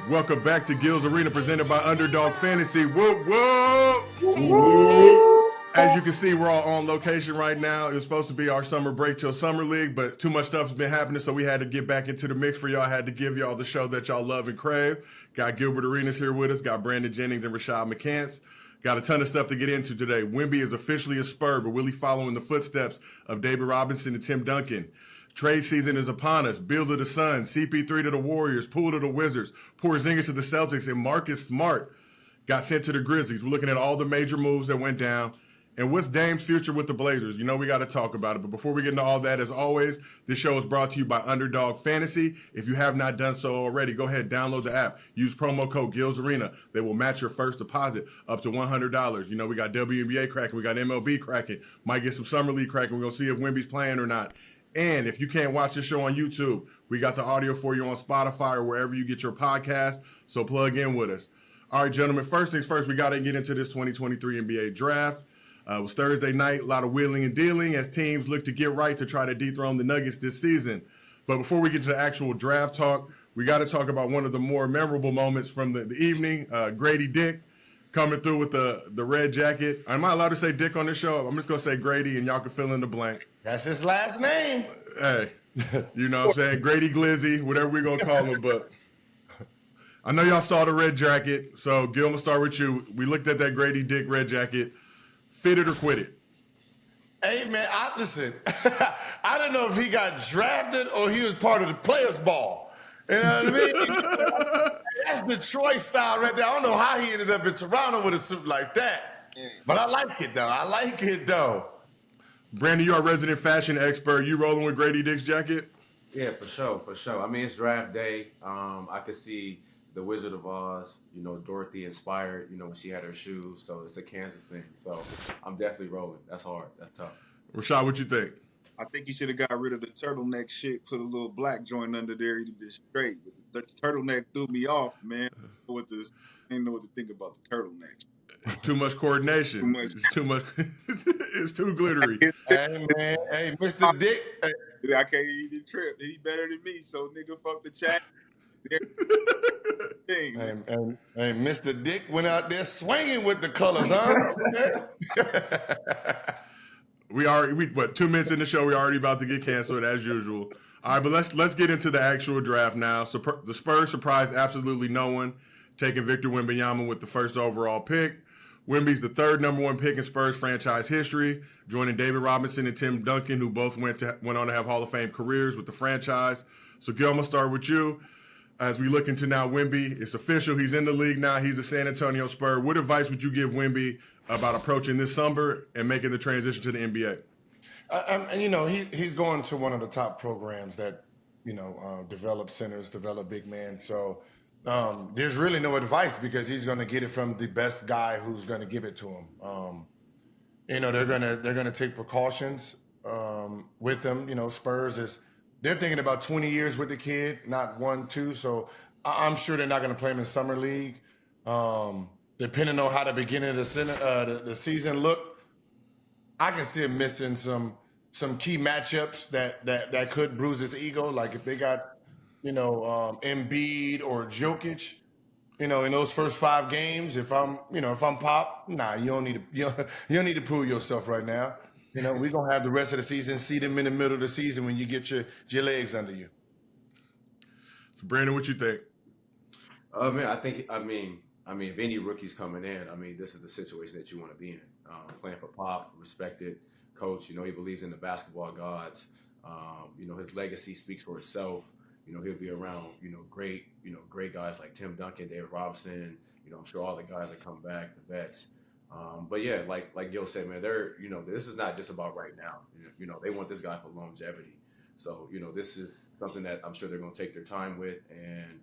Welcome back to Gil's Arena, presented by Underdog Fantasy. Whoop, whoop! As you can see, we're all on location right now. It was supposed to be our summer break till Summer League, but too much stuff has been happening, so we had to get back into the mix for y'all. I had to give y'all the show that y'all love and crave. Got Gilbert Arenas here with us, got Brandon Jennings and Rashad McCants. Got a ton of stuff to get into today. Wemby is officially a Spur, but really following the footsteps of David Robinson and Tim Duncan. Trade season is upon us. Beal to the Suns, CP3 to the Warriors, Poole to the Wizards, Porzingis to the Celtics, and Marcus Smart got sent to the Grizzlies. We're looking at all the major moves that went down. And what's Dame's future with the Blazers? You know we got to talk about it. But before we get into all that, as always, this show is brought to you by Underdog Fantasy. If you have not done so already, go ahead, download the app. Use promo code Gil's Arena. They will match your first deposit up to $100. You know we got WNBA cracking. We got MLB cracking. Might get some Summer League cracking. We're going to see if Wemby's playing or not. And if you can't watch this show on YouTube, we got the audio for you on Spotify or wherever you get your podcast. So plug in with us. All right, gentlemen, first things first, we got to get into this 2023 NBA draft. It was Thursday night, a lot of wheeling and dealing as teams look to get right to try to dethrone the Nuggets this season. But before we get to the actual draft talk, we got to talk about one of the more memorable moments from the evening. Grady Dick coming through with the red jacket. Am I allowed to say Dick on this show? I'm just going to say Grady, and y'all can fill in the blank. That's his last name. Hey, you know what I'm saying? Grady Glizzy, whatever we're going to call him. But I know y'all saw the red jacket. So, Gil, I'm going to start with you. We looked at that Grady Dick red jacket. Fit it or quit it? Hey, man, listen, I don't know if he got drafted or he was part of the players' ball. You know what I mean? That's Detroit style right there. I don't know how he ended up in Toronto with a suit like that. But I like it, though. Brandon, you're our resident fashion expert. You rolling with Grady Dick's jacket? Yeah, for sure. I mean, it's draft day. I could see the Wizard of Oz, you know, Dorothy inspired, you know, when she had her shoes. So it's a Kansas thing. So I'm definitely rolling. That's hard. That's tough. Rashad, what you think? I think he should have got rid of the turtleneck shit, put a little black joint under there. He'd have been straight. But the turtleneck threw me off, man. I didn't know what to think about the turtleneck. Too much coordination. It's too much. It's too glittery. Hey, man. Hey, Mr. Dick. I can't eat the trip. He better than me, so nigga fuck the chat. Hey, Mr. Dick went out there swinging with the colors, huh? What, 2 minutes in the show, we're already about to get canceled as usual. All right, but let's get into the actual draft now. So the Spurs surprised absolutely no one, taking Victor Wembanyama with the first overall pick. Wemby's the third number one pick in Spurs franchise history, joining David Robinson and Tim Duncan, who both went on to have Hall of Fame careers with the franchise. So Gil, I'm gonna start with you. As we look into now Wemby, it's official. He's in the league now. He's a San Antonio Spur. What advice would you give Wemby about approaching this summer and making the transition to the NBA? And you know, he's going to one of the top programs that, you know, develop centers, develop big men. So there's really no advice because he's going to get it from the best guy who's going to give it to him. You know, they're gonna take precautions with him. You know, they're thinking about 20 years with the kid, not 1, 2. So I'm sure they're not going to play him in summer league. Depending on how the beginning of the season look, I can see him missing some key matchups that could bruise his ego. Like if they got, you know, Embiid or Jokic, you know, in those first 5 games, if I'm Pop, nah, you don't need to prove yourself right now. You know, we're gonna have the rest of the season, see them in the middle of the season when you get your legs under you. So Brandon, what you think? I mean, if any rookie's coming in, I mean, this is the situation that you want to be in. Playing for Pop, respected coach. You know, he believes in the basketball gods. You know, his legacy speaks for itself. You know, he'll be around, great guys like Tim Duncan, David Robinson. You know, I'm sure all the guys that come back, the vets. But yeah, like Gil said, man, this is not just about right now. You know, they want this guy for longevity. So, you know, this is something that I'm sure they're going to take their time with. And,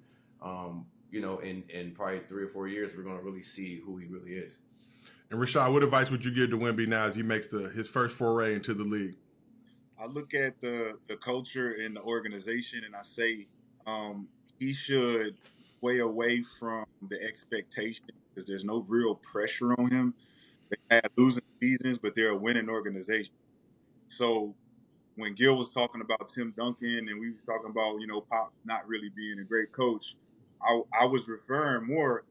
you know, in probably 3 or 4 years, we're going to really see who he really is. And Rashad, what advice would you give to Wemby now as he makes his first foray into the league? I look at the culture and the organization, and I say he should way away from the expectation because there's no real pressure on him. They had losing seasons, but they're a winning organization. So when Gil was talking about Tim Duncan and we was talking about, Pop not really being a great coach, I was referring more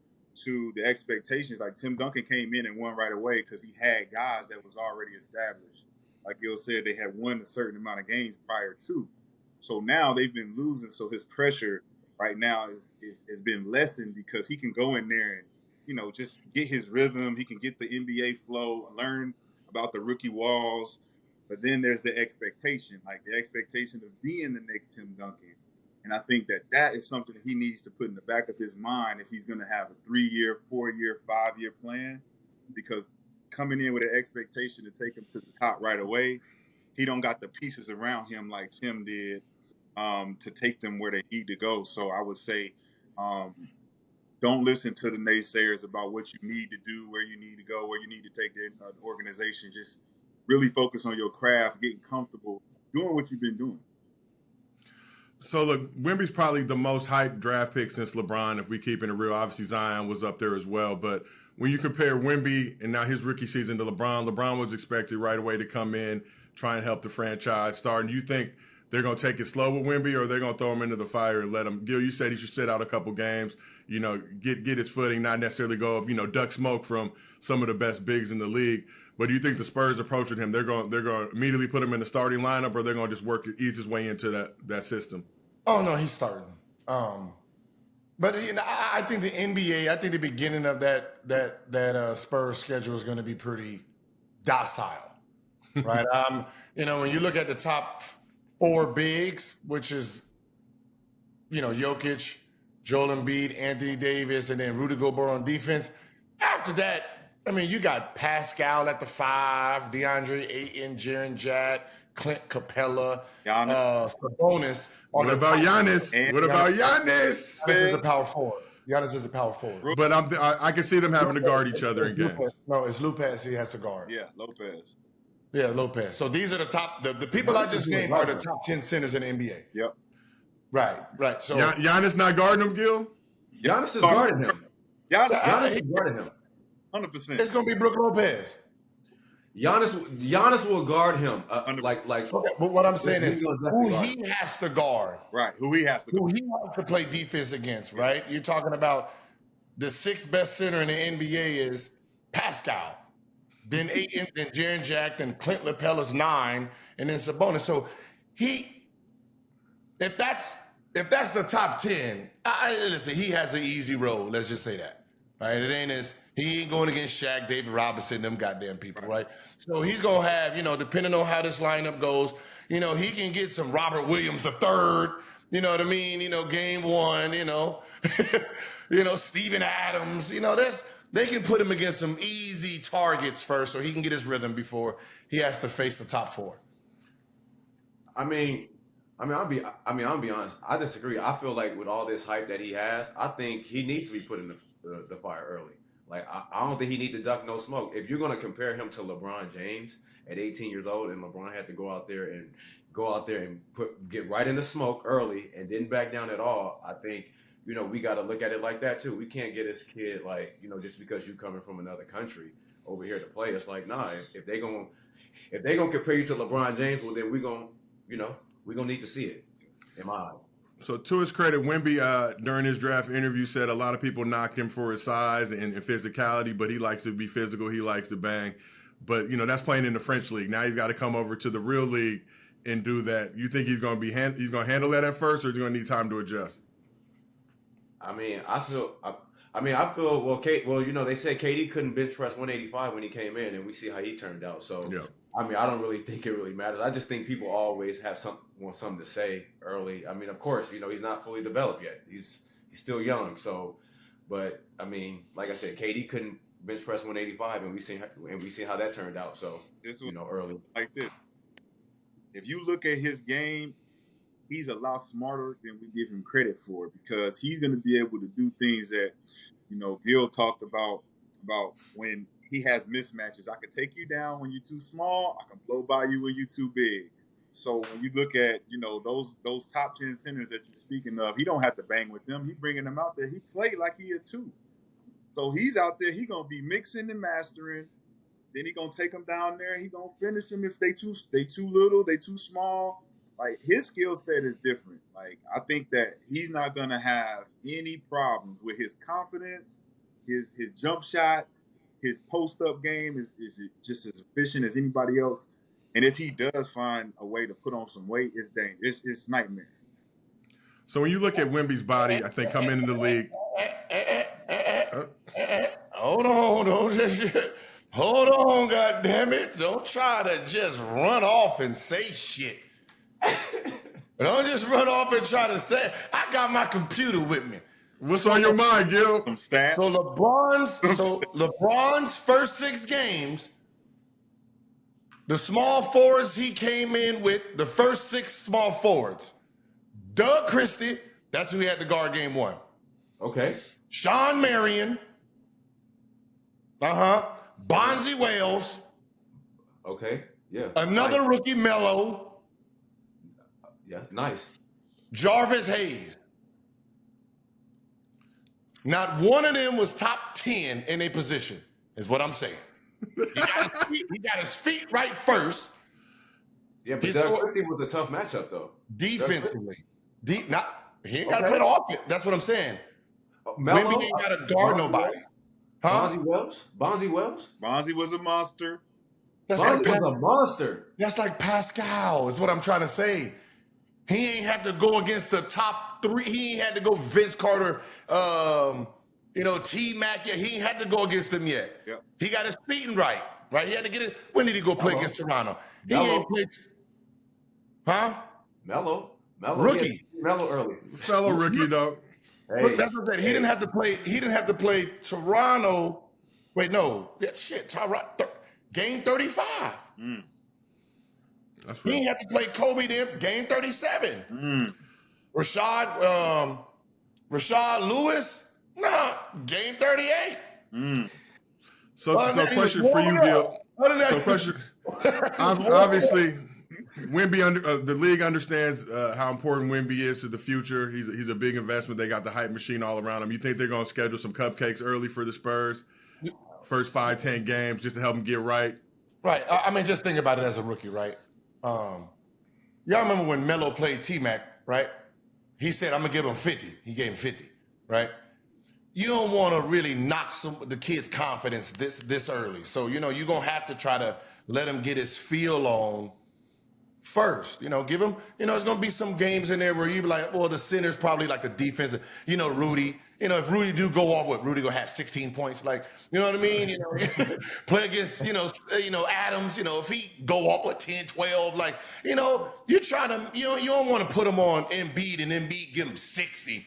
to the expectations. Like Tim Duncan came in and won right away because he had guys that was already established. Like Gil said, they had won a certain amount of games prior to. So now they've been losing. So his pressure right now is has been lessened because he can go in there and just get his rhythm. He can get the NBA flow, learn about the rookie walls. But then there's the expectation, like the expectation of being the next Tim Duncan. And I think that is something that he needs to put in the back of his mind if he's going to have a 3-year, 4-year, 5-year plan. Because coming in with an expectation to take him to the top right away, he don't got the pieces around him like Tim did to take them where they need to go. So I would say don't listen to the naysayers about what you need to do, where you need to go, where you need to take the organization. Just really focus on your craft, getting comfortable, doing what you've been doing. So look, Wemby's probably the most hyped draft pick since LeBron, if we keeping it real. Obviously Zion was up there as well, but when you compare Wemby and now his rookie season to LeBron was expected right away to come in, try and help the franchise start. And you think they're going to take it slow with Wemby, or they're going to throw him into the fire and let him? Gil, you said he should sit out a couple games, get his footing, not necessarily go up, duck smoke from some of the best bigs in the league. But do you think the Spurs approaching him, they're going to immediately put him in the starting lineup, or they're going to just ease his way into that system? Oh no, he's starting. But I think the NBA, I think the beginning of that Spurs schedule is going to be pretty docile, right? When you look at the top 4 bigs, which is Jokic, Joel Embiid, Anthony Davis, and then Rudy Gobert on defense. After that, you got Pascal at the 5, DeAndre Ayton, Jaren Jack, Clint Capella, Sabonis. What about Giannis? What about Giannis? Giannis is a power forward. Giannis is a power forward. But I can see them having to guard each other in games. No, it's Lopez he has to guard. Yeah, Lopez. Yeah, Lopez. So these are the top. The people I just named are the top 10 centers in the NBA. Yep. Right. So Giannis not guarding him, Gil? Giannis is guarding him. Giannis is guarding him. 100%. It's going to be Brook Lopez. Giannis will guard him. Okay, but what I'm saying is who he has to guard. Right. Who he has to play defense against, right? You're talking about the 6th best center in the NBA is Pascal. Then Ayton, then Jaren Jack, then Clint Capella's 9, and then Sabonis. So if that's the top 10, listen, he has an easy road. Let's just say that. All right, he ain't going against Shaq, David Robinson, them goddamn people, right? So he's gonna have, depending on how this lineup goes, he can get some Robert Williams the third, you know what I mean? Game 1, Steven Adams, they can put him against some easy targets first, so he can get his rhythm before he has to face the top 4. I'll be honest. I disagree. I feel like with all this hype that he has, I think he needs to be put in the fire early. Like I don't think he needs to duck no smoke. If you're gonna compare him to LeBron James at 18 years old, and LeBron had to go out there and get right in the smoke early and didn't back down at all, I think we got to look at it like that too. We can't get this kid just because you coming from another country over here to play. It's like, nah. If they gonna compare you to LeBron James, well then we're gonna need to see it in my eyes. So to his credit, Wemby during his draft interview said a lot of people knock him for his size and physicality, but he likes to be physical. He likes to bang. But, that's playing in the French league. Now he's got to come over to the real league and do that. You think he's going to handle that at first, or is he going to need time to adjust? I feel they said KD couldn't bench press 185 when he came in, and we see how he turned out. So, yeah. I don't really think it really matters. I just think people always want something to say early. Of course, he's not fully developed yet. He's still young. So, but like I said, KD couldn't bench press 185, and we see how that turned out. So, early like this. If you look at his game, he's a lot smarter than we give him credit for, because he's going to be able to do things that, Gil talked about when he has mismatches. I can take you down when you're too small. I can blow by you when you're too big. So when you look at, those top 10 centers that you're speaking of, he don't have to bang with them. He bringing them out there. He played like he a 2. So he's out there. He going to be mixing and mastering. Then he going to take them down there. He going to finish them if they too little, they too small. like his skill set is different. Like I think that he's not gonna have any problems with his confidence, his jump shot, his post up game is just as efficient as anybody else. And if he does find a way to put on some weight, it's dangerous. It's nightmare. So when you look at Wemby's body, I think coming into the league. Hold on, hold on, God damn it! Don't try to just run off and say shit. Don't just run off and try to say. I got my computer with me. What's on your mind, Gil? Some stats. So LeBron's first 6 games, the small forwards he came in with, the first 6 small forwards. Doug Christie, that's who he had to guard game 1. Okay. Sean Marion, Bonzi Wells, Okay. Yeah. another Nice. rookie Melo, Yeah. Nice. Jarvis Hayes. Not one of them was top 10 in a position, is what I'm saying. He got his feet right first. Yeah, but Doug Christie was a tough matchup though. Defensively. He ain't got to play the offense. That's what I'm saying. Melo Wemby ain't got to guard nobody. Huh? Bonzi Wells. Bonzi was a monster. That's Bonzi was a monster. That's like Pascal, is what I'm trying to say. He ain't had to go against the top 3. He ain't had to go Vince Carter, T-Mac yet. He ain't had to go against them yet. Yep. He got his feet right? He had to get it. When did he go play against Toronto? He Melo. ain't played. Huh? Melo. Rookie. Melo early. Fellow rookie, though. Hey, That's what I said. He didn't have to play. He didn't have to play Toronto. Wait, no. Toronto. Game 35. That's He real. ain't have to play Kobe then. Game 37. Rashad Lewis. Nah. Game 38. So question for you, Gil. So question. Obviously, Wemby the league understands how important Wemby is to the future. He's a big investment. They got the hype machine all around him. You think they're going to schedule some cupcakes early for the Spurs? First 5-10 games just to help him get right. Right. I mean, just think about it as a rookie, right? Y'all remember when Melo played T-Mac, right? He said, I'm going to give him 50. He gave him 50, right? You don't want to really knock the kid's confidence this early. So, you're going to have to try to let him get his feel on first. Give him, there's going to be some games in there where you be like, well, the center's probably like the defensive, Rudy. If Rudy do go off, Rudy gonna have 16 points, like, you know what I mean? Play against, Adams, if he go off with 10, 12, like, you're trying to, you don't want to put him on Embiid and Embiid give him 60.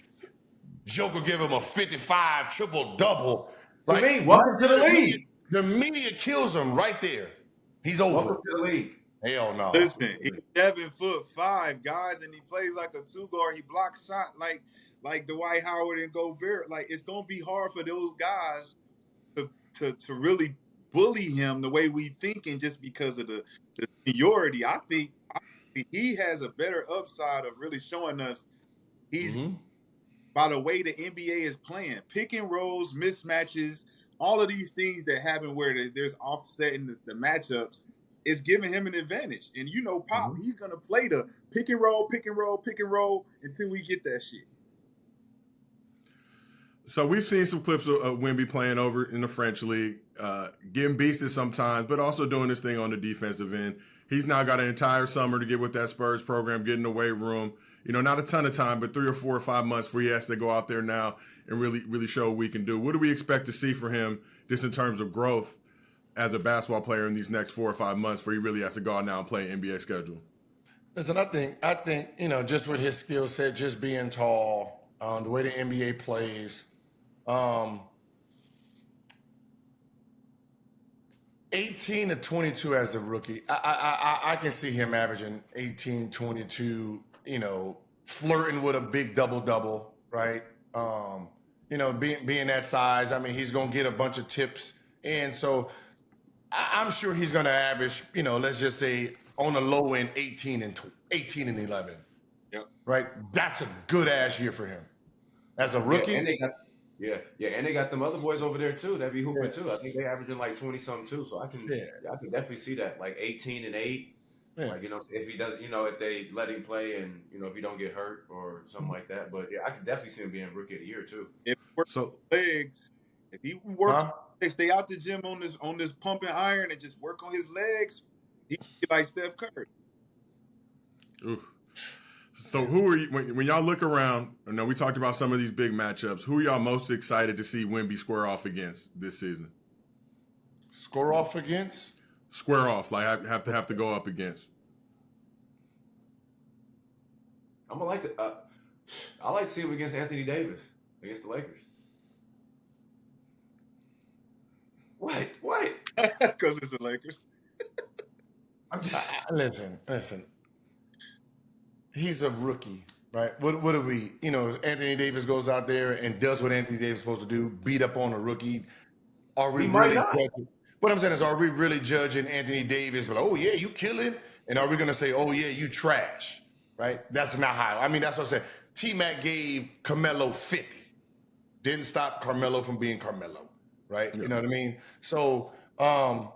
Joker give him a 55 triple-double. I mean, welcome to the league. The media kills him right there. He's over. Welcome to the league. Hell no. Listen, he's 7'5", guys, and he plays like a 2-guard. He blocks shot like Dwight Howard and Gilbert. Like, it's gonna be hard for those guys to really bully him the way we thinking just because of the seniority. I think he has a better upside of really showing us he's by the way the NBA is playing. Pick and rolls, mismatches, all of these things that happen where there's offsetting the matchups is giving him an advantage. And Pop, he's gonna play the pick and roll until we get that shit. So we've seen some clips of Wemby playing over in the French league, getting beasted sometimes, but also doing this thing on the defensive end. He's now got an entire summer to get with that Spurs program, get in the weight room. Not a ton of time, but 3 or 4 or 5 months where he has to go out there now and really show what we can do. What do we expect to see from him just in terms of growth as a basketball player in these next 4 or 5 months where he really has to go out now and play an NBA schedule? Listen, I think just with his skill set, just being tall, the way the NBA plays, 18 to 22 as a rookie. I can see him averaging 18, 22, flirting with a big double-double, right? Being that size, I mean, he's going to get a bunch of tips. And so I'm sure he's going to average, let's just say on the low end, 18 and 11. Yep. Right? That's a good-ass year for him. As a rookie. Yeah, and they got them other boys over there too that be hooping too. I think they averaging like 20 something too. So I can definitely see that, like 18 and 8, Yeah. Like, if he doesn't, if they let him play and, if he don't get hurt or something like that. But yeah, I could definitely see him being rookie of the year too. If he works So legs, if he works, Huh? stay out the gym on this pumping iron and just work on his legs, he be like Steph Curry. oof. So who are you when y'all look around? I know we talked about some of these big matchups. Who are y'all most excited to see Wemby square off against this season? Score off against? Square off, like have to go up against. I'm gonna I like to see him against Anthony Davis against the Lakers. What? Because it's the Lakers. I'm just Listen. He's a rookie, right? What do we? Anthony Davis goes out there and does what Anthony Davis is supposed to do, beat up on a rookie. Are we He might really not. judging? What I'm saying is, are we really judging Anthony Davis? Like, oh yeah, you killing, and are we gonna say, oh yeah, you trash? Right? That's not how. I mean, that's what I'm saying. T-Mac gave Carmelo 50. Didn't stop Carmelo from being Carmelo. Right? Yeah. You know what I mean? So I'd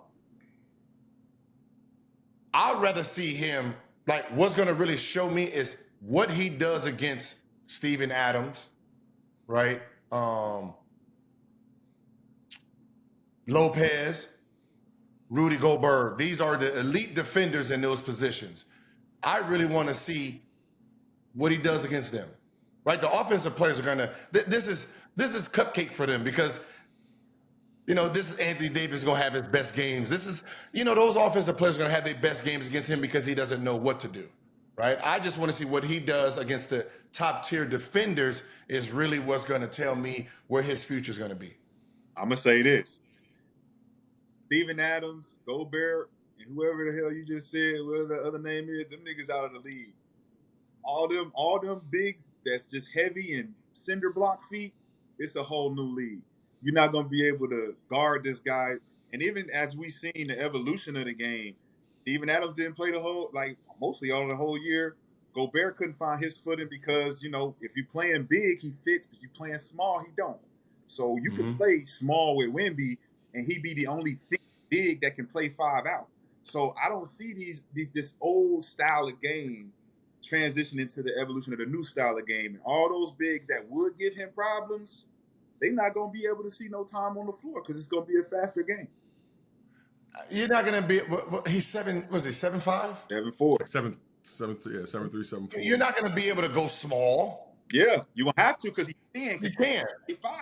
rather see him, like, what's going to really show me is what he does against Steven Adams, right? Lopez, Rudy Gobert. These are the elite defenders in those positions. I really want to see what he does against them, right? The offensive players are going to, this is cupcake for them because this is Anthony Davis going to have his best games. This is, those offensive players are going to have their best games against him because he doesn't know what to do, right? I just want to see what he does against the top tier defenders is really what's going to tell me where his future is going to be. I'm gonna say this: Steven Adams, Gobert, and whoever the hell you just said, whatever the other name is, them niggas out of the league. All them bigs that's just heavy and cinder block feet. It's a whole new league. You're not going to be able to guard this guy. And even as we've seen the evolution of the game, Steven Adams didn't play mostly all the whole year. Gobert couldn't find his footing because, if you're playing big, he fits, but you're playing small, he don't. So you can play small with Wemby, and he be the only big that can play 5 out. So I don't see this old style of game transition into the evolution of the new style of game. And all those bigs that would give him problems, they're not going to be able to see no time on the floor because it's going to be a faster game. You're not going to be, he's 7'5"? 7'4". 7'3", 7'3", 7'4". You're not going to be able to go small. Yeah, you're going to have to because he's 10. You can't. He's 5.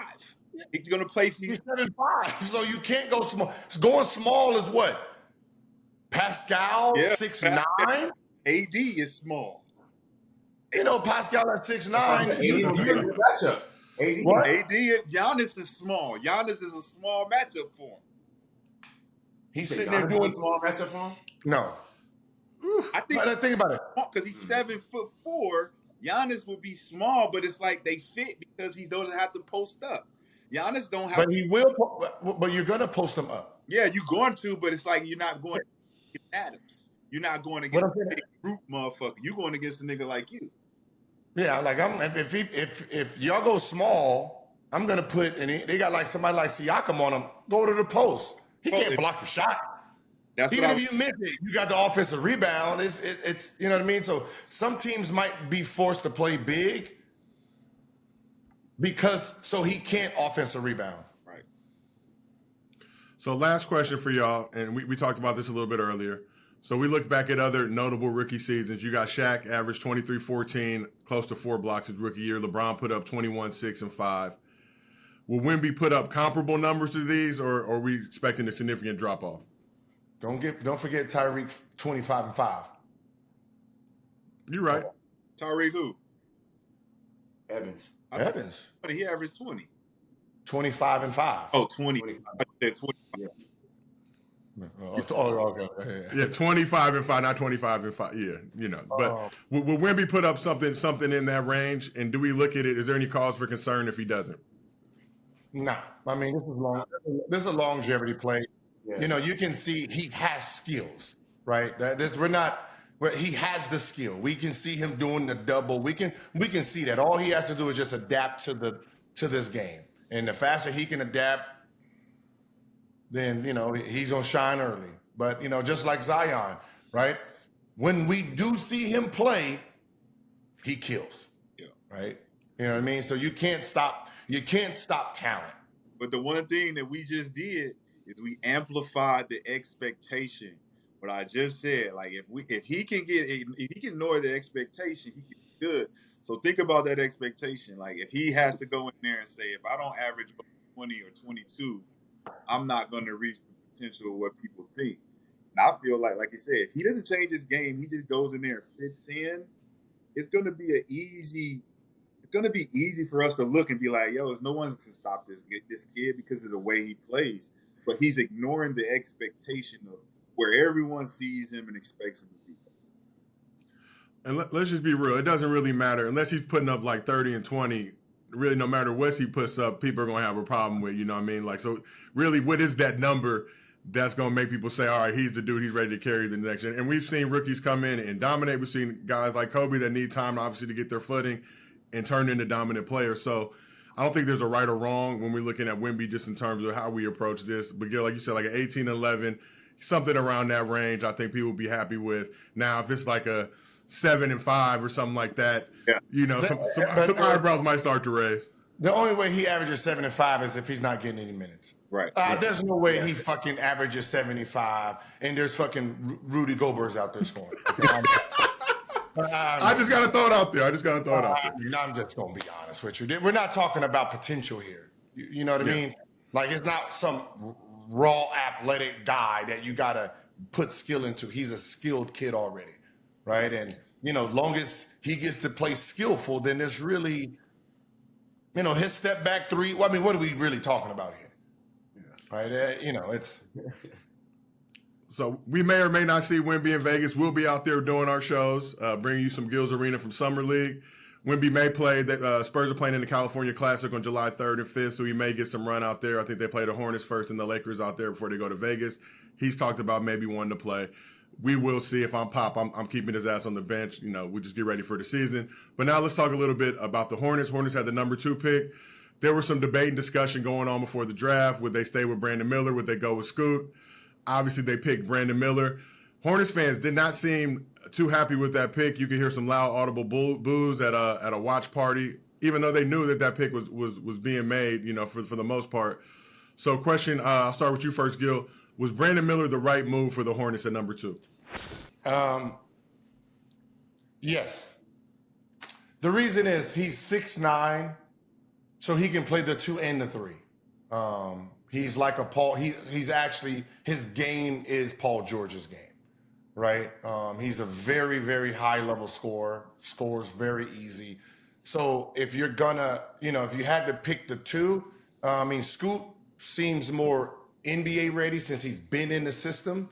He's going to play. He's 7'5", so you can't go small. Going small is what? Pascal, 6'9"? AD is small. Pascal at 6'9". matchup. What? AD and Giannis is small. Giannis is a small matchup for him. He's sitting there doing small matchup for him. No. I think Think about it. because he's 7'4", Giannis would be small, but it's like they fit because he doesn't have to post up. Giannis don't have. But he will. But you're gonna post him up. Yeah, you're going to, but it's like you're not going against Adams. You're not going against a big group motherfucker. You're going against a nigga like you. Yeah, like if y'all go small, I'm gonna put they got like somebody like Siakam on him. Go to the post. He can't block your shot. That's Even if you miss it, you got the offensive rebound. It's you know what I mean. So some teams might be forced to play big so he can't offensive rebound. Right. So last question for y'all, and we talked about this a little bit earlier. So we look back at other notable rookie seasons. You got Shaq averaged 23-14, close to 4 blocks his rookie year. LeBron put up 21, 6, and 5. Will Wemby put up comparable numbers to these, or are we expecting a significant drop off? Don't forget Tyreek 25 and 5. You're right. Tyreek who? Evans. Evans. But he averaged 20. 25 and 5. Oh, 20. I said 20. Yeah. Okay. Yeah, 25 and 5, not 25 and 5. Yeah, But will Wemby put up something in that range? And do we look at it? Is there any cause for concern if he doesn't? No, I mean this is a longevity play. Yeah. You can see he has skills, right? He has the skill. We can see him doing the double. We can see that. All he has to do is just adapt to this game, and the faster he can adapt, then he's gonna shine early. But just like Zion, right? when we do see him play, he kills. Yeah. Right? You know what I mean? So you can't stop talent. But the one thing that we just did is we amplified the expectation. What I just said, like if he can ignore the expectation, he can be good. So think about that expectation. Like if he has to go in there and say, if I don't average 20 or 22, I'm not going to reach the potential of what people think. And I feel like you said, if he doesn't change his game, he just goes in there and fits in. It's going to be easy for us to look and be like, yo, there's no one can stop this kid because of the way he plays. But he's ignoring the expectation of where everyone sees him and expects him to be. And let's just be real. It doesn't really matter unless he's putting up like 30 and 20. Really, no matter what he puts up, people are going to have a problem with, you know what I mean? Like, so really, what is that number that's going to make people say, all right, he's the dude, he's ready to carry the next gen? And we've seen rookies come in and dominate. We've seen guys like Kobe that need time, obviously, to get their footing and turn into dominant players. So I don't think there's a right or wrong when we're looking at Wemby just in terms of how we approach this. But Gil, like you said, like an 18-11, something around that range, I think people will be happy with. Now, if it's like a 7-5 or something like that, yeah, you know, some eyebrows might start to raise. The only way he averages 75 is if he's not getting any minutes. Right. There's no way he fucking averages 75 and there's fucking Rudy Gobert's out there scoring. I just got to throw it out there. I'm just going to be honest with you. We're not talking about potential here. You know what I mean? Like, it's not some raw athletic guy that you got to put skill into. He's a skilled kid already, right? And, you know, long as he gets to play skillful, then there's really, you know, his step back three. Well, I mean, what are we really talking about here? Right? You know, it's... So we may or may not see Wemby in Vegas. We'll be out there doing our shows, bringing you some Gil's Arena from Summer League. Wemby may play. Spurs are playing in the California Classic on July 3rd and 5th, so he may get some run out there. I think they play the Hornets first and the Lakers out there before they go to Vegas. He's talked about maybe wanting to play. We will see. If I'm Pop, I'm keeping his ass on the bench. You know, we'll just get ready for the season. But now let's talk a little bit about the Hornets. Hornets had the number 2 pick. There was some debate and discussion going on before the draft. Would they stay with Brandon Miller? Would they go with Scoot? Obviously, they picked Brandon Miller. Hornets fans did not seem too happy with that pick. You could hear some loud, audible boos at a watch party, even though they knew that pick was being made, you know, for the most part. So, question, I'll start with you first, Gil. Was Brandon Miller the right move for the Hornets at number 2? Yes. The reason is he's 6'9", so he can play the 2 and the 3. He's like a Paul. He's actually, his game is Paul George's game, right? He's a very, very high level scorer. Scores very easy. So if you're gonna, you know, if you had to pick the 2, I mean, Scoot seems more NBA ready since he's been in the system.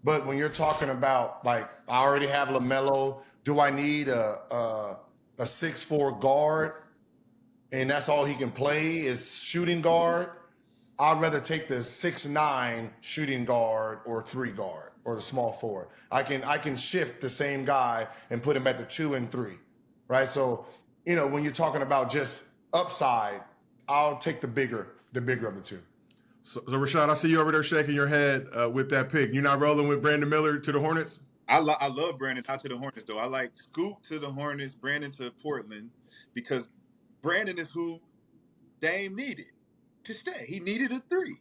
But when you're talking about, like, I already have LaMelo. Do I need a 6'4" guard? And that's all he can play is shooting guard. I'd rather take the 6'9" shooting guard or 3 guard or the small forward. I can shift the same guy and put him at the 2 and 3, right? So, you know, when you're talking about just upside, I'll take the bigger of the 2. So Rashad, I see you over there shaking your head with that pick. You're not rolling with Brandon Miller to the Hornets? I love Brandon, not to the Hornets, though. I like Scoot to the Hornets, Brandon to Portland, because Brandon is who Dame needed to stay. He needed a 3.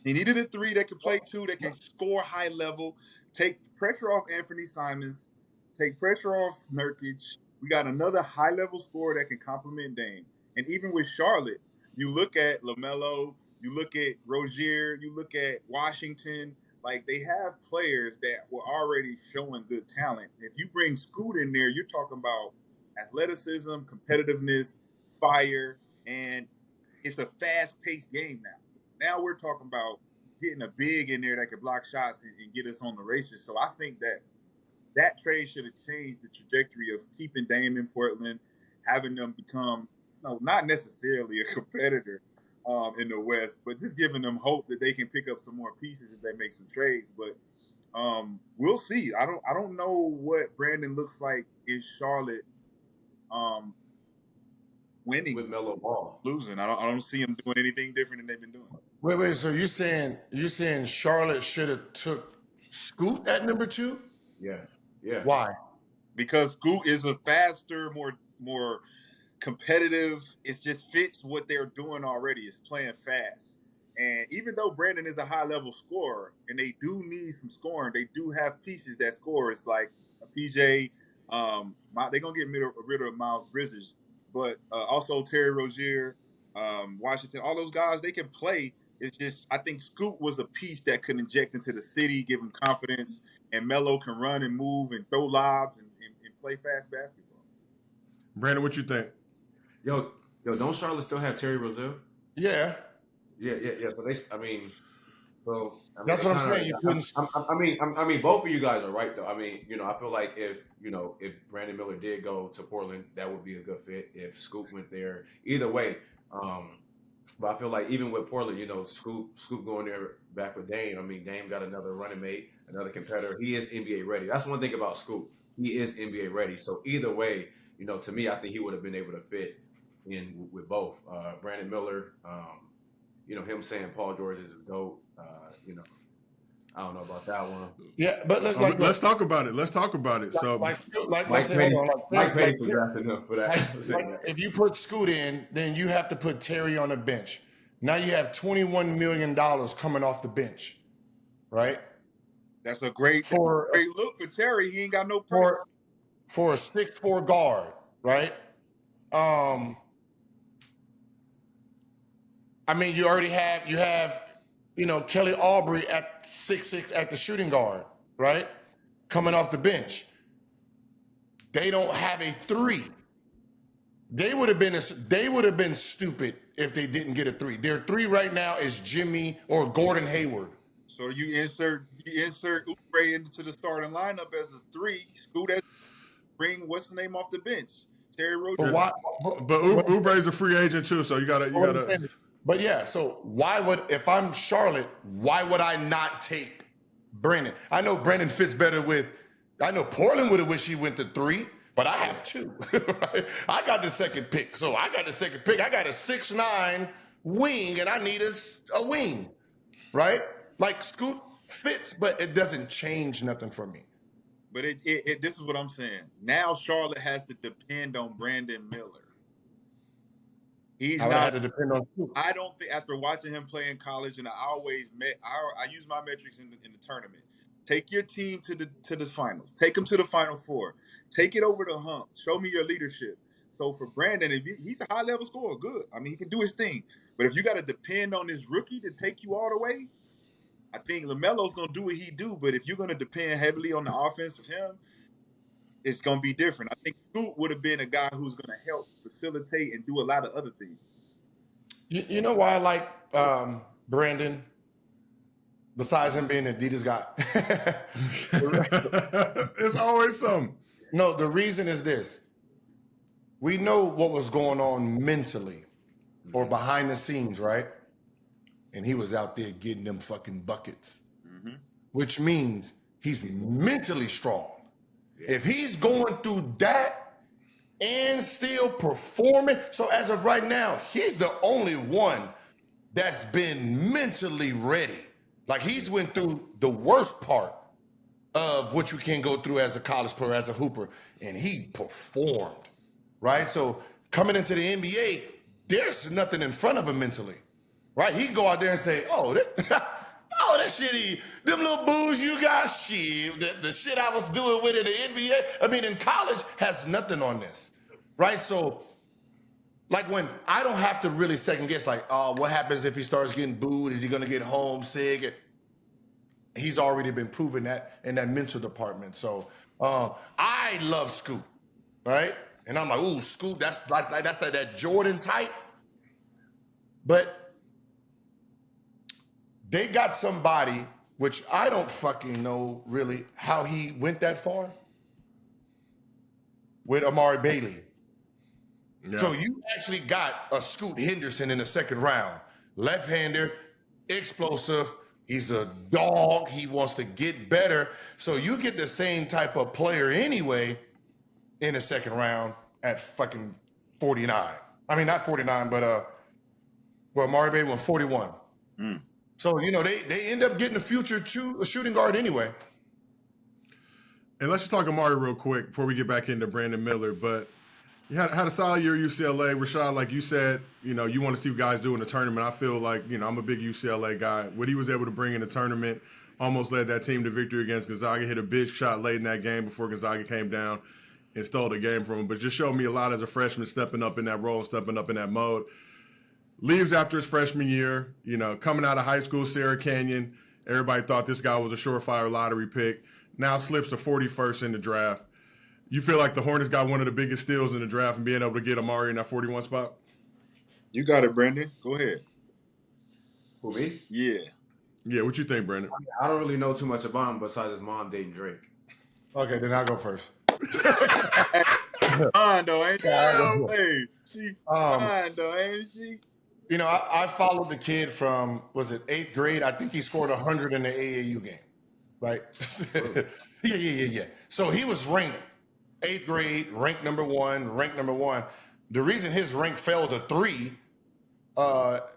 He needed a 3 that can play 2, that can score high level, take pressure off Anthony Simons, take pressure off Nurkic. We got another high level scorer that can complement Dame. And even with Charlotte, you look at LaMelo, you look at Rozier, you look at Washington, like they have players that were already showing good talent. If you bring Scoot in there, you're talking about athleticism, competitiveness, fire, and it's a fast-paced game now. Now we're talking about getting a big in there that can block shots and get us on the races. So I think that trade should have changed the trajectory of keeping Dame in Portland, having them become, you know, not necessarily a competitor in the West, but just giving them hope that they can pick up some more pieces if they make some trades. But we'll see. I don't know what Brandon looks like in Charlotte. Winning with Melo Ball, losing. I don't see him doing anything different than they've been doing. Wait. So you're saying Charlotte should have took Scoot at number 2? yeah. Yeah. Why? Because Scoot is a faster, more competitive. It just fits what they're doing already. It's playing fast. And even though Brandon is a high level scorer and they do need some scoring, they do have pieces that score. It's like a PJ. They're going to get rid of Miles Bridges, but also Terry Rozier, Washington, all those guys, they can play. It's just, I think Scoot was a piece that could inject into the city, give him confidence, and Melo can run and move and throw lobs and play fast basketball. Brandon, what you think? Yo, don't Charlotte still have Terry Rozier? Yeah. Yeah. So That's what I'm saying. You couldn't. I mean, both of you guys are right though. I mean, I feel like if Brandon Miller did go to Portland, that would be a good fit. If Scoop went there, either way. But I feel like even with Portland, Scoop going there back with Dame. I mean, Dame got another running mate, another competitor. He is NBA ready. That's one thing about Scoop. He is NBA ready. So either way, to me, I think he would have been able to fit in with both. Brandon Miller, him saying Paul George is a GOAT. I don't know about that one. Yeah, but let's talk about it. Let's talk about it. So, Mike Petty for drafting him for that. If you put Scoot in, then you have to put Terry on the bench. Now you have $21 million coming off the bench, right? That's a great look for Terry. He ain't got no pressure. For a 6'4" guard, right? I mean, you have Kelly Oubre at 6'6" at the shooting guard, right? Coming off the bench. They don't have a 3. They would have been stupid if they didn't get a 3. Their 3 right now is Jimmy or Gordon Hayward. So you insert Oubre into the starting lineup as a 3. Scoot as bring what's the name off the bench? Terry Rozier. But Oubre's a free agent too, so you gotta. But yeah, so if I'm Charlotte, why would I not take Brandon? I know Brandon fits better I know Portland would have wished he went to 3, but I have 2. Right? I got the second pick. So I got the second pick. I got a 6'9" wing, and I need a wing, right? Like Scoot fits, but it doesn't change nothing for me. But this is what I'm saying. Now Charlotte has to depend on Brandon Miller. He's not had to depend on Scoot. I don't think after watching him play in college, and I use my metrics in the tournament. Take your team to the finals. Take them to the Final Four. Take it over the hump. Show me your leadership. So for Brandon, he's a high level scorer, good. I mean, he can do his thing. But if you got to depend on this rookie to take you all the way, I think LaMelo's going to do what he do. But if you're going to depend heavily on the offense of him, it's going to be different. I think Scoot would have been a guy who's going to help facilitate and do a lot of other things. You know why I like Brandon? Besides him being an Adidas guy. There's always something. No, the reason is this. We know what was going on mentally or behind the scenes, right? And he was out there getting them fucking buckets, which means he's mentally strong. Yeah. If he's going through that and still performing, so as of right now, he's the only one that's been mentally ready. Like he's went through the worst part of what you can go through as a college player, as a hooper, and he performed, right? So coming into the NBA, there's nothing in front of him mentally, right? He can go out there and say, that shit, them little boos you got, shit, the shit I was doing with in the NBA, I mean, in college has nothing on this, right? So, like when I don't have to really second guess, like, what happens if he starts getting booed? Is he going to get homesick? He's already been proven that in that mental department. So I love Scoop, right? And I'm like, ooh, Scoop, that's that Jordan type. But they got somebody, which I don't fucking know really how he went that far, with Amari Bailey. Yeah. So you actually got a Scoot Henderson in the second round. Left-hander, explosive. He's a dog. He wants to get better. So you get the same type of player anyway in the second round at fucking 49. I mean, not 49, but Amari Bailey went 41. So, they end up getting a future a shooting guard anyway. And let's just talk Amari real quick before we get back into Brandon Miller. But you had a solid year at UCLA. Rashad, like you said, you want to see what guys do in the tournament. I feel like, I'm a big UCLA guy. What he was able to bring in the tournament almost led that team to victory against Gonzaga. Hit a big shot late in that game before Gonzaga came down and stole the game from him. But just showed me a lot as a freshman, stepping up in that role, stepping up in that mode. Leaves after his freshman year, coming out of high school, Sierra Canyon. Everybody thought this guy was a surefire lottery pick. Now slips to 41st in the draft. You feel like the Hornets got one of the biggest steals in the draft and being able to get Amari in that 41 spot? You got it, Brandon. Go ahead. Who, me? Yeah. Yeah, what you think, Brandon? I don't really know too much about him besides his mom dating Drake. Okay, then I'll go first. Fine, though, ain't she? Hey, she fine, though, ain't she? I followed the kid from, was it 8th grade? I think he scored 100 in the AAU game, right? Yeah. So he was ranked 8th grade, ranked number one. The reason his rank fell to 3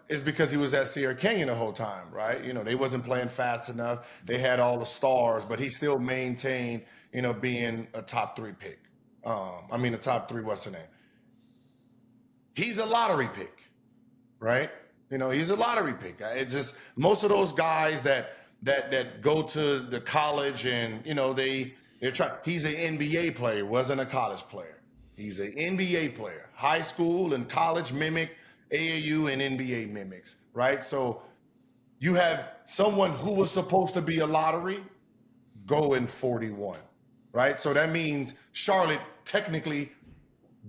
is because he was at Sierra Canyon the whole time, right? They wasn't playing fast enough. They had all the stars, but he still maintained, being a top 3 pick. A top 3, what's the name? He's a lottery pick, right? He's a lottery pick. It just, most of those guys that go to the college and, he's an NBA player, wasn't a college player. He's an NBA player. High school and college mimic, AAU and NBA mimics, right? So you have someone who was supposed to be a lottery going 41, right? So that means Charlotte technically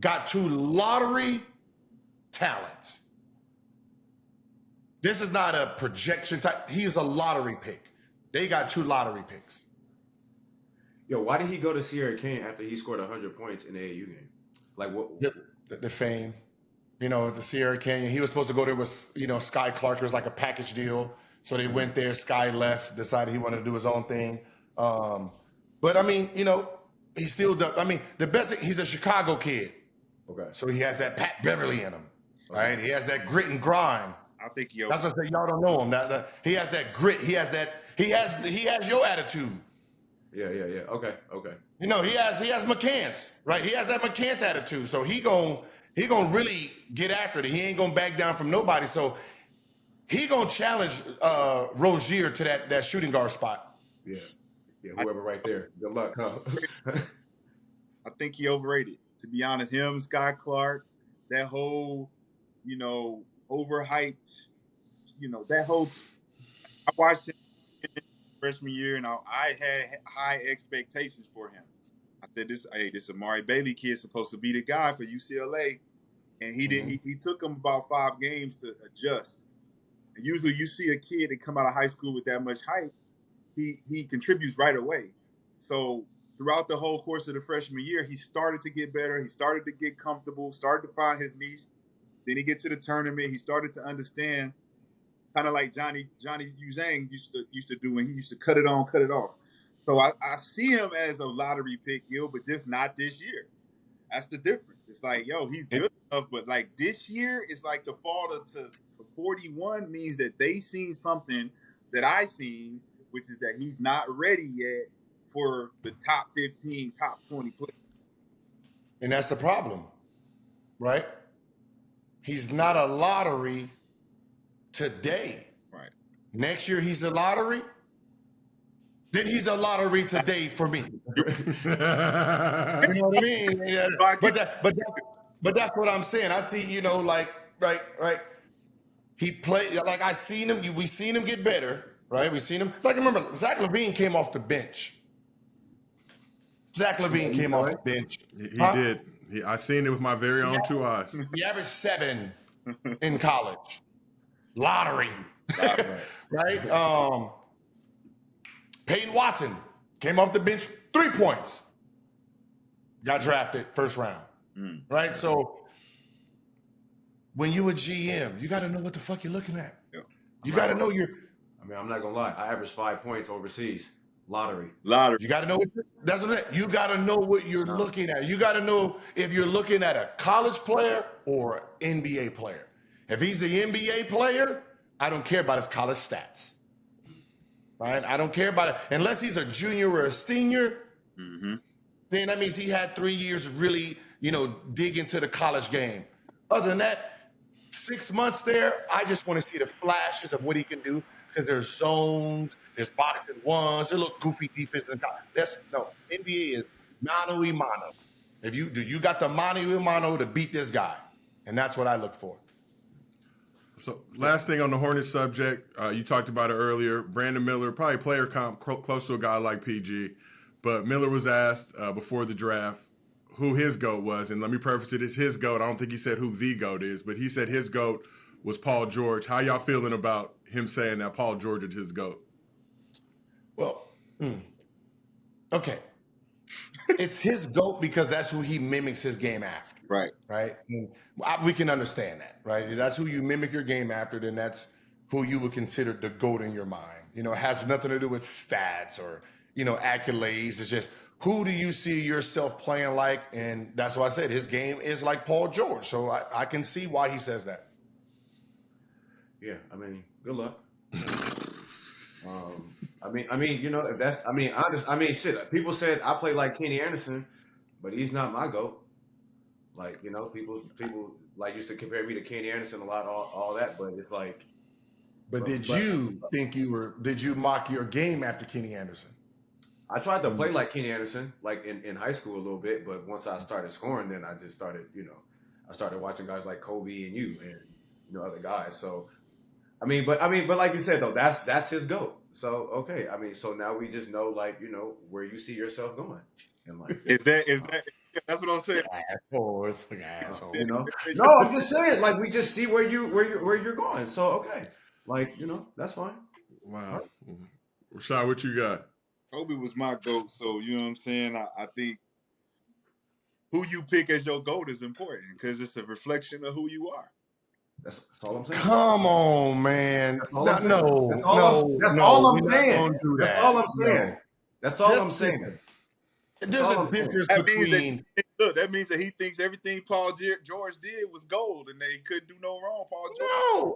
got 2 lottery talents. This is not a projection type. He is a lottery pick. They got 2 lottery picks. Yo, why did he go to Sierra Canyon after he scored 100 points in the AAU game? Like what? The fame, the Sierra Canyon. He was supposed to go there with, Sky Clark. It was like a package deal. So they went there. Sky left, decided he wanted to do his own thing. But he still does. The best thing, he's a Chicago kid. Okay. So he has that Pat Beverly in him, right? He has that grit and grind. I think that's what I say. Y'all don't know him. He has that grit. He has your attitude. Yeah. Okay. He has McCants, right? He has that McCants attitude. So he gon' really get after it. He ain't gonna back down from nobody. So he gonna challenge Rozier to that shooting guard spot. Yeah, whoever right there. Good luck, huh? I think he overrated. To be honest, him, Sky Clark, that whole, overhyped, that whole. I watched him freshman year, and I had high expectations for him. I said, this Amari Bailey kid is supposed to be the guy for UCLA, and he didn't. He took him about 5 games to adjust. And usually, you see a kid that come out of high school with that much hype, he contributes right away. So throughout the whole course of the freshman year, he started to get better. He started to get comfortable. Started to find his niche. Then he get to the tournament. He started to understand. Kind of like Johnny Uzang used to do when he used to cut it on, cut it off. So I see him as a lottery pick, but just not this year. That's the difference. It's like, he's good enough, but like this year, it's like to fall to 41 means that they seen something that I seen, which is that he's not ready yet for the top 15, top 20 players. And that's the problem, right? He's not a lottery today. Right. Next year he's a lottery. Then he's a lottery today for me. You know what I mean? Yeah. But that's what I'm saying. I see, right. He played like I seen him. We seen him get better, right? We seen him. Like remember, Zach LaVine came off the bench. He did. I seen it with my very own 2 eyes. He averaged 7 in college. Lottery. Right? Peyton Watson came off the bench, 3 points. Got drafted first round. Right? So when you a GM, you got to know what the fuck you're looking at. Yeah. You got to know I'm not going to lie. I averaged 5 points overseas. Lottery. You got to know you got to know what you're looking at. You got to know if you're looking at a college player or an NBA player. If he's an NBA player, I don't care about his college stats. Right? I don't care about it. Unless he's a junior or a senior, Mm-hmm. Then that means he had 3 years to really, dig into the college game. Other than that, 6 months there, I just want to see the flashes of what he can do because there's zones, there's boxing ones, there look goofy defense. NBA is mano y mano. You got the mano y mano to beat this guy, and that's what I look for. So last thing on the Hornets subject, you talked about it earlier. Brandon Miller, probably player comp close to a guy like PG, but Miller was asked before the draft who his GOAT was, and let me preface it, it's his GOAT. I don't think he said who the GOAT is, but he said his GOAT was Paul George. How y'all feeling about him saying that Paul George is his GOAT? Well, okay. It's his GOAT because that's who he mimics his game after. Right. Right? And we can understand that, right? If that's who you mimic your game after, then that's who you would consider the GOAT in your mind. It has nothing to do with stats or, accolades. It's just, who do you see yourself playing like? And that's why I said his game is like Paul George. So I can see why he says that. Yeah, good luck. If that's, shit. People said I play like Kenny Anderson, but he's not my GOAT. Like, people like used to compare me to Kenny Anderson a lot, all that, but it's like. But did you mock your game after Kenny Anderson? I tried to play like Kenny Anderson, like in high school a little bit, but once I started scoring, then I just started, I started watching guys like Kobe and you and other guys. So, but like you said though, that's his GOAT. So okay, so now we just know where you see yourself going, and like is that that's what I'm saying. Asshole. No, I'm just saying, like we just see where you're going. So okay, that's fine. Wow, Rashad, what you got? Kobe was my GOAT, so you know what I'm saying. I think who you pick as your GOAT is important because it's a reflection of who you are. That's all I'm saying. Come on, man. That's all I'm saying. That's all I'm saying. That's all I'm saying. That's all I'm saying. There's a difference between. That means that he thinks everything Paul George did was gold and that he couldn't do no wrong. Paul George.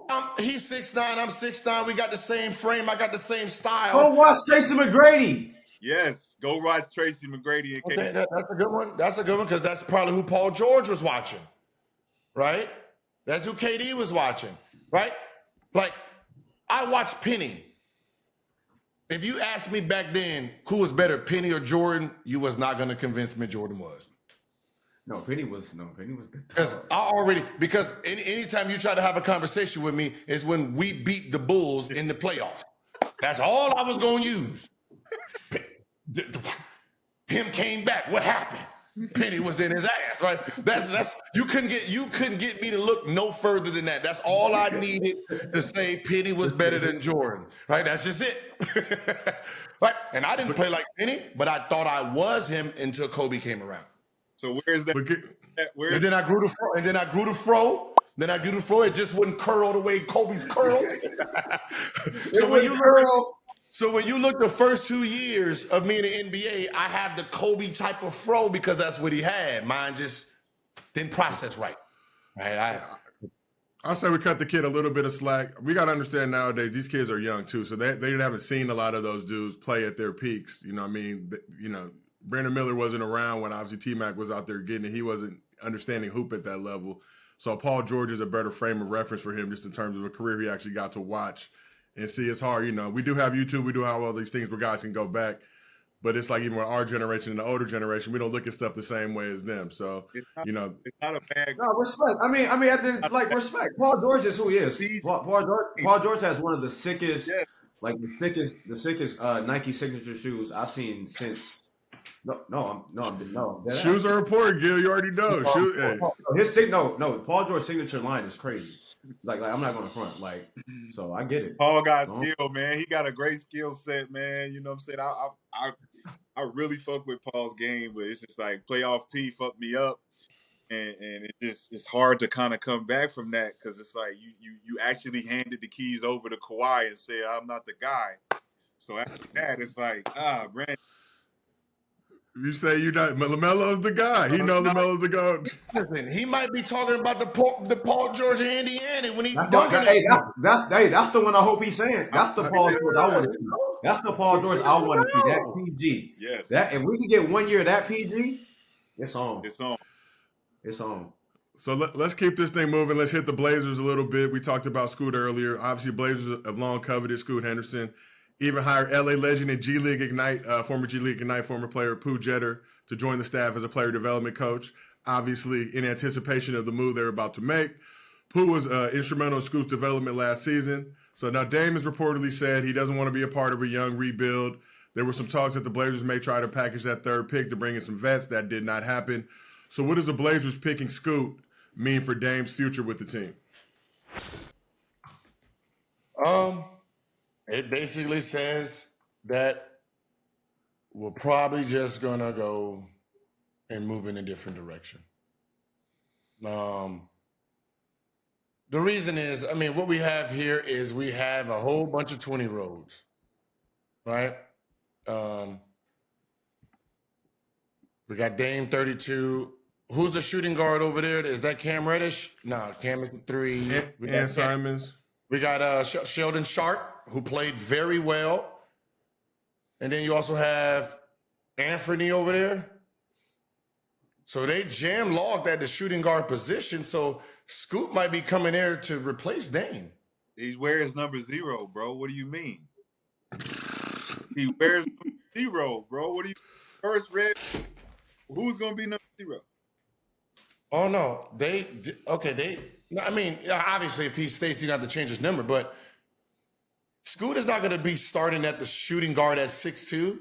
No, he's 6'9", I'm 6'9". We got the same frame. I got the same style. Go watch Tracy McGrady. Yes, go watch Tracy McGrady. And okay, that's a good one. That's a good one because that's probably who Paul George was watching, right? That's who KD was watching, right? Like, I watched Penny. If you asked me back then who was better, Penny or Jordan, you was not going to convince me Jordan was. No, Penny was the because anytime you try to have a conversation with me is when we beat the Bulls in the playoffs. That's all I was going to use. Him came back. What happened? Penny was in his ass, right? That's you couldn't get me to look no further than that. That's all I needed to say Penny was better than Jordan, right? That's just it. Right? And I didn't play like Penny, but I thought I was him until Kobe came around. So where's that? And then I grew the fro. Then I grew the fro. It just wouldn't curl the way Kobe's curled. So when you look the first 2 years of me in the NBA, I have the Kobe type of fro because that's what he had. Mine just didn't process right. Right. I'll say we cut the kid a little bit of slack. We got to understand nowadays these kids are young too, so they haven't seen a lot of those dudes play at their peaks. Brandon Miller wasn't around when obviously T-Mac was out there getting it. He wasn't understanding hoop at that level. So Paul George is a better frame of reference for him just in terms of a career he actually got to watch and see. It's hard. We do have YouTube. We do have all these things where guys can go back. But it's like even with our generation and the older generation, we don't look at stuff the same way as them. So, it's not a bad. No, respect. Respect. Paul George is who he is. Paul George has one of the sickest, the sickest Nike signature shoes I've seen since. No. Shoes are important, Gil. You already know. Paul George's signature line is crazy. Like I'm not going to front. So I get it. Paul got skill, man. He got a great skill set, man. You know what I'm saying? I really fuck with Paul's game, but it's just like playoff P fucked me up, and it's hard to kind of come back from that because it's like you actually handed the keys over to Kawhi and said I'm not the guy. So after that, it's like Brandon. You say you're not. LaMelo's the guy. He know LaMelo's the GOAT. Listen, he might be talking about the Paul George of Indiana when he That's dunking. that's the one I hope he's saying. That's the Paul George I want to see. That's the Paul George I want to see. That PG. Yes. That if we can get 1 year of that PG, it's on. It's on. It's on. So let's keep this thing moving. Let's hit the Blazers a little bit. We talked about Scoot earlier. Obviously, Blazers have long coveted Scoot Henderson. Even hired LA legend and G League Ignite, former G League Ignite, former player Pooh Jeter to join the staff as a player development coach. Obviously, in anticipation of the move they're about to make. Pooh was instrumental in Scoot's development last season. So now Dame has reportedly said he doesn't want to be a part of a young rebuild. There were some talks that the Blazers may try to package that third pick to bring in some vets. That did not happen. So what does the Blazers picking Scoot mean for Dame's future with the team? It basically says that we're probably just gonna go and move in a different direction. The reason is, I mean, what we have here is we have a whole bunch of 20-year-olds, right? We got Dame 32. Who's the shooting guard over there? Is that Cam Reddish? No, Cam is 3. And Simons. We got Sheldon Sharp, who played very well. And then you also have Anthony over there. So they jam-logged at the shooting guard position. So Scoot might be coming there to replace Dame. He wears number 0, bro. What do you mean? He wears number 0, bro. What do you first red? Who's gonna be number 0? Oh no, I mean, obviously, if he stays, he got to change his number. But Scoot is not going to be starting at the shooting guard at 6'2".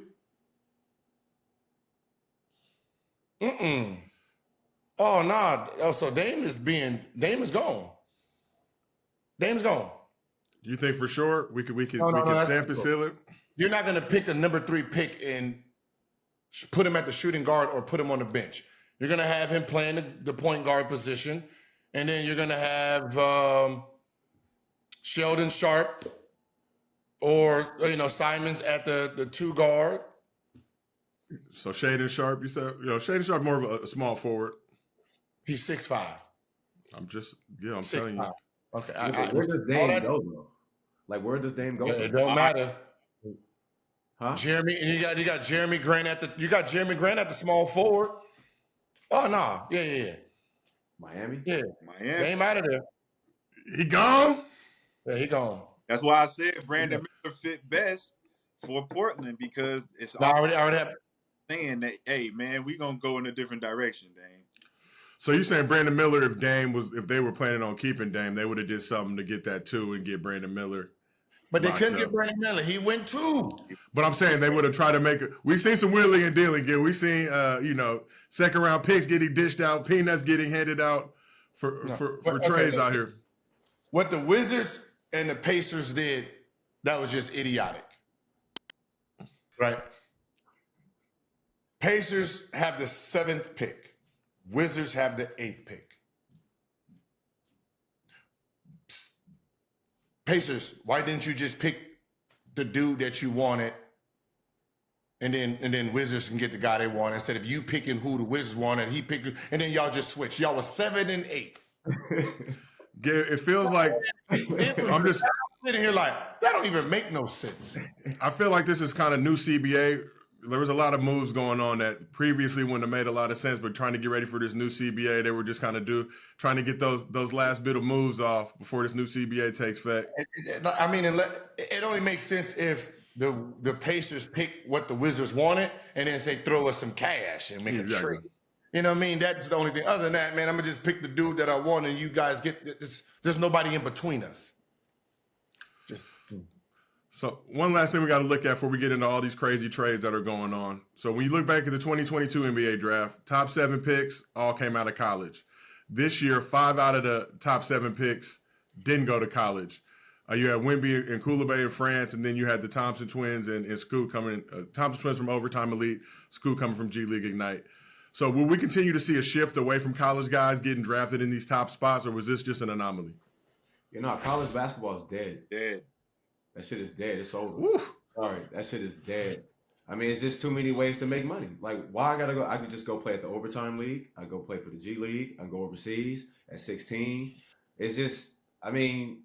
Oh nah. Oh, so Dame is gone. Dame's gone. You think for sure we could No, stamp and seal it? You're not going to pick a number 3 pick and put him at the shooting guard or put him on the bench. You're going to have him playing the point guard position. And then you're going to have Sheldon Sharp or, Simons at the 2 guard. So Shaden Sharp, you said? Shaden Sharp more of a small forward. He's 6'5". I'm telling you. Okay. Where does Dame go, though? Like, where does Dame go? It don't matter. Huh? Jeremy, and you got Jeremy Grant at the small forward. Oh no, yeah. Miami? Yeah. Miami. Dame out of there. He gone? Yeah, he gone. That's why I said Brandon Miller fit best for Portland because it's already have saying that, hey man, we gonna go in a different direction, Dame. So you saying Brandon Miller, if they were planning on keeping Dame, they would have did something to get that too and get Brandon Miller. But they couldn't get Brandon Miller. He went 2. But I'm saying they would have tried to make it. We've seen some wheeling and dealing. We've seen, second round picks getting dished out, peanuts getting handed out for trades out here. What the Wizards and the Pacers did, that was just idiotic. Right? Pacers have the 7th pick. Wizards have the 8th pick. Pacers, why didn't you just pick the dude that you wanted and then Wizards can get the guy they want instead of you picking who the Wizards wanted, he picked, and then y'all just switch. Y'all was 7 and 8. It feels like I'm just sitting here like, that don't even make no sense. I feel like this is kind of new CBA. There was a lot of moves going on that previously wouldn't have made a lot of sense, but trying to get ready for this new CBA, they were just kind of trying to get those last bit of moves off before this new CBA takes effect. I mean, it only makes sense if the Pacers pick what the Wizards wanted and then say, throw us some cash and make a trade. You know what I mean? That's the only thing. Other than that, man, I'm going to just pick the dude that I want and you guys get this. There's nobody in between us. So one last thing we got to look at before we get into all these crazy trades that are going on. So when you look back at the 2022 NBA draft, top 7 picks all came out of college. This year, 5 out of the top 7 picks didn't go to college. You had Wemby and Coulibaly in France, and then you had the Thompson twins and Scoot coming. Thompson twins from Overtime Elite, Scoot coming from G League Ignite. So will we continue to see a shift away from college guys getting drafted in these top spots, or was this just an anomaly? College basketball is dead. Dead. That shit is dead. It's over. Woo. Sorry, that shit is dead. I mean, it's just too many ways to make money. Like, why I gotta go? I could just go play at the overtime league. I go play for the G League. I go overseas at 16. It's just, I mean,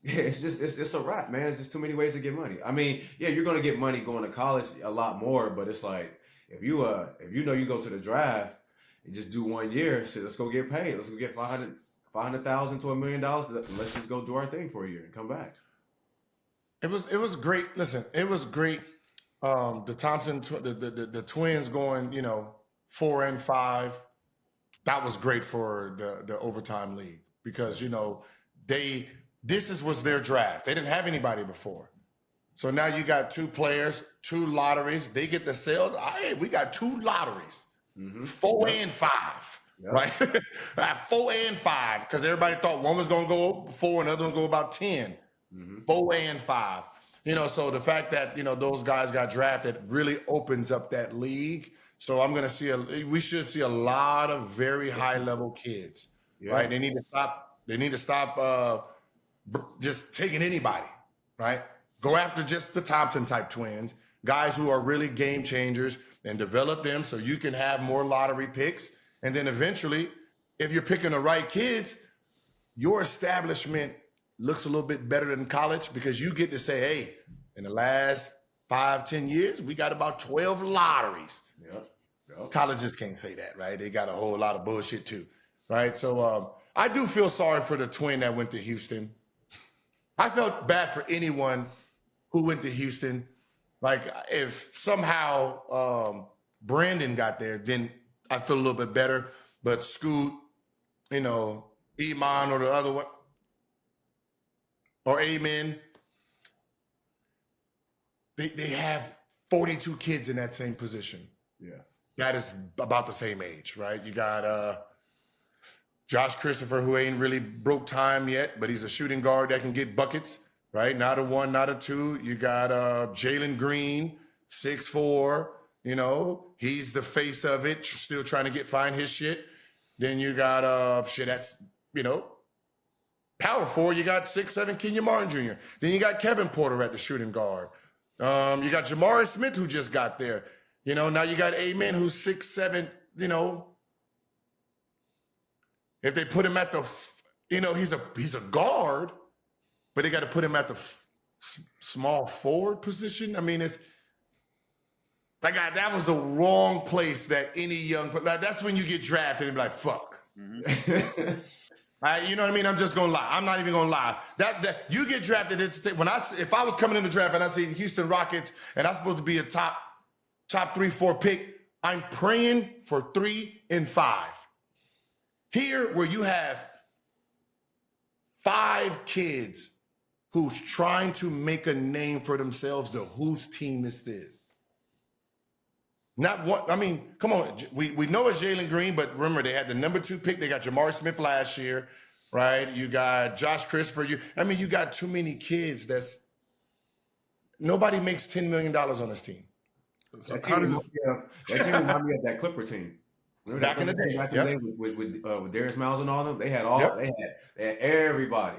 yeah, it's a wrap, man. It's just too many ways to get money. I mean, yeah, you're gonna get money going to college a lot more, but it's like if you know you go to the draft and just do 1 year, shit, let's go get paid. Let's go get 500,000 to $1 million. Let's just go do our thing for a year and come back. It was great. Listen, it was great. The twins going, 4-5. That was great for the overtime league because was their draft. They didn't have anybody before. So now you got 2 players, 2 lotteries. They get the sale. Hey, we got 2 lotteries, 4 and 5, right? 4 and 5 because everybody thought one was going to go 4 and the other one's going to go about 10. 4 and 5. So the fact that, those guys got drafted really opens up that league. So I'm going to we should see a lot of very high level kids, right? They need to stop just taking anybody, right? Go after just the Thompson type twins, guys who are really game changers and develop them so you can have more lottery picks. And then eventually, if you're picking the right kids, your establishment looks a little bit better than college because you get to say, hey, in the last 5-10 years, we got about 12 lotteries. Colleges can't say that, right? They got a whole lot of bullshit too, right? So I do feel sorry for the twin that went to Houston. I felt bad for anyone who went to Houston. Like if somehow Brandon got there, then I feel a little bit better. But Scoot, Iman or the other one, or Amen, they have 42 kids in that same position. Yeah. That is about the same age, right? You got Josh Christopher, who ain't really broke time yet, but he's a shooting guard that can get buckets, right? Not a 1, not a 2. You got Jalen Green, 6'4", he's the face of it, still trying to find his shit. Then you got, that's, power forward, you got 6'7" Kenyon Martin Jr. Then you got Kevin Porter at the shooting guard. You got Jamari Smith, who just got there. Now you got Amen, who's 6'7", If they put him at the, he's a guard, but they got to put him at the small forward position. I mean, it's like that was the wrong place that any young, that's when you get drafted and be like, fuck. You know what I mean? I'm just gonna lie. I'm not even gonna lie. That you get drafted. If I was coming in the draft and I see Houston Rockets and I'm supposed to be a top 3-4 pick, I'm praying for 3 and 5. Here, where you have 5 kids who's trying to make a name for themselves, whose team this is. Not one. I mean, come on. We know it's Jalen Green, but remember they had the number 2 pick. They got Jamar Smith last year, right? You got Josh Christopher. You got too many kids. Nobody makes $10 million on this team. So that team reminded me of that Clipper team. Remember back in the day, with Darius Miles and all them. They had they had everybody.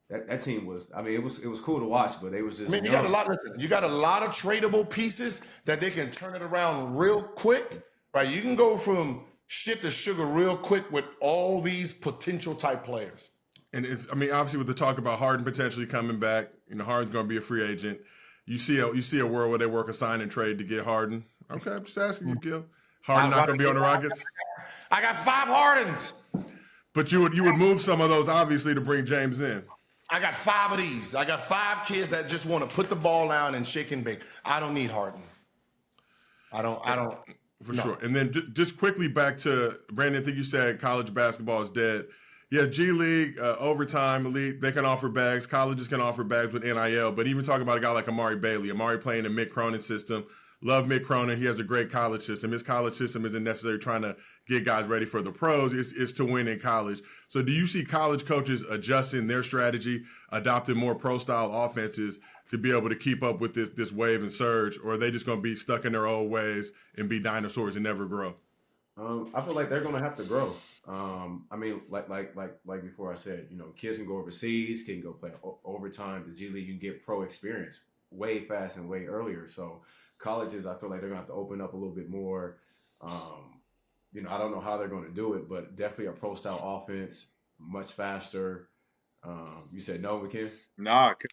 That team was. I mean, it was cool to watch, but they was just. I mean, you got a lot of tradable pieces that they can turn it around real quick, right? You can go from shit to sugar real quick with all these potential type players. And obviously with the talk about Harden potentially coming back, Harden's going to be a free agent. You see a world where they work a sign and trade to get Harden. Okay, I'm just asking you, Gil. Harden not going to be on the Rockets. I got 5 Hardens. But you would move some of those obviously to bring James in. I got 5 of these. I got 5 kids that just want to put the ball down and shake and bake. I don't need Harden. I don't. For sure. And then just quickly back to Brandon. I think you said college basketball is dead. Yeah, G League, overtime elite, they can offer bags. Colleges can offer bags with NIL. But even talking about a guy like Amari Bailey, playing in Mick Cronin's system. Love Mick Cronin. He has a great college system. His college system isn't necessarily trying to get guys ready for the pros. It's to win in college. So do you see college coaches adjusting their strategy, adopting more pro-style offenses to be able to keep up with this wave and surge? Or are they just going to be stuck in their old ways and be dinosaurs and never grow? I feel like they're going to have to grow. I mean, like before I said, kids can go overseas, can go play overtime. The G League, you can get pro experience way fast and way earlier. So colleges, I feel like they're gonna have to open up a little bit more. You know, I don't know how they're going to do it, but definitely a pro style offense, much faster. You said no, we can't. Nah, 'cause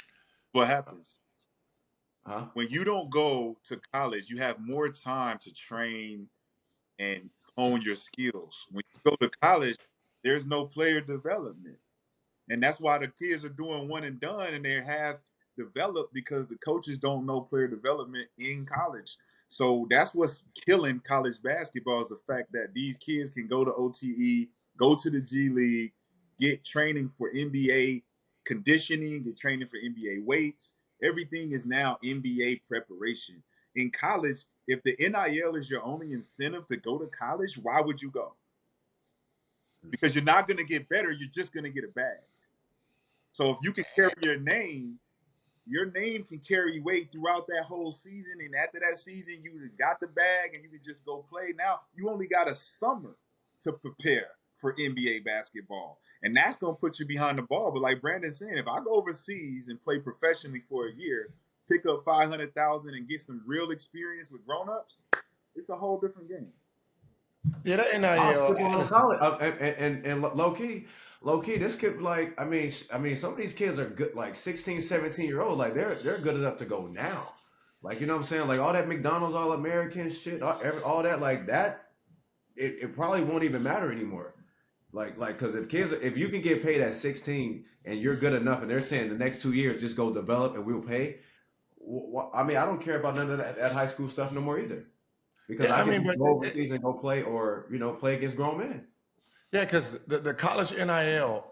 what happens Huh? when you don't go to college? You have more time to train and hone your skills. When you go to college, there's no player development. And that's why the kids are doing one and done and they're half developed because the coaches don't know player development in college. So that's what's killing college basketball is the fact that these kids can go to OTE, go to the G League, get training for NBA conditioning, get training for NBA weights. Everything is now NBA preparation. In college, if the NIL is your only incentive to go to college, why would you go? Because you're not going to get better. You're just going to get a bag. So if you can carry your name can carry weight throughout that whole season. And after that season, you got the bag and you can just go play. Now you only got a summer to prepare for NBA basketball. And that's going to put you behind the ball. But like Brandon's saying, if I go overseas and play professionally for a year, pick up 500,000 and get some real experience with grown-ups, it's a whole different game. Yeah, that And low key, this kid, like, I mean, some of these kids are good, like 16, 17-year-old, like they're good enough to go now. Like, you know what I'm saying? Like all that McDonald's All-American shit, all that, like that, it probably won't even matter anymore. Like, because if you can get paid at 16 and you're good enough, and they're saying the next 2 years just go develop and we'll pay. I mean, I don't care about none of that high school stuff no more either. Because I can go overseas and go play, or play against grown men. Yeah, because the college NIL,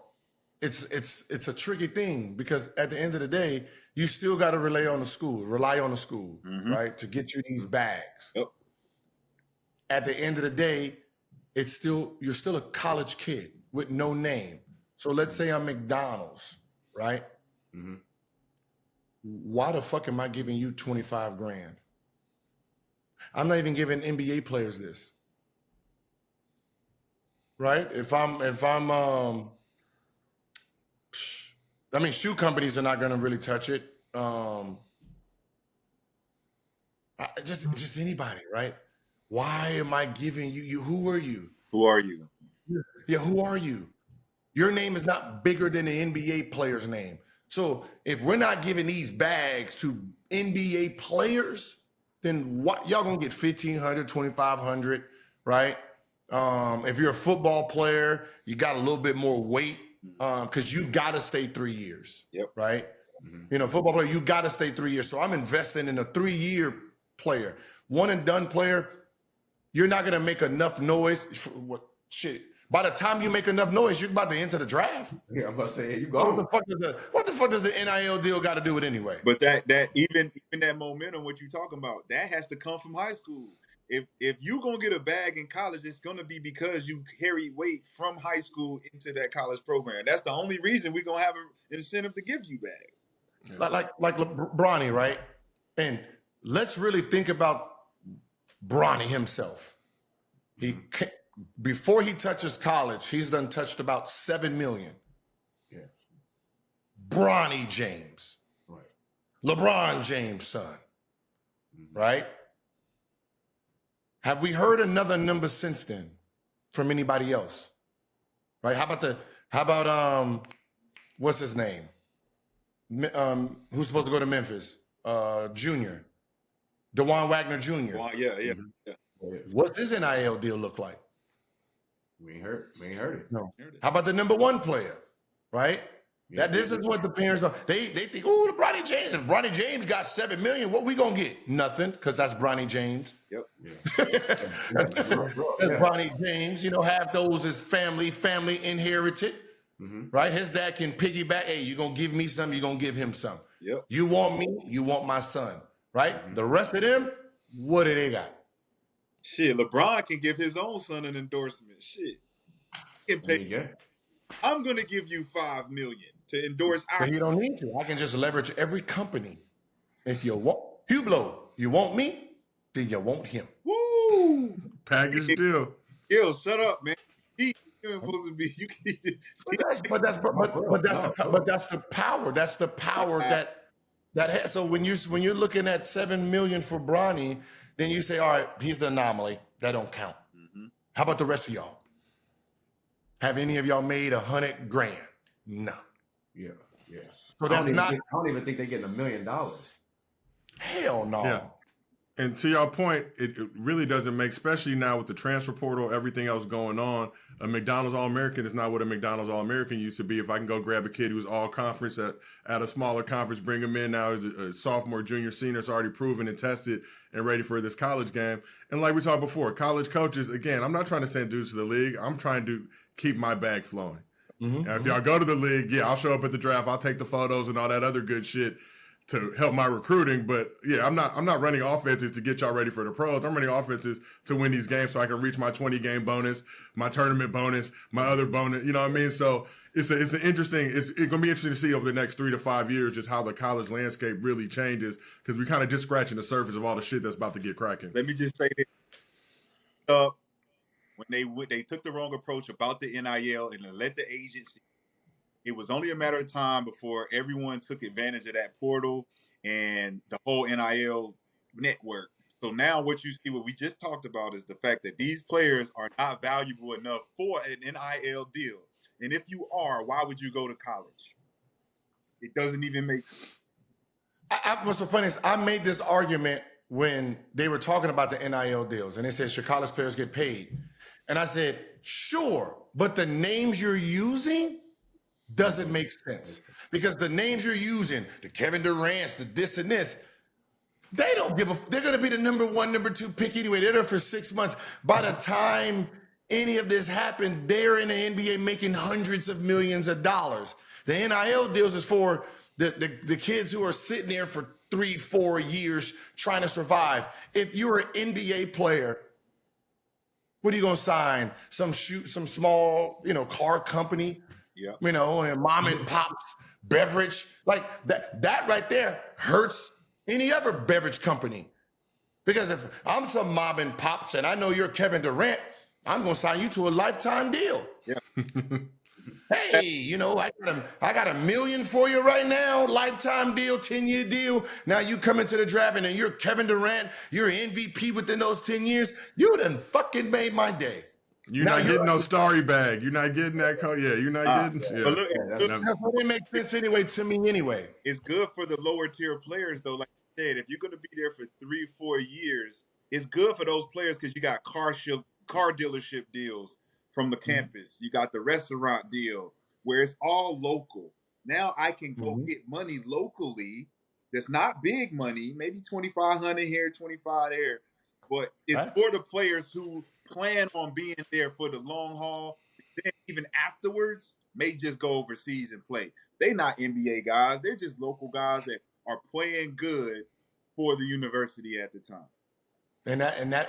it's a tricky thing because at the end of the day, you still got to rely on the school, right, to get you these bags. Yep. At the end of the day, you're still a college kid with no name. So let's say I'm McDonald's, right? Mm-hmm. Why the fuck am I giving you 25 grand? I'm not even giving NBA players this. Right? I mean, shoe companies are not going to really touch it. Just anybody, right? Why am I giving you? Who are you? Who are you? Yeah, who are you? Your name is not bigger than the NBA player's name. So if we're not giving these bags to NBA players, then what? Y'all gonna get 1,500, 2,500, right? If you're a football player, you got a little bit more weight because you got to stay 3 years. Yep. Right. Mm-hmm. Football player, you got to stay 3 years. So I'm investing in a 3-year player, one and done player. You're not gonna make enough noise. What shit? By the time you make enough noise, you're about to enter the draft. Yeah, I'm about to say, you go. What the fuck does the NIL deal got to do with it anyway? But that even that momentum, what you talking about, that has to come from high school. If you gonna get a bag in college, it's gonna be because you carry weight from high school into that college program. That's the only reason we're gonna have an incentive to give you bag. Like Bronny, right? And let's really think about Bronny himself. Before he touches college, he's done touched about 7 million. Yeah. Bronny James. Right. LeBron James' son. Right? Have we heard another number since then from anybody else? Right? How about what's his name? Who's supposed to go to Memphis? Junior. DeJuan Wagner Jr. Yeah. What's his NIL deal look like? We ain't heard it. No. How about the number one player? Right? Yeah, This is what the parents are. They think, oh, the Bronny James. If Bronny James got 7 million, what we gonna get? Nothing, because that's Bronny James. Yep. Yeah. That's Bronny James. Half those is family inherited. Mm-hmm. Right? His dad can piggyback. Hey, you gonna give me some, you gonna give him some. Yep. You want me, you want my son. Right? Mm-hmm. The rest of them, what do they got? Shit, LeBron can give his own son an endorsement. Shit. I'm going to give you $5 million to endorse our. But he don't need to. I can just leverage every company. If you want Hublot, you want me, then you want him. Woo! Package deal. Gil, shut up, man. You're supposed to be. But that's the power. That's the power So when you're looking at $7 million for Bronny, then you say, all right, he's the anomaly. That don't count. How about the rest of y'all? Have any of y'all made $100,000? No. Yeah. So that's not. I don't even think they're getting $1 million. Hell no. Yeah. And to your point, it really doesn't make, especially now with the transfer portal, everything else going on. A McDonald's All-American is not what a McDonald's All-American used to be. If I can go grab a kid who's all conference at a smaller conference, bring him in now as a sophomore, junior, senior, it's already proven and tested and ready for this college game. And like we talked before, college coaches, again, I'm not trying to send dudes to the league. I'm trying to keep my bag flowing. Now, if y'all go to the league, yeah, I'll show up at the draft. I'll take the photos and all that other good shit to help my recruiting. But yeah, I'm not running offenses to get y'all ready for the pros. I'm running offenses to win these games so I can reach my 20-game bonus, my tournament bonus, my other bonus. You know what I mean? So it's going to be interesting to see over the next 3 to 5 years just how the college landscape really changes, because we're kind of just scratching the surface of all the shit that's about to get cracking. Let me just say this. When they took the wrong approach about the NIL and let the agency, it was only a matter of time before everyone took advantage of that portal and the whole NIL network. So now what we just talked about is the fact that these players are not valuable enough for an NIL deal. And if you are, why would you go to college? It doesn't even make sense. What's so funny is I made this argument when they were talking about the NIL deals, and they said, should college players get paid? And I said, sure, but the names you're using doesn't make sense, because the names you're using, the Kevin Durant's, the this and this, they don't give a. They're going to be the number 1, number 2 pick anyway. They're there for 6 months. By the time any of this happened, they're in the NBA making hundreds of millions of dollars. The NIL deals is for the kids who are sitting there for 3-4 years trying to survive. If you're an NBA player, what are you going to sign? Some small, car company? Yeah. And mom and pop's beverage, like that right there hurts any other beverage company. Because if I'm some mom and pops and I know you're Kevin Durant, I'm going to sign you to a lifetime deal. Yeah. Hey, I got $1 million for you right now, lifetime deal, 10-year deal. Now you come into the draft and then you're Kevin Durant, you're MVP within those 10 years. You done fucking made my day. You're not getting no starry bag. You're not getting that code. Yeah, you're not getting. Yeah. But look, That's what it makes sense anyway to me anyway. It's good for the lower tier players though. Like I said, if you're going to be there for 3-4 years, it's good for those players because you got car dealership deals from the campus. You got the restaurant deal where it's all local. Now I can go get money locally. That's not big money, maybe $2,500 here, $25 there, but it's for the players who plan on being there for the long haul. Then even afterwards, may just go overseas and play. They're not NBA guys. They're just local guys that are playing good for the university at the time.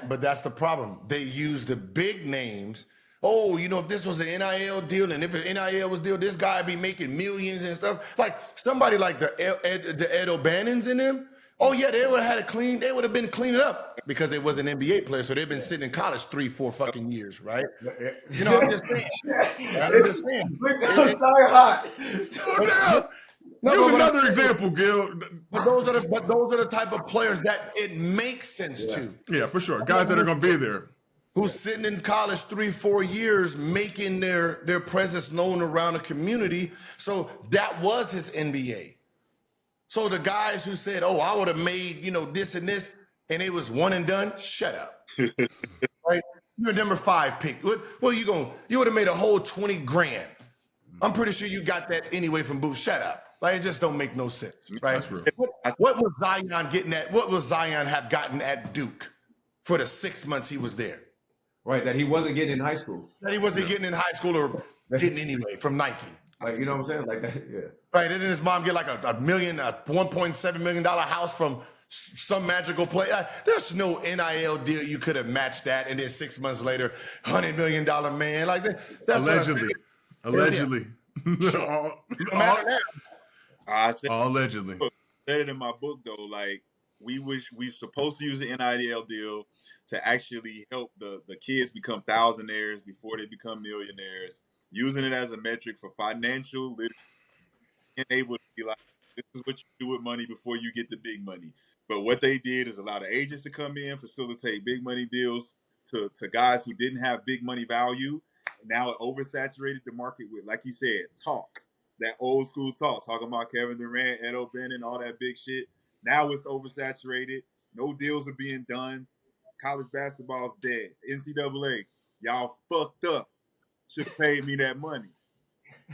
But that's the problem. They use the big names. Oh, if this was an NIL deal, and if an NIL was deal, this guy would be making millions and stuff. Like somebody like the Ed O'Bannons in them. Oh yeah, they would have had it clean. They would have been cleaning up because they was an NBA player, so they've been sitting in college 3-4 fucking years, right? I'm just saying. Here's another example, Gil. But those are the type of players that it makes sense to. Yeah, for sure. Guys that are going to be there. Who's sitting in college 3-4 years making their presence known around the community. So that was his NBA. So the guys who said, oh, I would have made, this and this, and it was one and done, shut up. Right? You're a number 5 pick. You would have made a whole $20,000. I'm pretty sure you got that anyway from Booth. Shut up. Like, it just don't make no sense, right? That's real. What was Zion getting at? What was Zion have gotten at Duke for the 6 months he was there? Right, that he wasn't getting in high school. That he wasn't getting in high school or getting anyway from Nike. Like, you know what I'm saying? Like that, yeah. Right, and then his mom get like a $1.7 million house from some magical play. There's no NIL deal you could have matched that, and then 6 months later, $100 million man. Like that's allegedly. I said, allegedly. said it in my book though. Like we're supposed to use the NIL deal to actually help the kids become thousandaires before they become millionaires. Using it as a metric for financial literacy, being able to be like, This is what you do with money before you get the big money. But what they did is allow the agents to come in, facilitate big money deals to guys who didn't have big money value. And now it oversaturated the market with, like you said, talk. That old school talk, talking about Kevin Durant, Ed O'Bannon, all that big shit. Now it's oversaturated. No deals are being done. College basketball's dead. NCAA, y'all fucked up. Should have paid me that money.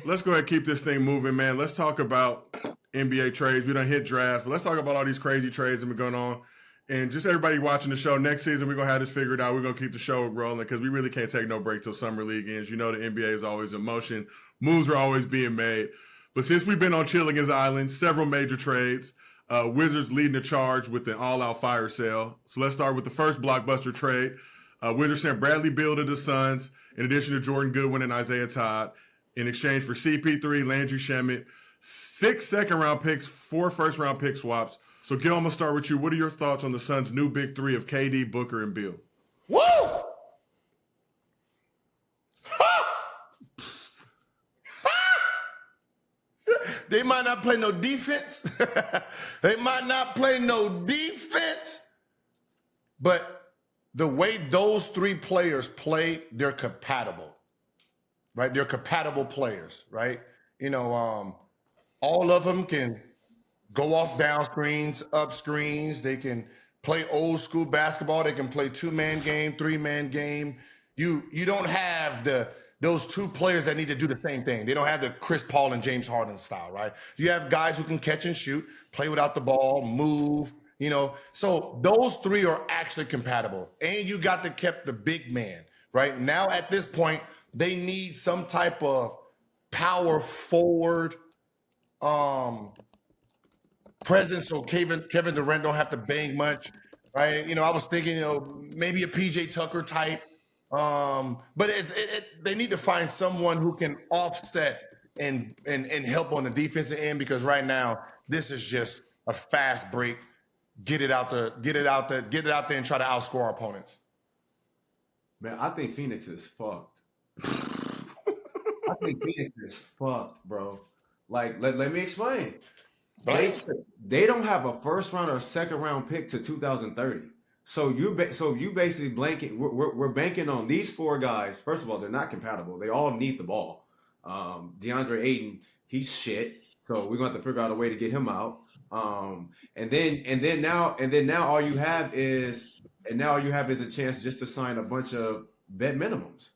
Let's go ahead and keep this thing moving, man. Let's talk about NBA trades. We done hit draft, but let's talk about all these crazy trades that have been going on. And just everybody watching the show, next season we're going to have this figured out. We're going to keep the show rolling because we really can't take no break till Summer League ends. You know the NBA is always in motion. Moves are always being made. But since we've been on Chilligan's Island, several major trades. Wizards leading the charge with an all-out fire sale. So let's start with the first blockbuster trade. Wizards sent Bradley Beal to the Suns in addition to Jordan Goodwin and Isaiah Todd in exchange for CP3, Landry Shamet, 6 second-round picks, 4 first-round pick swaps. So, Gil, I'm going to start with you. What are your thoughts on the Suns' new big three of KD, Booker, and Beal? Woo! They might not play no defense. They might not play no defense. But the way those 3 players play, they're compatible. Right? They're compatible players, right? You know, all of them can go off down screens, up screens. They can play old school basketball. They can play 2-man game, 3-man game. You don't have those 2 players that need to do the same thing. They don't have the Chris Paul and James Harden style, right? You have guys who can catch and shoot, play without the ball, move, you know. So those 3 are actually compatible. And you got to keep the big man, right? Now at this point, they need some type of power forward presence so Kevin Durant don't have to bang much, right? You know, I was thinking, you know, maybe a PJ Tucker type. But they need to find someone who can offset and help on the defensive end because right now this is just a fast break. Get it out there and try to outscore our opponents. Man, I think Phoenix is fucked. I think Phoenix is fucked, bro. Like, let me explain. They don't have a first round or second round pick to 2030. So you basically blanking. We're banking on these 4 guys. First of all, they're not compatible. They all need the ball. DeAndre Ayton, he's shit. So we're gonna have to figure out a way to get him out. And then now all you have is a chance just to sign a bunch of vet minimums.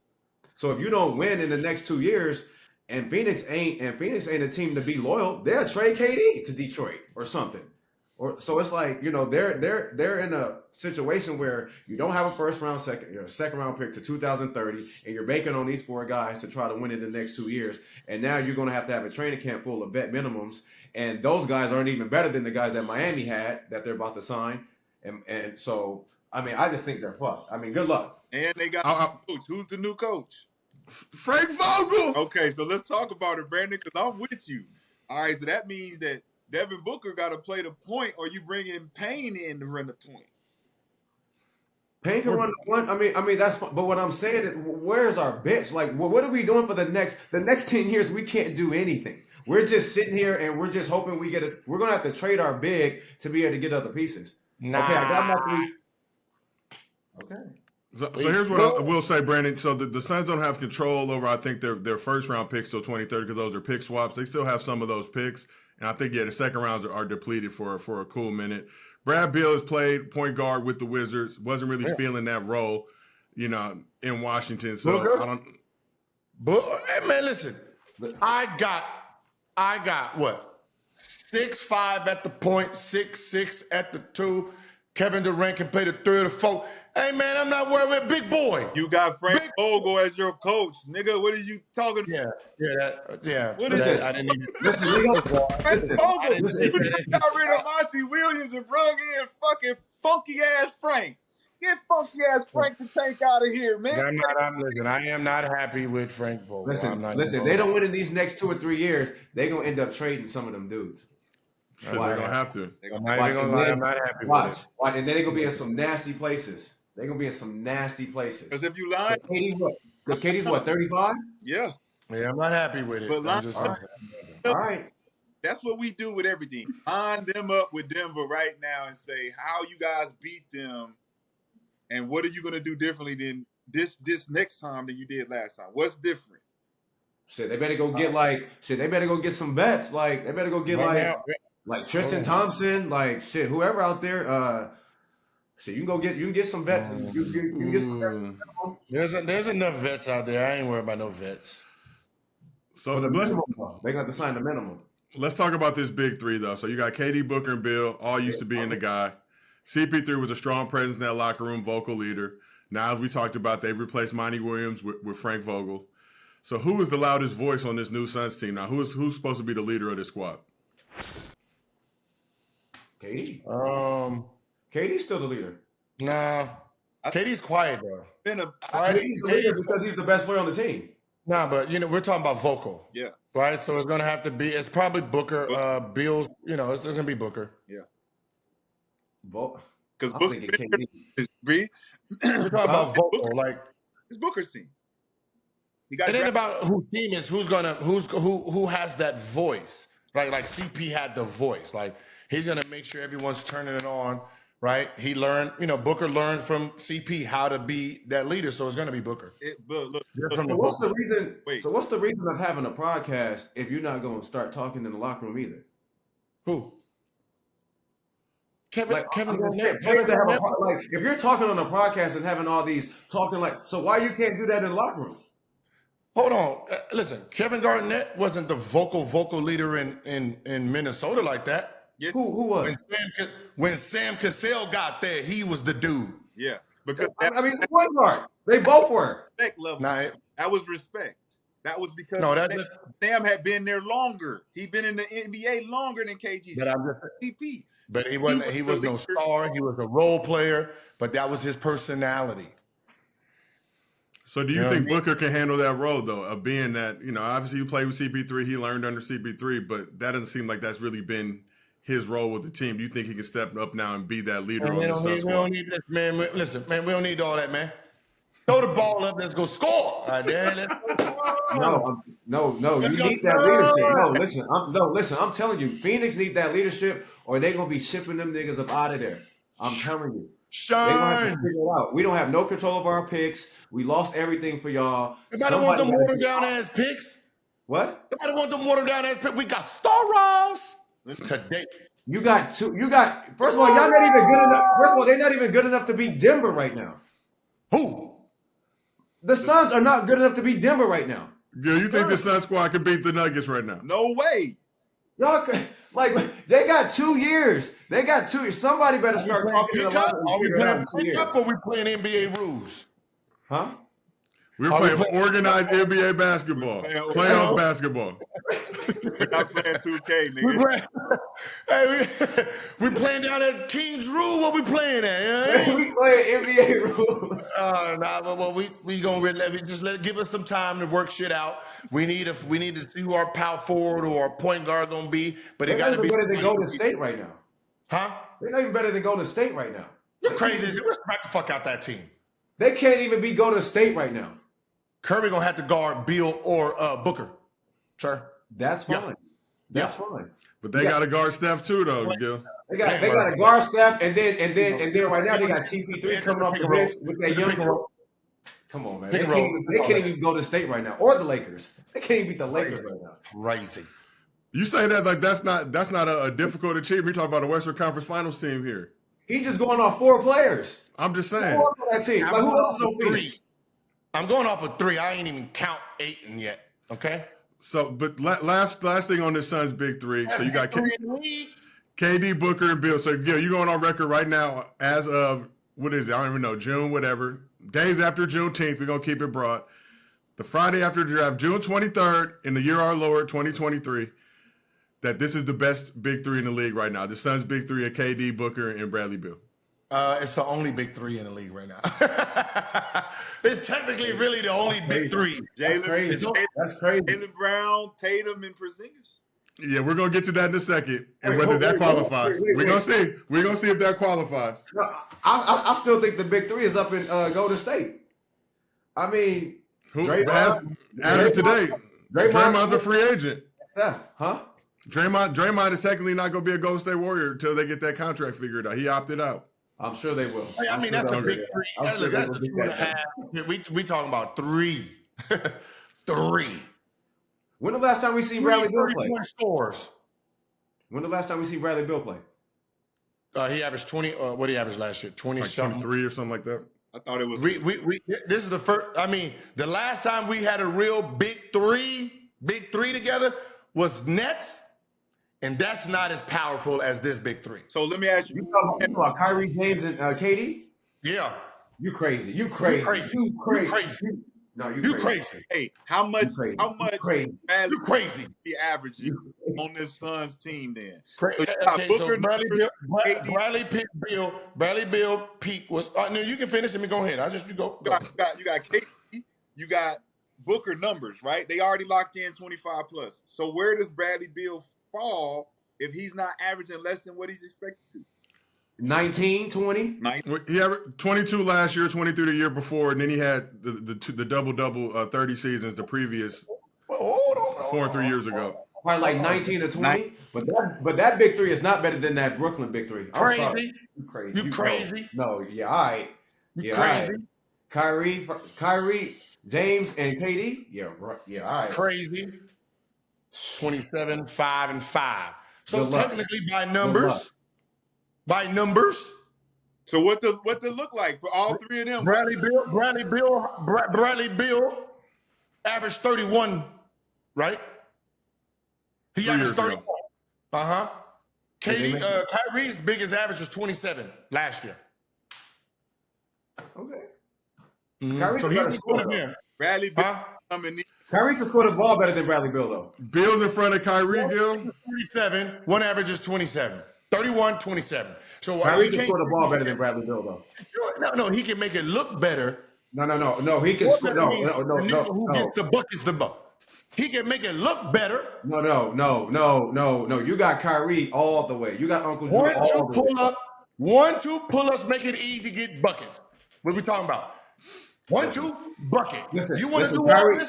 So if you don't win in the next 2 years, and Phoenix ain't a team to be loyal, they'll trade KD to Detroit or something. Or so it's like, you know, they're in a situation where you don't have a second round pick to 2030, and you're banking on these 4 guys to try to win in the next 2 years. And now you're going to have a training camp full of vet minimums, and those guys aren't even better than the guys that Miami had that they're about to sign. And so, I mean, I just think they're fucked. I mean, good luck. And they got a coach. Who's the new coach? Frank Vogel. Okay, so let's talk about it, Brandon, because I'm with you. All right, so that means that Devin Booker got to play the point, or you bring in Payne in to run the point. Payne can run the point. I mean that's. But what I'm saying is, where's our bench? Like, what are we doing for the next 10 years? We can't do anything. We're just sitting here and we're just hoping we get it. We're gonna have to trade our big to be able to get other pieces. Nah. Okay, I got my 3. Okay. So here's what I will say, Brandon. So the Suns don't have control over, I think, their first round picks till 2030 because those are pick swaps. They still have some of those picks. And I think, the second rounds are depleted for a cool minute. Brad Beal has played point guard with the Wizards. Wasn't really feeling that role, you know, in Washington. So I don't. But hey, man, listen. I got what? 6'5" at the point, 6'6" at the 2. Kevin Durant can play the 3 or the 4. Hey, man, I'm not worried with big boy. You got Frank Vogel as your coach. Nigga, what are you talking about? Yeah. What is it? I didn't even... Listen, Frank Vogel. You just got rid of Monty Williams and brung in fucking funky-ass Frank. Get funky-ass Frank the Tank out of here, man. I am not happy with Frank Vogel. Listen, they don't win in these next 2 or 3 years, they're going to end up trading some of them dudes. They're going to have to. I'm not happy with it. And then they're going to be in some nasty places. They're going to be in some nasty places. Because if you lie... Because KD's what, 35? Yeah. Yeah, I'm not happy with it. But All right. That's what we do with everything. Line them up with Denver right now and say how you guys beat them, and what are you going to do differently than this next time than you did last time? What's different? Shit, they better go get they better go get some vets. Like they better go get like Tristan Thompson, like shit, whoever out there. Shit, you can get some vets. You can get some vets. There's enough vets out there. I ain't worried about no vets. So the minimum, they got to sign the minimum. Let's talk about this big three, though. So you got KD, Booker, and Bill, all used to being the guy. CP3 was a strong presence in that locker room, vocal leader. Now, as we talked about, they've replaced Monty Williams with Frank Vogel. So who is the loudest voice on this new Suns team now? Who's supposed to be the leader of this squad? KD. KD's still the leader. Nah. KD's quiet, though. He's the leader because he's the best player on the team. Nah, but, we're talking about vocal. Yeah. Right? So it's going to have to be – it's probably Booker. Bill's – it's going to be Booker. Yeah. Because Booker is we're talking about vocal. Like, it's Booker's team. It ain't about whose team is who has that voice. Like CP had the voice. Like, he's going to make sure everyone's turning it on. Right? He learned, Booker learned from CP how to be that leader, so it's going to be Booker. What's the reason? So what's the reason of having a podcast if you're not going to start talking in the locker room either? Who? Kevin Garnett. If you're talking on a podcast and having all these talking so why you can't do that in the locker room? Hold on. Listen, Kevin Garnett wasn't the vocal leader in Minnesota like that. Yes. Who was? When Sam Cassell got there, he was the dude. Yeah. Because the point guard. They both were. Respect level. That was respect. That was because Sam had been there longer. He'd been in the NBA longer than KG. But he was no star. He was a role player, but that was his personality. So do you think Booker can handle that role, though, of being that, obviously you played with CP3, he learned under CP3, but that doesn't seem like that's really been his role with the team. Do you think he can step up now and be that leader on the Suns? We don't need this, man. Listen, man, we don't need all that, man. Throw the ball up. Let's go score. All right, there. Let's go. No. You need that leadership. Listen. I'm telling you, Phoenix need that leadership, or they're gonna be shipping them niggas up out of there. I'm telling you. Shine. They gonna have to figure it out. We don't have no control of our picks. We lost everything for y'all. Nobody want them watered down ass picks. What? Nobody want them watered down ass picks. We got stars today. You got first of all, y'all not even good enough. First of all, they're not even good enough to beat Denver right now. Who? The Suns are not good enough to beat Denver right now. Gil, you think the Suns squad can beat the Nuggets right now? No way. Y'all they got 2 years. They got 2 years. Somebody better start talking about it. Are we playing pickup or we playing NBA rules? Huh? We're playing organized NBA basketball, playoff basketball. We're not playing 2K, nigga. We playing down at Kings Rule. What we playing at? We playing NBA rules. But we gonna give us some time to work shit out. We need to see who our power forward or our point guard gonna be. But it got to be better than Golden State right now. Huh? They're not even better than Golden State right now. You're crazy. Let's smack the fuck out that team. They can't even beat Golden State right now. Curry gonna have to guard Beal or Booker, sir. That's fine. That's fine. But they got to guard Steph too, though, Gil. They got a guard Steph, and then right now they got CP3 coming off the bench with that young girl. Come on, man. They can't even go to state right now, or the Lakers. They can't even beat the Lakers right now. Crazy. You say that like that's not a difficult achievement. You're talking about a Western Conference Finals team here. He's just going off 4 players. I'm just saying. Who else on that team? Who else is on 3? I'm going off of 3. I ain't even count 8 yet. Okay. So, but last thing on this Suns big three. So you got KD, Booker, and Bill. So Gil, you're going on record right now as of what is it? I don't even know. June, whatever. Days after Juneteenth. We're gonna keep it broad. The Friday after the draft, June 23rd, in the year our Lord 2023. That this is the best big three in the league right now. The Suns' big three are KD, Booker, and Bradley Beal. It's the only big 3 in the league right now. It's technically really the only big 3. That's crazy. Jaylen Brown, Tatum, and Porzingis. Yeah, we're gonna get to that in a second, and whether that qualifies. We're gonna see. We're gonna see if that qualifies. No, I still think the big 3 is up in Golden State. I mean, as of today, Draymond's a free agent. Steph, huh? Draymond is technically not going to be a Golden State Warrior until they get that contract figured out. He opted out. I'm sure they will. I mean, that's a big three. That's a 2.5. We talking about 3. 3. When the last time we seen Bradley Beal play? Scores. When the last time we see Bradley Beal play? He averaged 20. What did he average last year? 20 Like something. 23 or something like that. I thought it was. This is the first. I mean, the last time we had a real big three together was Nets, and that's not as powerful as this big three. So let me ask you. You talking about Kyrie, James, and KD? Yeah. You crazy. You crazy. No, you crazy. Hey, how much crazy. Bradley You crazy. be averaging on this Suns team then? Bradley Beal peak was. No, you can finish. Let me go ahead. You go. You got KD, you got Booker numbers, right? They already locked in 25 plus. So where does Bradley Beal fall if he's not averaging less than what he's expected to? 19, 20? He averaged 22 last year, 23 the year before, and then he had the double-double 30 seasons the previous 4 and 3 years ago. Probably like 19 or 20. But that big three is not better than that Brooklyn big three. Crazy. You crazy. No, yeah, all right. You crazy. All right. Kyrie, James, and KD? Yeah, all right. Crazy. 27, 5, and 5. So Good luck. technically by numbers. So what the look like for all three of them? Bradley Beal averaged 31, right? He averaged 31. Kyrie's biggest average was 27 last year. Okay. Mm-hmm. So he's going there. Bradley Beal coming in. Kyrie can score the ball better than Bradley Beal, though. Bill's in front of Kyrie, Gil. 27. One average is 27. 31, 27. So Kyrie can score the ball better than Bradley Beal, though. No, he can make it look better. No, he can score. No. Who gets the bucket's the buck. He can make it look better. No. You got Kyrie all the way. You got Uncle Drew all the way. 1, 2 pull-ups, make it easy, get buckets. What are we talking about? 1, 2 bucket. You want to do Kyrie,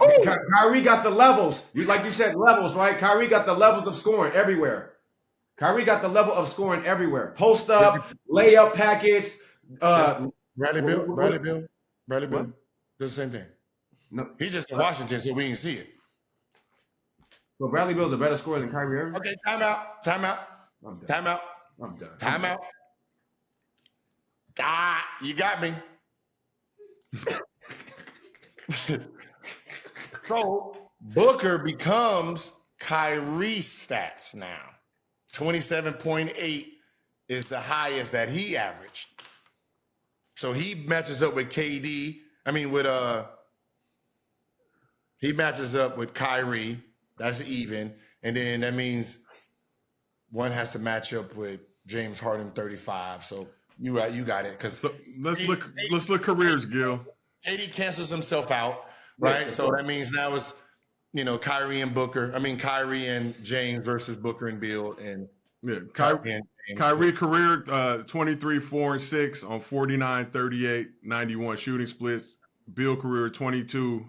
all this? Kyrie got the levels. Like you said, levels, right? Kyrie got the levels of scoring everywhere. Post up, layup package. Bradley Beal does the same thing. No, he's just in Washington, so we didn't see it. So Bradley Beal's a better scorer than Kyrie Irving? Okay, time out. I'm done. Time out. You got me. So Booker becomes Kyrie stats now. 27.8 is the highest that he averaged. So he matches up with KD. He matches up with Kyrie. That's even. And then that means one has to match up with James Harden 35. So you got it. So let's look careers, Gil. KD cancels himself out, right? So that means now it's Kyrie and James versus Booker and Beal and Kyrie career 23, 4, and 6 on 49, 38, 91 shooting splits. Beal career 22,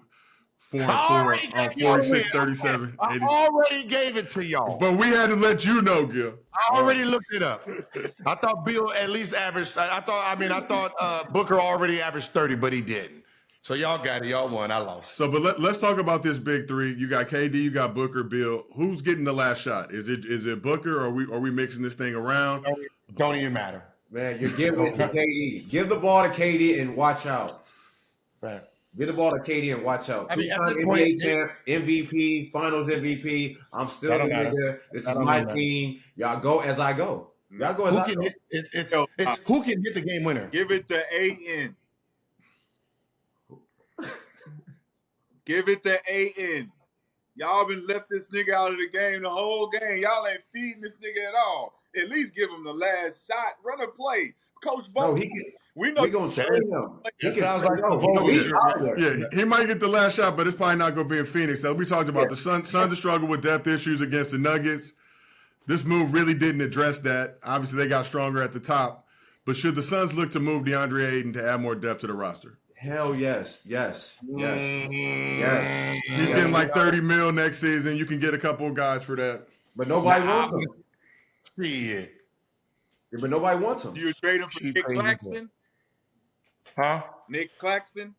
4, and 4 on 46, 37, 80. I already gave it to y'all. But we had to let you know, Gil. I already looked it up. I thought Beal at least averaged. I thought Booker already averaged 30, but he didn't. So y'all got it. Y'all won. I lost. So, but let's talk about this big three. You got KD, you got Booker, Beal. Who's getting the last shot? Is it Booker, or are we mixing this thing around? Don't even matter. Man, you're giving it to KD. Give the ball to KD and watch out. Right. Give the ball to KD and watch out. At this NBA point, champ, MVP, Finals MVP. I'm still the nigga. This is my team. Y'all go as I go. Y'all go as I go. It's who can hit the game winner. Give it to AN. Give it to AN. Y'all been left this nigga out of the game the whole game. Y'all ain't feeding this nigga at all. At least give him the last shot. Run a play. Coach Vogt. We know we're going to train him. That sounds like he might get the last shot, but it's probably not going to be in Phoenix. So we talked about the Suns struggle with depth issues against the Nuggets. This move really didn't address that. Obviously, they got stronger at the top. But should the Suns look to move DeAndre Ayton to add more depth to the roster? Hell yes. He's getting like $30 million next season. You can get a couple of guys for that. But nobody wants him. Shit. Yeah, but nobody wants him. Do you trade him for She Nick crazy. Claxton? Huh? Nick Claxton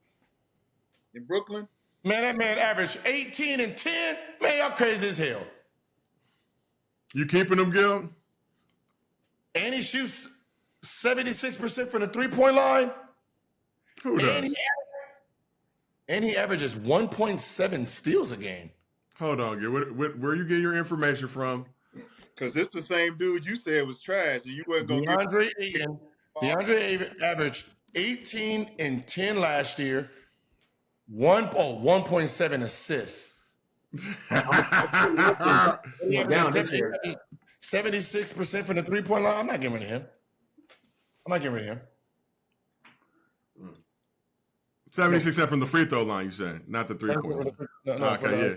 in Brooklyn? Man, that man averaged 18 and 10. Man, y'all crazy as hell. You keeping him, Gil? And he shoots 76% from the three-point line. Who does? And he averages 1.7 steals a game. Hold on, Gil. Where you get your information from? Because it's the same dude you said was trash, and you wasn't going to DeAndre Ayton averaged 18 and 10 last year. 1.7 assists. Down this year. 76% from the three-point line. I'm not getting rid of him. 76% from the free throw line, you saying, not the 3-point. No, Okay, yeah.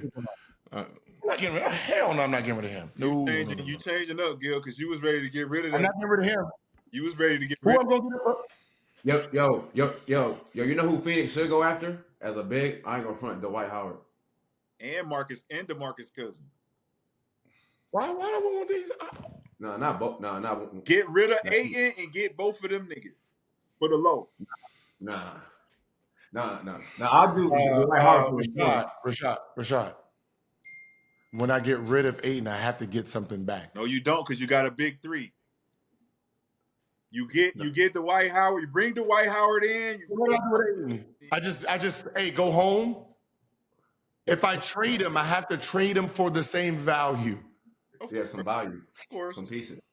I'm not getting rid of hell no, I'm not getting rid of him. No, You changing up, Gil, because you was ready to get rid of that. I'm not getting rid of him. You was ready to get Who rid I'm of going to get Yo, you know who Phoenix should go after as a big? I ain't gonna front Dwight Howard. and DeMarcus Cousins. Why do I want these? No, not both. No, not. Get rid of Ayton and get both of them niggas for the low. Nah. I'll do Dwight Howard. Rashad. When I get rid of Ayton, I have to get something back. No, you don't, because you got a big three. You get Dwight Howard. You bring Dwight Howard in. I just go home. If I trade him, I have to trade him for the same value. Yeah, some value, Of course. some pieces.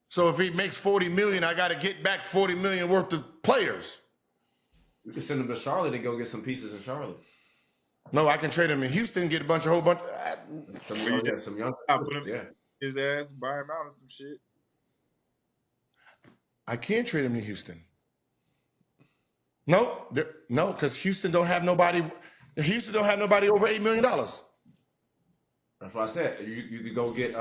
So if he makes $40 million, I got to get back $40 million worth of players. You can send him to Charlotte and go get some pieces in Charlotte. No, I can trade him in Houston, get a whole bunch. Some young. I put him Yeah. his ass, buy him out of some shit. I can't trade him to Houston. No, because Houston don't have nobody. Houston don't have nobody over $8 million. That's what I said. You could go get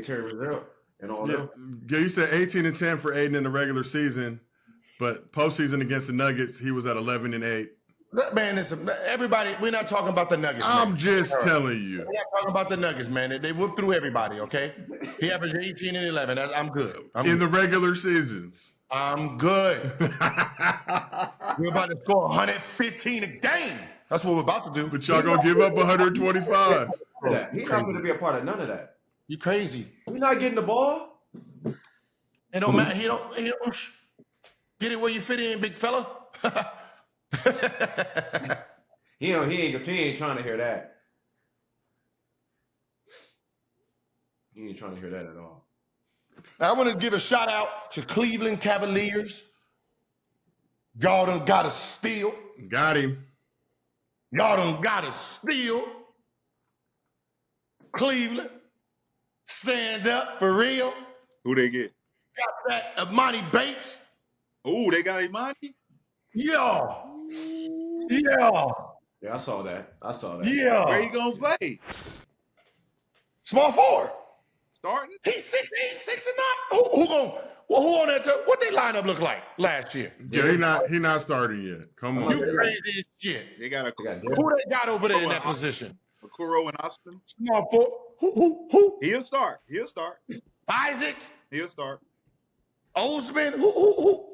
Terry Rozier and all that. Yeah, you said 18 and 10 for Aiden in the regular season, but postseason against the Nuggets, he was at 11 and 8. Man, listen, everybody, we're not talking about the Nuggets. I'm man. just telling you. We're not talking about the Nuggets, man. They whooped through everybody, okay? He averaged 18 and 11. I'm good. In the regular seasons. I'm good. We're about to score 115 a game. That's what we're about to do. But y'all gonna give up 125. He's not going to be a part of none of that. You crazy? We're not getting the ball. It don't matter. He don't get it where you fit in, big fella. He ain't trying to hear that. He ain't trying to hear that at all. I want to give a shout out to Cleveland Cavaliers. Y'all done got a steal. Got him. Y'all done got a steal. Cleveland, stand up for real. Who they get? Got that Imani Bates. Oh, they got Imani? Yeah. Yeah, I saw that. Yeah. Where he gonna play? Small forward. Starting? He's 6'8", 6'9". Who on that? What they lineup look like last year? Yeah, he not starting yet. Come on. You crazy as shit. They got Who they got over there in that position? Makuro and Austin. Small forward. Who? He'll start. Isaac. He'll start. Osman. Who?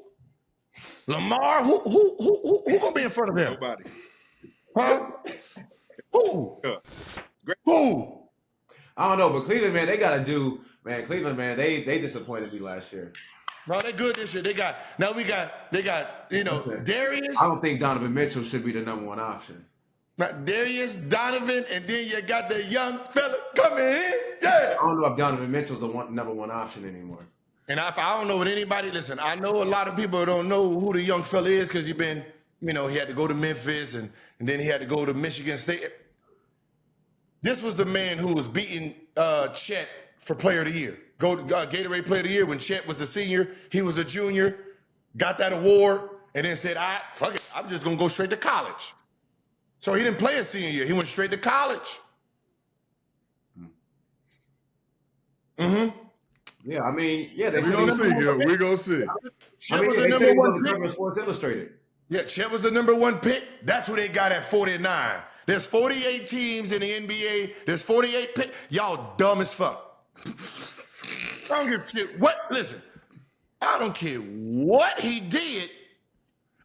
Lamar. Who gonna be in front of him? Nobody. Huh? Who? Great. Who? I don't know, but Cleveland, man, they got to do, man. Cleveland, man, they disappointed me last year. No, they're good this year. They got Darius. I don't think Donovan Mitchell should be the number one option. Darius, Donovan, and then you got the young fella coming in. Yeah. I don't know if Donovan Mitchell's the number one option anymore. And I don't know what anybody, listen, I know a lot of people don't know who the young fella is because he had to go to Memphis and then he had to go to Michigan State. This was the man who was beating Chet for Player of the Year. Gatorade Player of the Year when Chet was a senior. He was a junior, got that award, and then said, fuck it, I'm just going to go straight to college. So he didn't play his senior year. He went straight to college. Mm-hmm. Yeah, I mean, yeah. We're going to see, Gil. We're going to see. Chet was the number one pick. Sports Illustrated. Yeah, Chet was the number one pick. That's who they got at 49. There's 48 teams in the NBA. There's 48 picks. Y'all dumb as fuck. I don't give a shit what. Listen, I don't care what he did.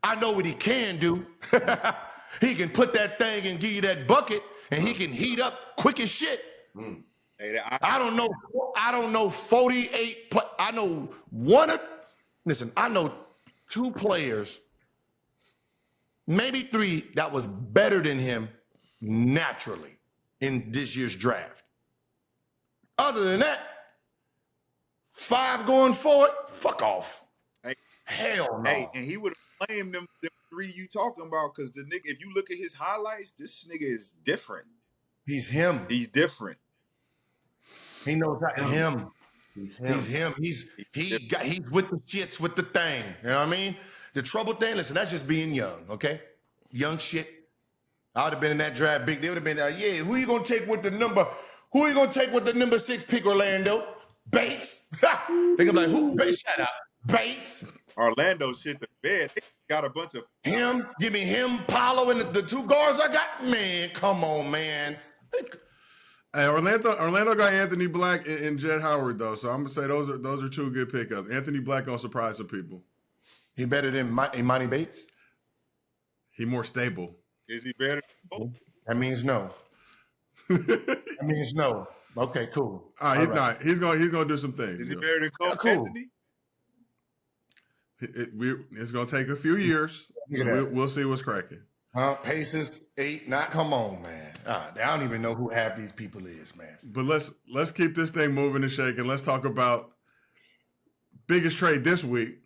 I know what he can do. He can put that thing and give you that bucket, and he can heat up quick as shit. Hey, I don't know. I don't know 48. I know one. Listen, I know 2 players, maybe 3, that was better than him naturally in this year's draft. Other than that, 5 going forward, fuck off. Hey, Hell no. Hey, and he would have claimed them 3 you talking about, because the nigga, if you look at his highlights, this nigga is different. He's him. He's different. He knows how. Him. He's He's with the shits, with the thing. You know what I mean? The trouble thing, listen, that's just being young, okay? Young shit. I would have been in that draft big. They would have been, yeah, who you gonna take with the number? Who you gonna take with the number 6 pick, Orlando? Bates. They gonna be like, who? Shut up. Bates. Orlando shit the bed. They got a bunch of Him. Give me him, Paolo, and the 2 guards I got. Man, come on, man. Hey, Orlando got Anthony Black and Jed Howard though, so I'm gonna say those are 2 good pickups. Anthony Black gonna surprise some people. He better than Imani Bates? He more stable. Is he better? That means no. That means no. Okay, cool. He's not. He's gonna do some things. Is he better than Cole cool. Anthony? It's gonna take a few years. We'll see what's cracking. Paces 8. Not come on, man. I don't even know who half these people is, man. But let's keep this thing moving and shaking. Let's talk about biggest trade this week.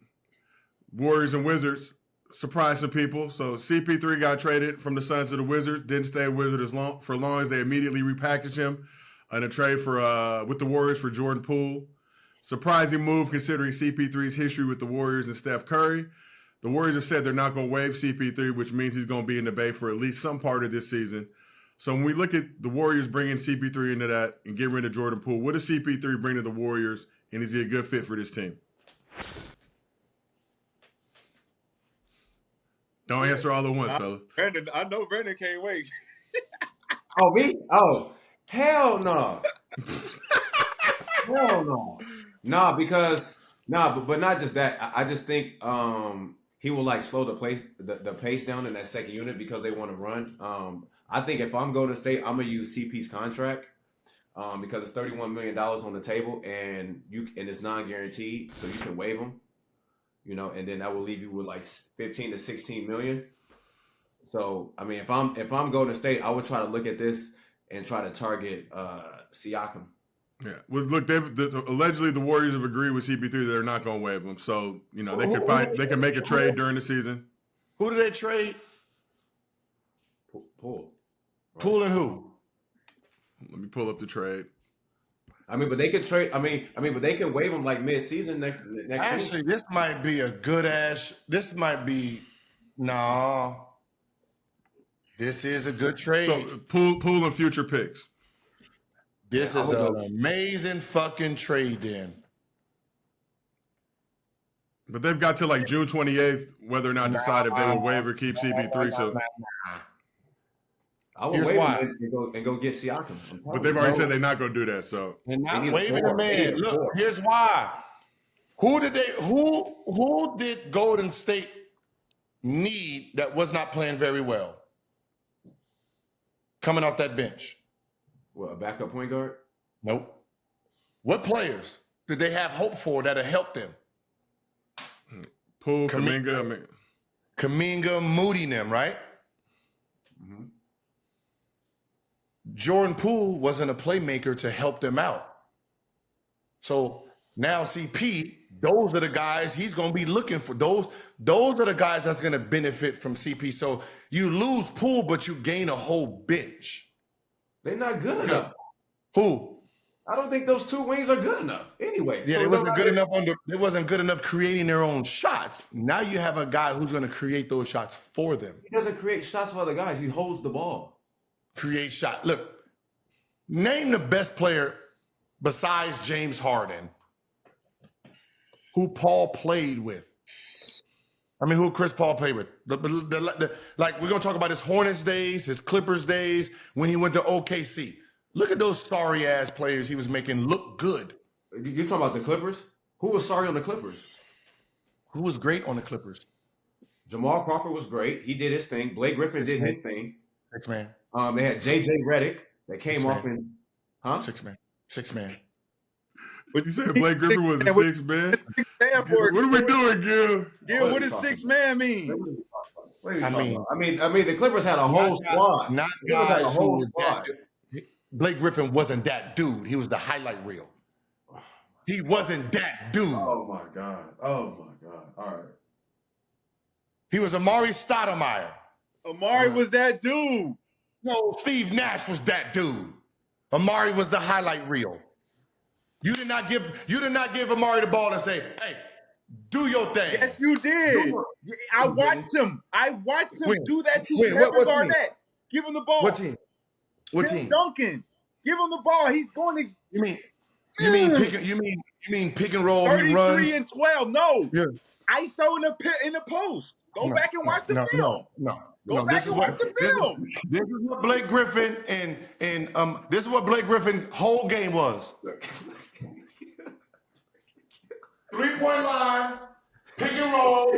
Warriors and Wizards surprised some people. So CP3 got traded from the Suns to the Wizards. Didn't stay a Wizard for long as they immediately repackaged him in a trade with the Warriors for Jordan Poole. Surprising move considering CP3's history with the Warriors and Steph Curry. The Warriors have said they're not going to waive CP3, which means he's going to be in the Bay for at least some part of this season. So when we look at the Warriors bringing CP3 into that and getting rid of Jordan Poole, what does CP3 bring to the Warriors, and is he a good fit for this team? Don't answer all at once, fellas. Brandon, I know Brandon can't wait. Oh, me? Oh, hell no. Hell no. Nah, but not just that. I just think he will like slow the pace down in that second unit because they want to run. I think if I'm going to State, I'm gonna use CP's contract because it's $31 million on the table and it's non-guaranteed, so you can waive him. You know, and then that will leave you with like 15 to 16 million. So I mean, if I'm going to State, I would try to look at this and try to target Siakam. Yeah. Well, look, allegedly the Warriors have agreed with CP3 that they're not going to waive him. So, you know, they can make a trade during the season. Who did they trade? Poole. Right. Poole and who? Let me pull up the trade. I mean, but they could trade. I mean, but they can waive him like mid-season next. Actually, this might be a good ass. This might be no. This is a good trade. So pool and future picks. This is an amazing fucking trade, then. But they've got to like June 28th whether or not decide if they will waive or keep CP3. So I would waive him and go get Siakam. But they've already said they're not going to do that. So they're not waiving a man. Look, here's why. Who did Golden State need that was not playing very well? Coming off that bench. What, a backup point guard? Nope. What players did they have hope for that have helped them? Poole, Kuminga, Moody and them, right? Mm-hmm. Jordan Poole wasn't a playmaker to help them out. So now CP, those are the guys he's going to be looking for. Those are the guys that's going to benefit from CP. So you lose Poole, but you gain a whole bench. They're not good enough. Who? I don't think those two wings are good enough. Anyway. Yeah, it wasn't good enough it wasn't good enough creating their own shots. Now you have a guy who's going to create those shots for them. He doesn't create shots for other guys. He holds the ball. Create shot. Look, name the best player besides James Harden who Paul played with. I mean, who Chris Paul played with. Like, we're going to talk about his Hornets days, his Clippers days, when he went to OKC. Look at those sorry ass players he was making look good. You talking about the Clippers? Who was sorry on the Clippers? Who was great on the Clippers? Jamal Crawford was great. He did his thing. Blake Griffin did his thing. 6 man. They had J.J. Redick that came 6 off man. in, huh? 6 man. 6 man. What you said? Blake Griffin was a 6 man. What are we doing, Gil? Gil, what does 6 man mean? What are you talking about? I mean, the Clippers had a whole squad. Not Clippers had a guys whole who squad. Blake Griffin wasn't that dude. He was the highlight reel. He wasn't that dude. Oh my God. All right. He was Amari Stoudemire. Amari was that dude. No, Steve Nash was that dude. Amari was the highlight reel. You did not give Amari the ball and say, "Hey, do your thing." Yes, you did. I watched him. Do that to Kevin what Garnett. team? Give him the ball. What team? What Tim team? Duncan. Give him the ball. He's going to You mean pick and roll? He 33 runs. and 12. No. Yeah. ISO in the post. Go back and watch the film. Go back and watch the film. This is what Blake Griffin and this is what Blake Griffin whole game was. 3-point line, pick and roll.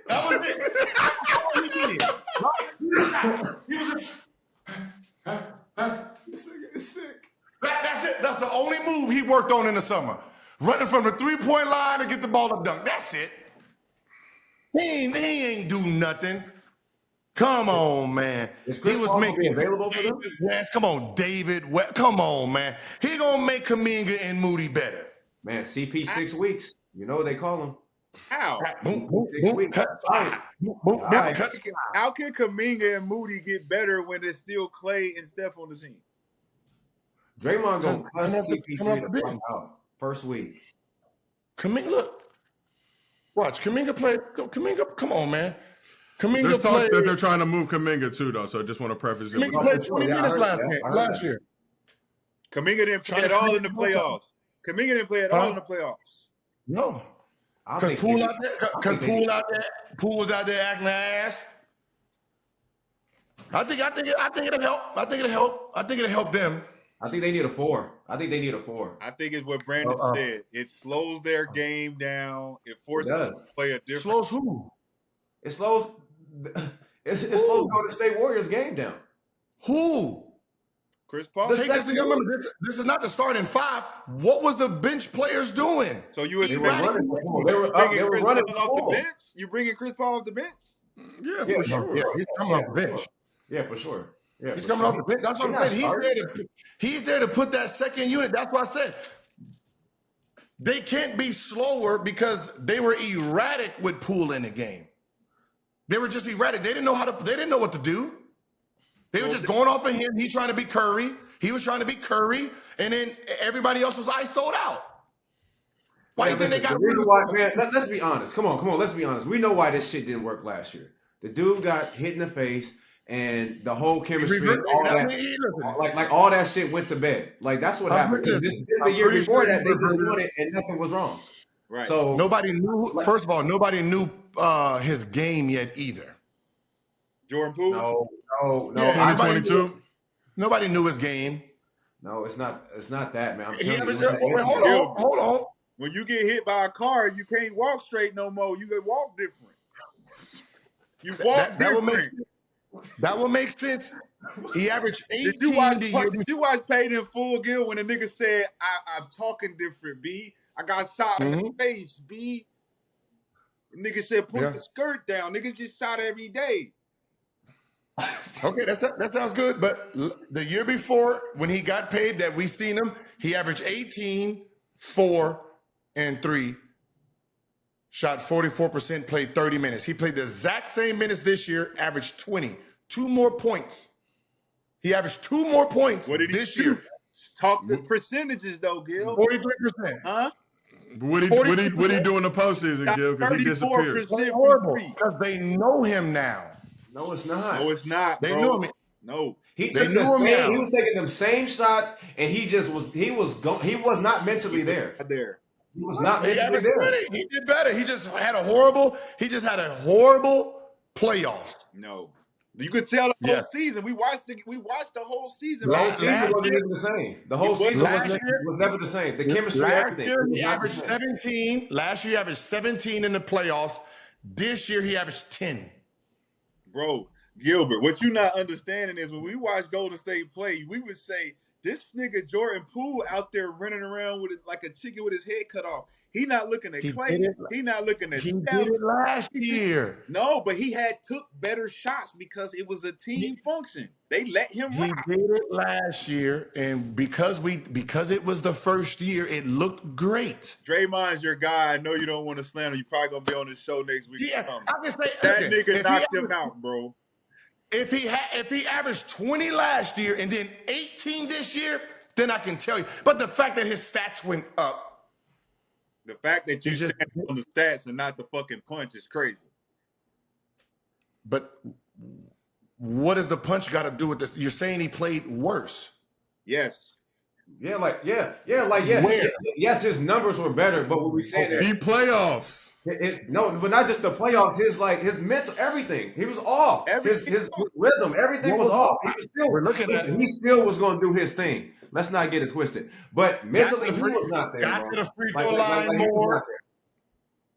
That was it. That's all he did. He was It's sick. That's it. That's the only move he worked on in the summer. Running from the 3-point line to get the ball to dunk. That's it. He ain't do nothing. Come on, man. Is Chris Paul making available for them? Yes, come on, David. Come on, man. He gonna make Kuminga and Moody better. Man, CP 6 weeks. You know what they call him? How? Boom, boom, 6 boom, weeks. cut. Boom, boom, right. cut. How can Kuminga and Moody get better when there's still Clay and Steph on the team? Draymond gonna cuss CP3 coming to off the find out first week. Kuminga, look. Watch, Kuminga play. Kuminga, come on, man. There's Kuminga talk played. that they're trying to move Kuminga too, though. So I just want to preface it. Kuminga with played that. 20 Yeah, I minutes heard that. last year. Kuminga didn't play Trying at to all figure in the it out. playoffs. Kuminga didn't play at all in the playoffs. No. I Because think Poole they- out there, I think they- Poole was out there acting an ass. I think it'll help. I think it'll help them. I think they need a 4. I think it's what Brandon said. It slows their game down. It forces them does. to play a different. Slows who? It slows Golden State Warriors game down. Who? Chris Paul. The Take this second to remember, this is not the starting 5. What was the bench players doing? So you They were expect running. They were Chris running Paul off the full. bench? You bringing Chris Paul off the bench? Yeah, for sure. Yeah, he's coming off the bench. Yeah, for sure. Yeah, He's for coming sure. off the bench. That's what I'm saying. He's there to put that second unit. That's what I said. They can't be slower because they were erratic with Poole in the game. They were just erratic. They didn't know what to do. They were just going off of him. He's trying to be Curry. He was trying to be Curry, and then everybody else was ISO'd out. Why you think they got the reason why, man, let's be honest. Come on, let's be honest. We know why this shit didn't work last year. The dude got hit in the face, and the whole chemistry, all that shit went to bed. Like that's what happened. This the year before that, they just won it, and nothing was wrong. Right. So nobody knew. First of all, nobody knew his game yet either. Jordan Poole? No. Yeah, 2022. Nobody knew his game. No, it's not that, man. I'm He telling averaged, you. hold on. When you get hit by a car, you can't walk straight no more. You can walk different. You walk different. That will make sense. He averaged 18 Did you did watch Paid in Full, Gil, when the nigga said, I'm talking different, B? I got shot in the face, B. The nigga said, put the skirt down. Niggas get shot every day. Okay, that sounds good. But the year before, when he got paid, that we seen him, he averaged 18, 4, and 3. Shot 44%, played 30 minutes. He played the exact same minutes this year, averaged 20. 2 more points. He averaged 2 more points this year. Talk the percentages, though, Gil. 43%. Huh? What he do in the postseason, Gil? Because he disappeared. 34% Horrible. Because they know him now. No, it's not. No, it's not, They bro. knew him. No. He They took knew him now. he was taking them same shots, and he was not mentally there. There. He was not He mentally averaged there. 20. He did better. He just had a horrible playoffs. No. You could tell the whole Yes. season. We watched the whole season. The whole Last season wasn't year- even the same. The whole It wasn't. season Last year- was never the same. The chemistry, Last everything. year It was he not the averaged same. 17. Last year he averaged 17 in the playoffs. This year he averaged 10. Bro, Gilbert, what you not understanding is when we watch Golden State play, we would say this nigga Jordan Poole out there running around with it like a chicken with his head cut off. He not looking at He Clay. did it- He not looking at He Steph. did it last He did- year. No, but he had took better shots because it was a team function. They let him He rock. did it last year, and because it was the first year, it looked great. Draymond's your guy. I know you don't want to slander. You probably gonna be on the show next week. Yeah, I can say That okay, nigga if he knocked him averaged- out, bro. If he averaged 20 last year and then 18 this year, then I can tell you. But the fact that his stats went up, The fact that you He just- stand on the stats and not the fucking punch is crazy. but what does the punch got to do with this? You're saying he played worse. Yes. Where? Yes, his numbers were better, but what we saying is The playoffs. no, but not just the playoffs. His mental, everything. He was off. His rhythm, everything was off. He was still. We're looking at He still was going to do his thing. Let's not get it twisted. But mentally, he was not there. Got bro. to the free Like- throw like- line like he was more. not there.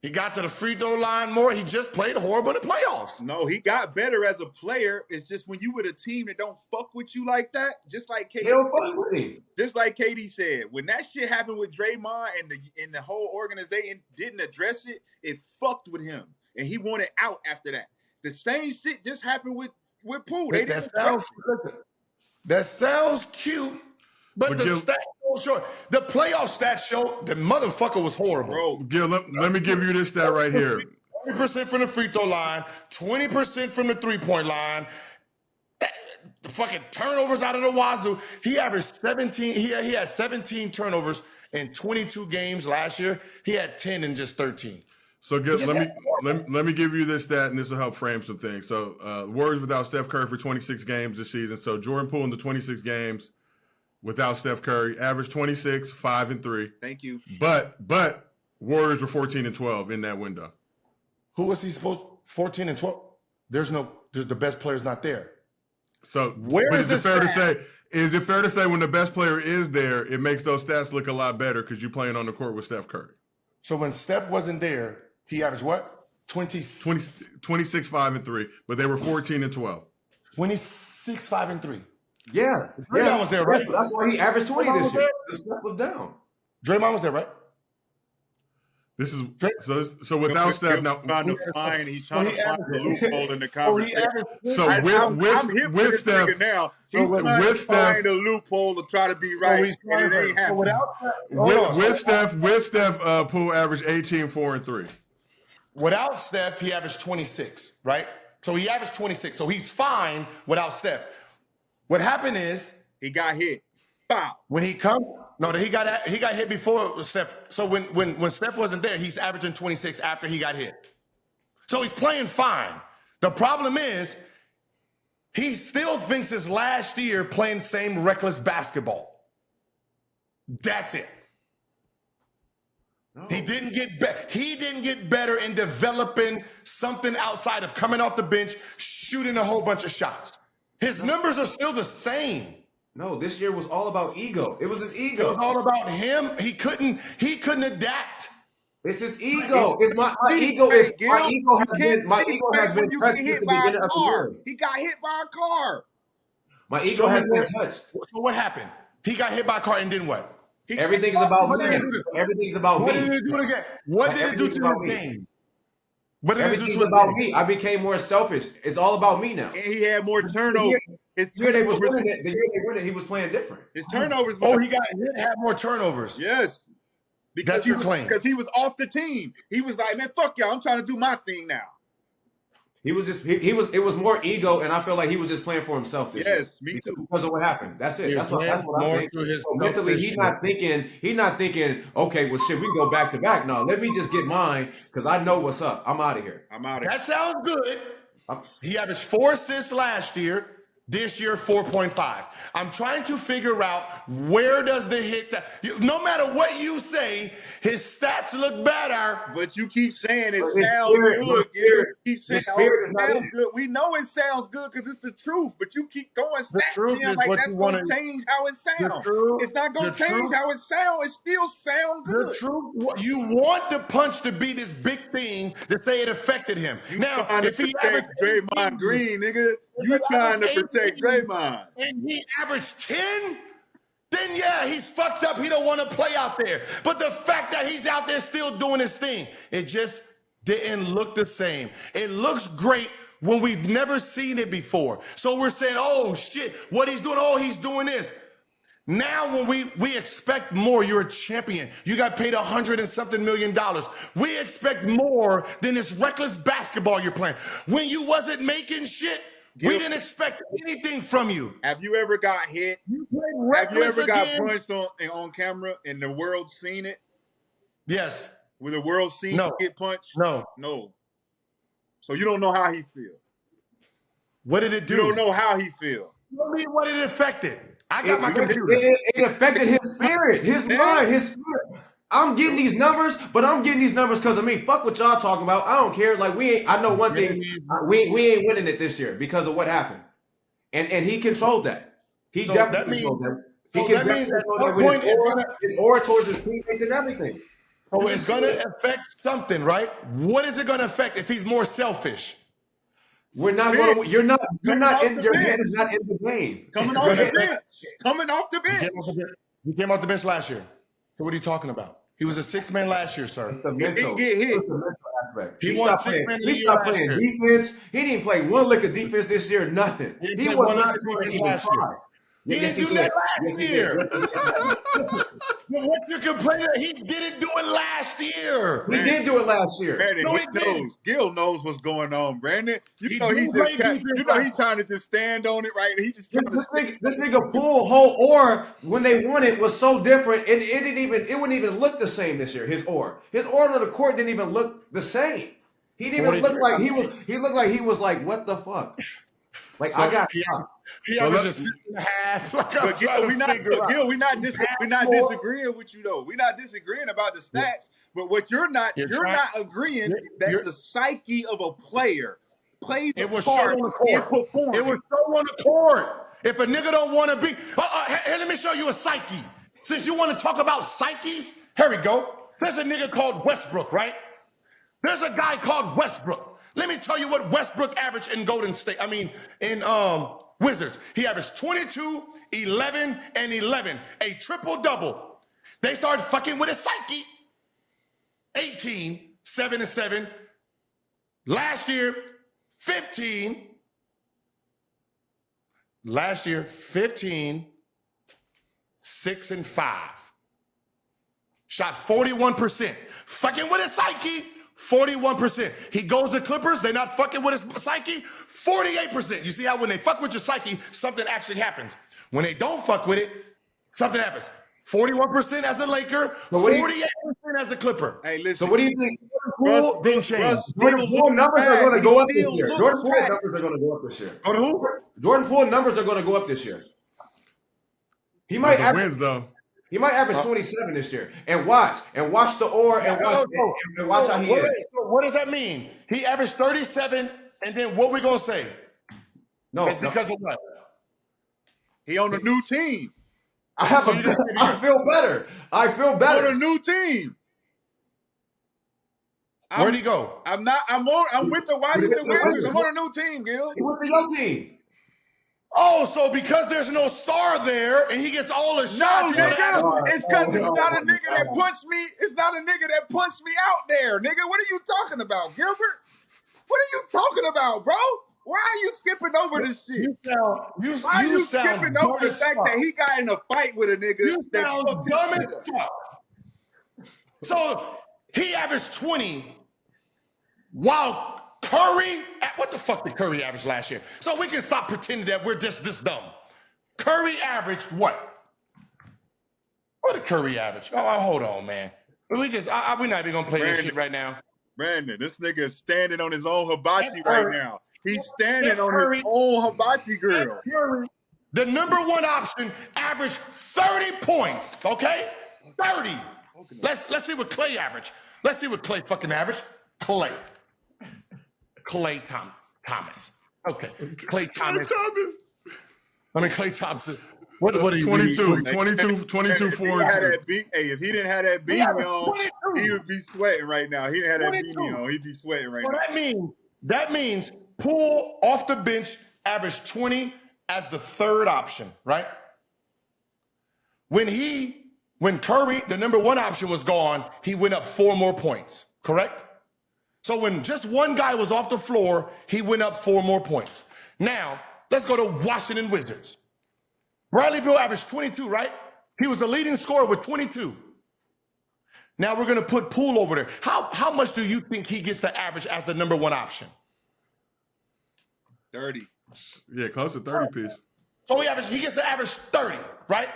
He got to the free throw line more. He just played horrible in the playoffs. No, he got better as a player. It's just when you with a team that don't fuck with you like that, just like They KD, don't fuck with him. just like KD said, when that shit happened with Draymond and the whole organization didn't address it, it fucked with him, and he wanted out after that. The same shit just happened with Poole. They didn't address it. That sounds cute, but But the Gil- stats don't show. The playoff stats show the motherfucker was horrible. Bro, Gil, let me give you this stat right here. 20% from the free throw line, 20% from the 3-point line. The fucking turnovers out of the wazoo. He averaged 17. He had 17 turnovers in 22 games last year. He had 10 in just 13. So Gil, just let me give you this stat, and this will help frame some things. So Warriors without Steph Curry for 26 games this season. So Jordan Poole in the 26 games without Steph Curry averaged 26, 5 and 3. thank you. But Warriors were 14 and 12 in that window. Who was he supposed 14 and 12? There's the best player's not there. So Where but is is it the fair to stat? say? Is it fair to say when the best player is there, it makes those stats look a lot better because you're playing on the court with Steph Curry? So when Steph wasn't there, he averaged what? 26, 5 and 3, but they were 14 and 12. 26, 5 and 3. Yeah. Draymond was there, right? That's why he averaged 20 Draymond this was year. there? The step was down. Draymond was there, right? This is so without Steph now. He's trying to find the loophole in the conversation. So I'm hip with this Steph, nigga now. He's with trying to Steph- find a loophole to try to be right, and it ain't happening. with Steph, Poole averaged 18, 4 and 3. Without Steph, he averaged 26, right? So he averaged 26. So he's fine without Steph. What happened is He got hit. Bow. when he comes, he got hit before Steph. So when Steph wasn't there, he's averaging 26 after he got hit. So he's playing fine. The problem is he still thinks his last year playing same reckless basketball. That's it. No. He didn't get better in developing something outside of coming off the bench, shooting a whole bunch of shots. His numbers are still the same. No, this year was all about ego. It was his It ego. was all about him. He couldn't adapt. It's his ego. It's my ego has been you touched get since hit the by a beginning of the car. year. He got hit by a car. My ego Show me has been where- touched. So what happened? He got hit by a car and then what? Everything is about What did me. he do? Everything's about What me. did it do again? What did it do Everything's to about his me. game? What did it do Everything's to his about game? me. I became more selfish. It's all about me now. And he had more turnovers. His The year they was turnovers, winning it, the year they won it, he was playing different. his turnovers. Oh, he got hit, had more turnovers. Yes. Because That's your claim. Because he was off the team. He was like, man, fuck y'all. I'm trying to do my thing now. He was just it was more ego, and I feel like he was just playing for himself this year. Yes, me too. Because of what happened. That's it. He That's was what I more think. through his So mentally, he's not thinking, okay, well shit, we can go back to back. No, let me just get mine because I know what's up. I'm out of here. I'm out of here. That sounds good. He averaged 4 assists last year. This year, 4.5. I'm trying to figure out where does the hit. No matter what you say, his stats look better. But you keep saying it His sounds spirit- good, his spirit- Gilbert. You keep saying, his oh, spirit it is not sounds in. good. We know it sounds good because it's the truth. But you keep throwing stats truth in is like what that's you going wanna- to change how it sounds. It's not going to change how it sounds. It still sound good. The truth, you want the punch to be this big thing to say it affected him. You Now, trying to if he protect averaged Draymond 18, Green, nigga. if You he trying to averaged protect 18, Draymond. and he averaged 10, then yeah, he's fucked up. He don't want to play out there. But the fact that he's out there still doing his thing, it just didn't look the same. It looks great when we've never seen it before. So we're saying, oh shit, what he's doing, oh, he's doing this. Now when we expect more, you're a champion. You got paid $100 and something million. We expect more than this reckless basketball you're playing. When you wasn't making shit, we didn't expect anything from you. Have you ever got hit? You played Have you reckless ever got again. punched on camera and the world seen it? Yes. Will the world see No. you get punched? No. No. So you don't know how he feel. What did it do? You don't know how he feel. Tell me what it affected. I got my computer. It affected his spirit, his mind, his spirit. I'm getting these numbers, but I'm getting these numbers because fuck what y'all talking about. I don't care. Like I know one thing, we ain't winning it this year because of what happened, and he controlled that. He So definitely that means- controlled that. so He that means at some with point his aura towards his teammates and everything. So it's going to affect something, right? What is it going to affect if he's more selfish? We're not going to. You're not off in the your bench. head is not in the game. Coming off the bench. Coming off the bench. He came off the bench last year. So what are you talking about? He was a six-man last year, sir. It's the He mental. didn't get hit. It's the mental aspect. He He won stopped six playing. man of the He year stopped last playing year. defense. He didn't play one lick of defense this year. Nothing. He didn't He play was one not lick of going to defense even last year. try. He Yes, didn't do did. that last Yes, he year. did. Yes, he did. But what you're complaining, he didn't do it last year. He did do it last year. Brandon, No, he he didn't. knows. Gil knows what's going on, Brandon. You He know he do play just kept, defense you know last he's trying to just stand on it, right? He just trying to This nigga Poole whole aura when they won it was so different. It wouldn't even look the same this year. His aura on the court didn't even look the same. He didn't even look like he was. He looked like he was like, what the fuck? Like I got stopped. He averaged a 6.5. Like I'm But trying to Gil, we're not disagreeing with you though. We're not disagreeing about the stats. But what you're not agreeing that the psyche of a player plays a part in performing. It was so on the court. If a nigga don't want to be, here, let me show you a psyche. Since you want to talk about psyches, here we go. There's a nigga called Westbrook, right? There's a guy called Westbrook. Let me tell you what Westbrook averaged in Golden State. In Wizards. He averaged 22, 11, and 11. A triple-double. They started fucking with his psyche. 18, 7 and 7. Last year, 15. Last year, 15, 6 and 5. Shot 41%. Fucking with his psyche. 41%. He goes to Clippers, they're not fucking with his psyche, 48%. You see how when they fuck with your psyche, something actually happens. When they don't fuck with it, something happens. 41% as a Laker, 48% as a Clipper. Hey, listen. So what do you think? Poole didn't change. Jordan Poole numbers are going to go up this year. Jordan Poole trash. numbers are going to go up this year. Go to who? Jordan Poole numbers are going to go up this year. He might average. Wins though. He might average 27 this year. And watch the aura and watch how he is. So what does that mean? He averaged 37, and then what we gonna say? No, It's because of what? He on a new team. I feel better. I feel On a better. new team. Where'd he go? I'm with the Washington Wizards. I'm on a new team, Gil. He went to your team. Oh, so because there's no star there and he gets all the No, shots. nigga. It's because it's not a nigga that punched me. It's not a nigga that punched me out there, nigga. What are you talking about, Gilbert? What are you talking about, bro? Why are you skipping over this shit? Why are you skipping over the fact that he got in a fight with a nigga You that sound fucked dumb his as shit up? fuck. So he averaged 20 while Curry, what the fuck did Curry average last year? So we can stop pretending that we're just this dumb. Curry averaged what? What did Curry average? Oh, hold on, man. We're not even gonna play this shit right now. Brandon, this nigga is standing on his own hibachi right now. He's standing Steph on Curry, his own hibachi grill. Curry, the number one option, averaged 30 points. Okay, 30. Let's see what Clay averaged. Let's see what Clay fucking averaged. Clay Thomas. Okay, Clay Thomas. I mean, Clay Thomas. What are you? 22, 4 If he didn't have that beanie on, he would be sweating right now. He didn't have that beanie on, he'd be sweating right now. That means Poole off the bench averaged 20 as the third option, right? When Curry, the number one option, was gone, he went up 4 more points, correct? So when just one guy was off the floor, he went up 4 more points. Now, let's go to Washington Wizards. Bradley Beal averaged 22, right? He was the leading scorer with 22. Now we're going to put Poole over there. How much do you think he gets to average as the number one option? 30. Yeah, close to 30 piece. So he gets to average 30, right?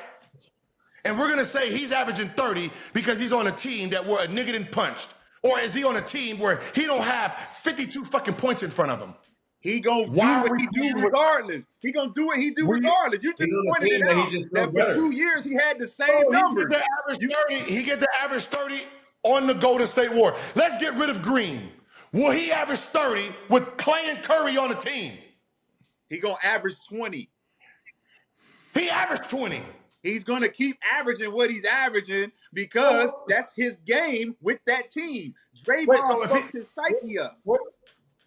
And we're going to say he's averaging 30 because he's on a team that where a nigga done punched. Or is he on a team where he don't have 52 fucking points in front of him? He gonna do what he do regardless. He gonna do what he do regardless. You just pointed it out that for 2 years he had the same numbers. He get to average 30 on the Golden State War. Let's get rid of Green. Will he average 30 with Clay and Curry on the team? He gonna average 20. He averaged 20. He's gonna keep averaging what he's averaging because that's his game with that team. Draymond fucked his psyche up.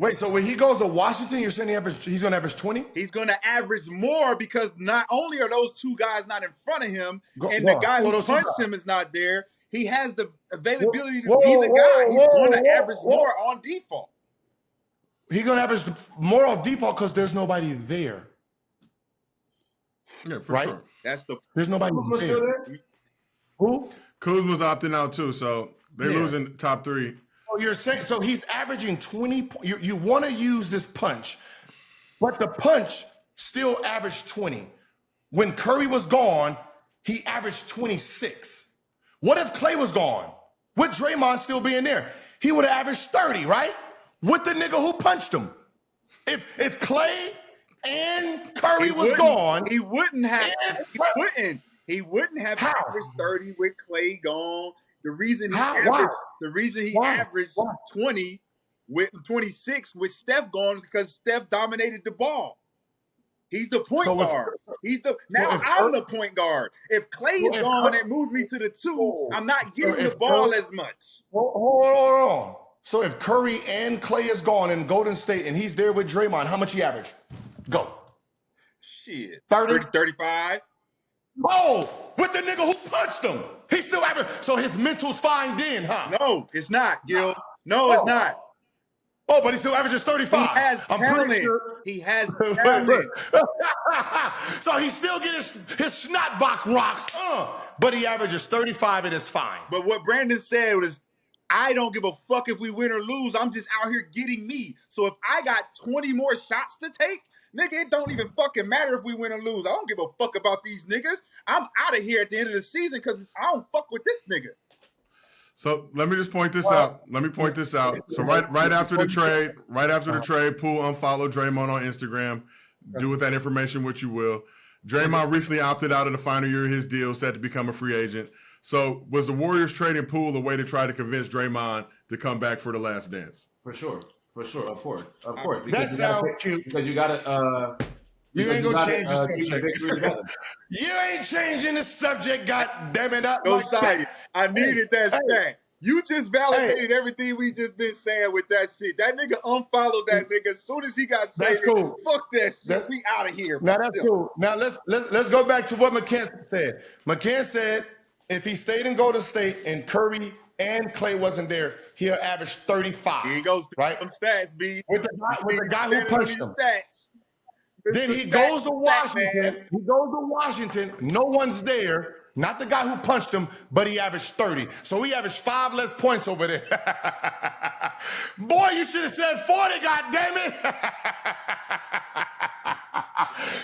Wait, so when he goes to Washington, you're saying he's going to average 20? He's going to average more because not only are those 2 guys not in front of him, the guy who punched him is not there, he has the availability to be the guy. He's going to average more on default. He's going to average more on default because there's nobody there. Yeah, for sure. There's nobody there. Who? Kuzma's opting out too, so they're losing top 3. You're saying so he's averaging 20. You want to use this punch, but the punch still averaged 20. When Curry was gone, he averaged 26. What if Clay was gone? With Draymond still being there, he would have averaged 30, right? With the nigga who punched him. If Clay and Curry was gone, he wouldn't have. He wouldn't have averaged 30 with Clay gone. The reason he averaged 20 with 26 with Steph gone is because Steph dominated the ball. He's the point guard. I'm the point guard. If Clay is gone, it moves me to the 2. I'm not getting the ball as much. Hold on. So if Curry and Clay is gone in Golden State and he's there with Draymond, how much he average? Go. Shit. 30, 35. Oh, with the nigga who punched him. He still average. So his mental's fine then, huh? No, it's not, Gil. No, it's not. Oh, but he still averages 35. He has talent. Sure. He has talent. So he still get his snot box rocks, but he averages 35 and it's fine. But what Brandon said was, I don't give a fuck if we win or lose. I'm just out here getting me. So if I got 20 more shots to take, nigga, it don't even fucking matter if we win or lose. I don't give a fuck about these niggas. I'm out of here at the end of the season because I don't fuck with this nigga. So let me just point this out. So right after the trade, Poole unfollowed Draymond on Instagram. Do with that information what you will. Draymond recently opted out of the final year of his deal, set to become a free agent. So was the Warriors trading Poole a way to try to convince Draymond to come back for the last dance? For sure, of course. That sounds cute. Because you got to. You ain't gonna change the subject. You ain't changing the subject, God damn it! I needed that stat. You just validated everything we just been saying with that shit. That nigga unfollowed that nigga as soon as he got traded. Cool. Fuck that shit. We out of here. Now that's cool. Now let's go back to what McCann said. McCann said if he stayed in Golden State and Curry and Clay wasn't there, he'll average 35. Here he goes. Right? Some stats, B. With the guy who punched him. Stats. Then he goes to Washington. He goes to Washington. No one's there. Not the guy who punched him, but he averaged 30. So he averaged 5 less points over there. Boy, you should have said 40, goddammit.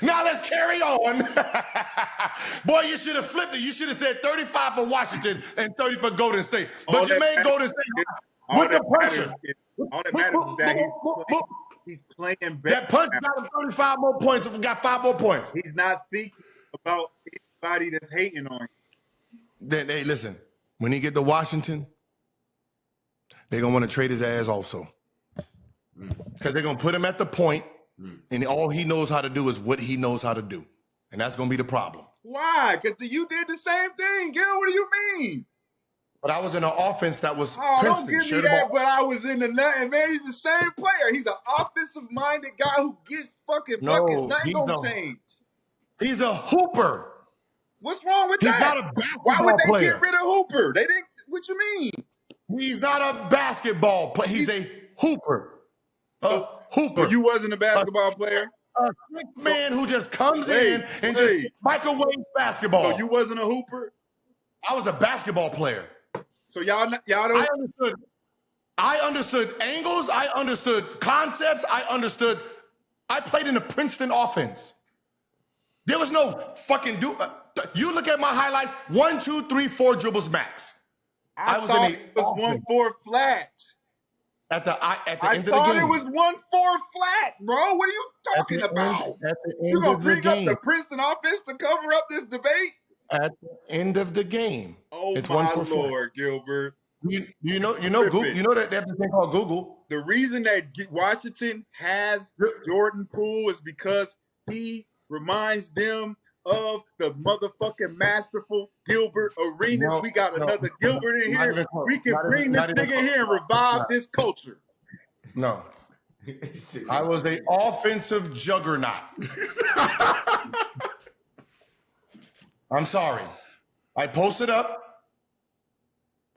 Now let's carry on. Boy, you should have flipped it. You should have said 35 for Washington and 30 for Golden State. But you made Golden State. the puncher. All that matters is that he's playing better. That punch got him 35 more points. If we got 5 more points. He's not thinking about anybody that's hating on him. Then, hey, listen. When he get to Washington, they're gonna want to trade his ass also, because they're gonna put him at the point, and all he knows how to do is what he knows how to do, and that's gonna be the problem. Why? Because you did the same thing, Gil. What do you mean? But I was in an offense that was Don't Princeton. give me that. But I was in the net, and man, he's the same player. He's an offensive-minded guy who gets fucking buckets. Nothing gonna change. He's a hooper. What's wrong with He's that? not a basketball Why would they player. get rid of Hooper? They didn't. What you mean? He's not a basketball player. He's a hooper. Hooper. So you wasn't a basketball player? A six man who just comes in and just microwave basketball. So you wasn't a hooper? I was a basketball player. So y'all don't. I understood angles. I understood concepts. I played in the Princeton offense. There was no fucking you look at my highlights, 1, 2, 3, 4 dribbles max. I thought it was 1-4 flat. At the end of the game. I thought it was 1-4 flat, bro. What are you talking about? You gonna bring up the Princeton offense to cover up this debate? At the end of the game. Oh, it's my Lord, Gilbert. You know Google. You know that they have this thing called Google. The reason that Washington has Jordan Poole is because he reminds them of the motherfucking masterful Gilbert Arenas. We got another Gilbert in here. We can bring this nigga in here and revive this culture. No. I was an offensive juggernaut. I'm sorry. I posted up.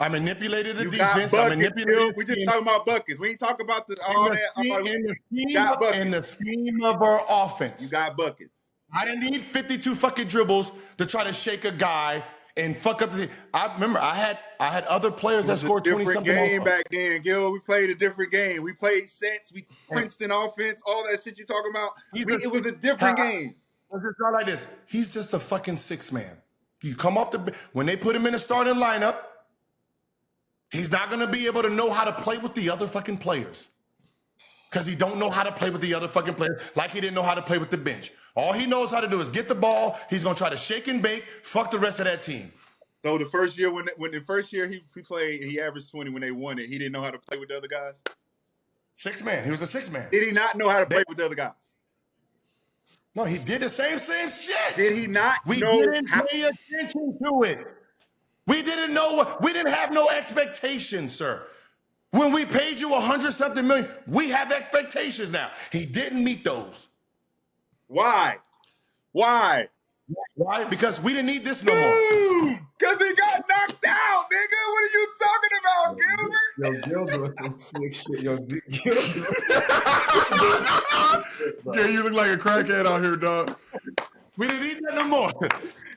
I manipulated the defense. Buckets, I manipulated. We just talking about buckets. We ain't talking about all that. In the scheme of our offense. You got buckets. I didn't need 52 fucking dribbles to try to shake a guy and fuck up the. I remember I had other players that scored 20 something. Different game back then, Gil. We played a different game. We played sets. We Princeton offense. All that shit you talking about. It was a different game. It's just not like this. He's just a fucking 6-man. You come off the when they put him in the starting lineup. He's not going to be able to know how to play with the other fucking players. Because he don't know how to play with the other fucking players like he didn't know how to play with the bench. All he knows how to do is get the ball. He's going to try to shake and bake, fuck the rest of that team. So the first year, when the first year he played, he averaged 20 when they won it. He didn't know how to play with the other guys? 6-man. He was a 6-man. Did he not know how to play with the other guys? No, he did the same shit. Did he not We know didn't pay attention to it. We didn't know. We didn't have no expectations, sir. When we paid you $100-something million, we have expectations now. He didn't meet those. Why? Why? Because we didn't need this no more. Because he got knocked out, nigga. What are you talking about, Gilbert? Yo, Gilbert, some slick shit. Yo, Gilbert. Yeah, you look like a crackhead out here, dog. We didn't need that no more.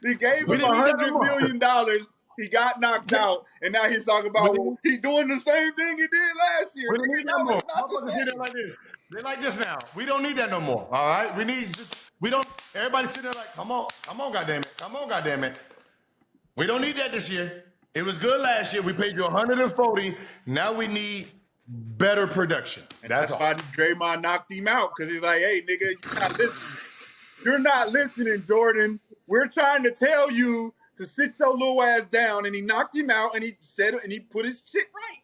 He gave him $100 million. He got knocked out, and now he's talking about he's doing the same thing he did last year. We don't need that no more. Like this. They're like this now. We don't need that no more. All right? Everybody sitting there like, come on, goddamn it. We don't need that this year. It was good last year. We paid you $140. Now we need better production. And that's why Draymond knocked him out, because he's like, hey, nigga, you're not listening. You're not listening, Jordan. We're trying to tell you to sit your little ass down, and he knocked him out, and he said it, and he put his shit right.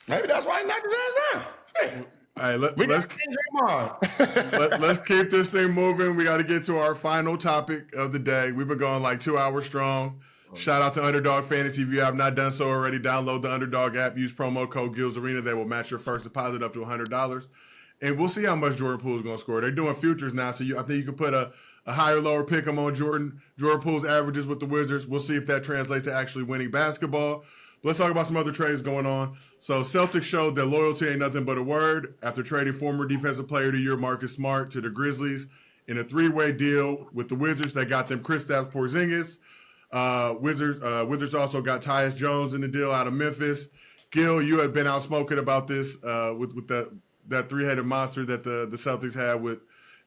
Maybe that's why he knocked his ass down. Hey. All right, let's keep this thing moving. We got to get to our final topic of the day. We've been going like 2 hours strong. Shout out to Underdog Fantasy. If you have not done so already, download the Underdog app. Use promo code GillsArena. They will match your first deposit up to $100. And we'll see how much Jordan Poole is going to score. They're doing futures now, so I think you could put a higher, lower pick 'em on Jordan Poole's averages with the Wizards. We'll see if that translates to actually winning basketball. But let's talk about some other trades going on. So Celtics showed that loyalty ain't nothing but a word after trading former Defensive Player of the Year Marcus Smart to the Grizzlies in a 3-way deal with the Wizards that got them Kristaps, Porzingis. Wizards also got Tyus Jones in the deal out of Memphis. Gil, you had been outspoken about this with that three-headed monster that the Celtics had with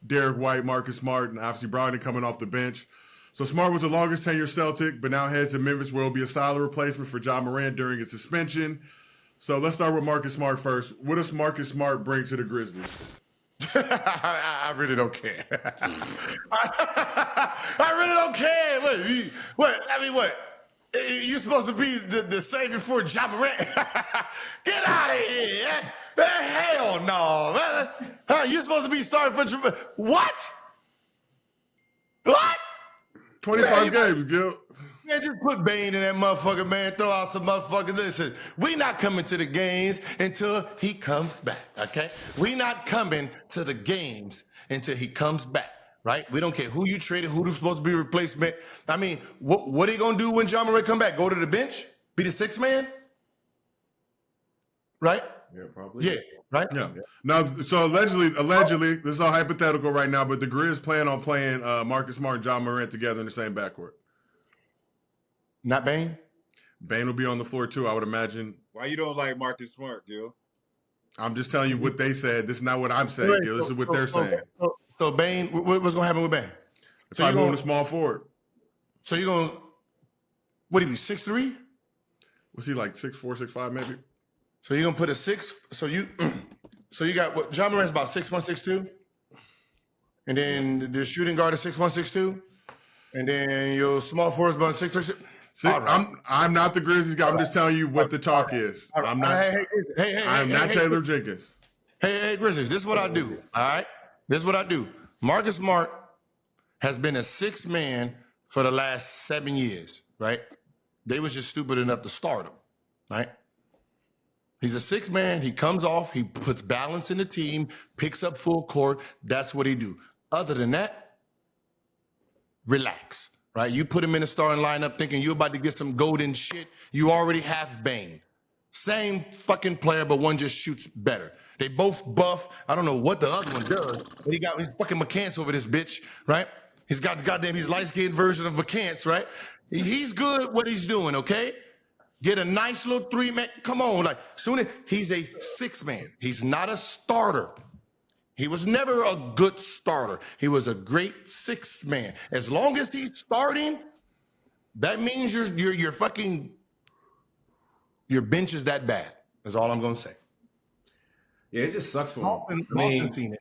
Derek White, Marcus Smart, and obviously Brogdon coming off the bench. So Smart was the longest tenured Celtic, but now heads to Memphis where he'll be a solid replacement for Ja Morant during his suspension. So let's start with Marcus Smart first. What does Marcus Smart bring to the Grizzlies? I really don't care. I really don't care. What? You're supposed to be the savior for Ja Morant. Get out of here. Hell no. You're supposed to be starting for what? What? 25 games, Gil. Man, just put Bane in that motherfucker, man. Throw out some motherfucking listen. We not coming to the games until he comes back, okay? We not coming to the games until he comes back, right? We don't care who you traded, who's supposed to be replacement. I mean, what are you gonna do when Ja Morant come back? Go to the bench? Be the sixth man? Right? Yeah, probably. Yeah, right? Yeah. Now, so allegedly, this is all hypothetical right now, but the Grizz plan on playing Marcus Smart and Ja Morant together in the same backcourt. Not Bane? Bane will be on the floor too, I would imagine. Why you don't like Marcus Smart, Gil? I'm just telling you what they said. This is not what I'm saying, Gil. This is what they're saying. So Bane, what's going to happen with Bane? So I'm going to small forward. So you're going to, what do you do, 6'3"? Was he like 6'4", 6'5", maybe? So you're going to put a 6, so you got what, Ja Morant's about 6'1", 6'2"? And then the shooting guard is 6'1", 6'2"? And then your small forward is about 6'3", 6'. See, right. I'm not the Grizzlies guy. I'm just telling you what the talk is. I'm not. I'm not Taylor Jenkins. Hey, Grizzlies. This is what I do. All right. This is what I do. Marcus Smart has been a sixth man for the last 7 years. Right. They was just stupid enough to start him. Right. He's a sixth man. He comes off. He puts balance in the team. Picks up full court. That's what he do. Other than that, relax. Right? You put him in the starting lineup thinking you're about to get some golden shit. You already have Bane. Same fucking player, but one just shoots better. They both buff. I don't know what the other one does, but he's fucking McCants over this bitch, right? He's got the goddamn, he's light-skinned version of McCants, right? He's good what he's doing, okay? Get a nice little three-man. Come on, like, soon as he's a six-man. He's not a starter. He was never a good starter. He was a great sixth man. As long as he's starting, that means your fucking your bench is that bad. That's all I'm gonna say. Yeah, it just sucks for him. Boston seen it.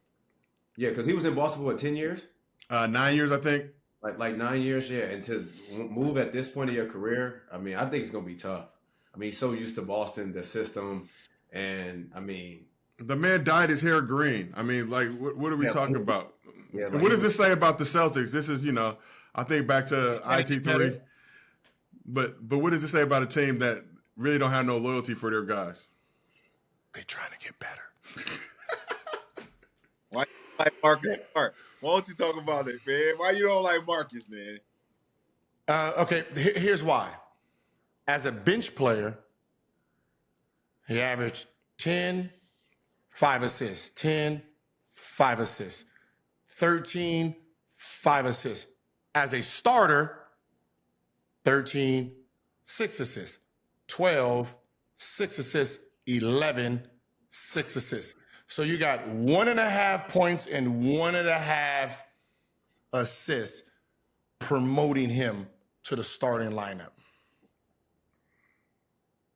Yeah, because he was in Boston for what, 10 years? 9 years, I think. Like 9 years, yeah. And to move at this point of your career, I mean, I think it's gonna be tough. I mean, he's so used to Boston, the system, and I mean. The man dyed his hair green. I mean, like, what are we talking about? Yeah, what does this say about the Celtics? This is, I think back to IT3. But what does this say about a team that really don't have no loyalty for their guys? They're trying to get better. Why you like Marcus Smart? Why don't you talk about it, man? Why you don't like Marcus, man? Okay, here's why. As a bench player, he averaged 10, 5 assists, 10, 5 assists, 13, 5 assists. As a starter, 13, 6 assists, 12, 6 assists, 11, 6 assists. So you got 1.5 points and 1.5 assists promoting him to the starting lineup.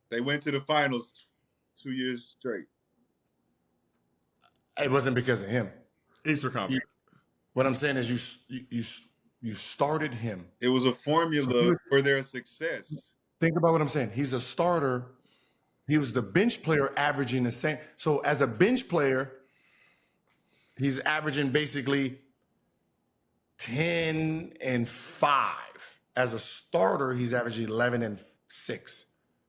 They went to the finals 2 years straight. It wasn't because of him. Easter Conference. What I'm saying is you started him. It was a formula for their success. Think about what I'm saying. He's a starter. He was the bench player averaging the same. So as a bench player, he's averaging basically 10 and 5. As a starter, he's averaging 11 and 6.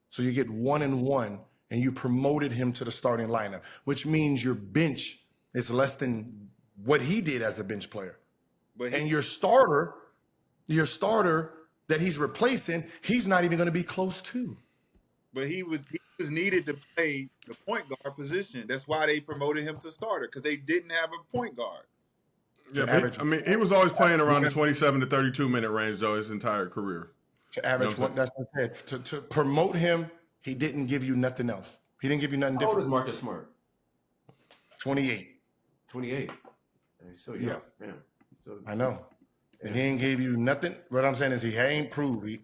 So you get 1 and 1, and you promoted him to the starting lineup, which means your bench is less than what he did as a bench player. And your starter that he's replacing, he's not even going to be close to. But he was needed to play the point guard position. That's why they promoted him to starter, because they didn't have a point guard. Yeah, he was always playing around the 27 to 32 minute range though his entire career. To average one, that's what I said. To promote him, he didn't give you nothing else. He didn't give you nothing different. How old is Marcus Smart? 28. 28. He's so young. Yeah. So, I know. And he ain't gave you nothing. What I'm saying is he ain't proved.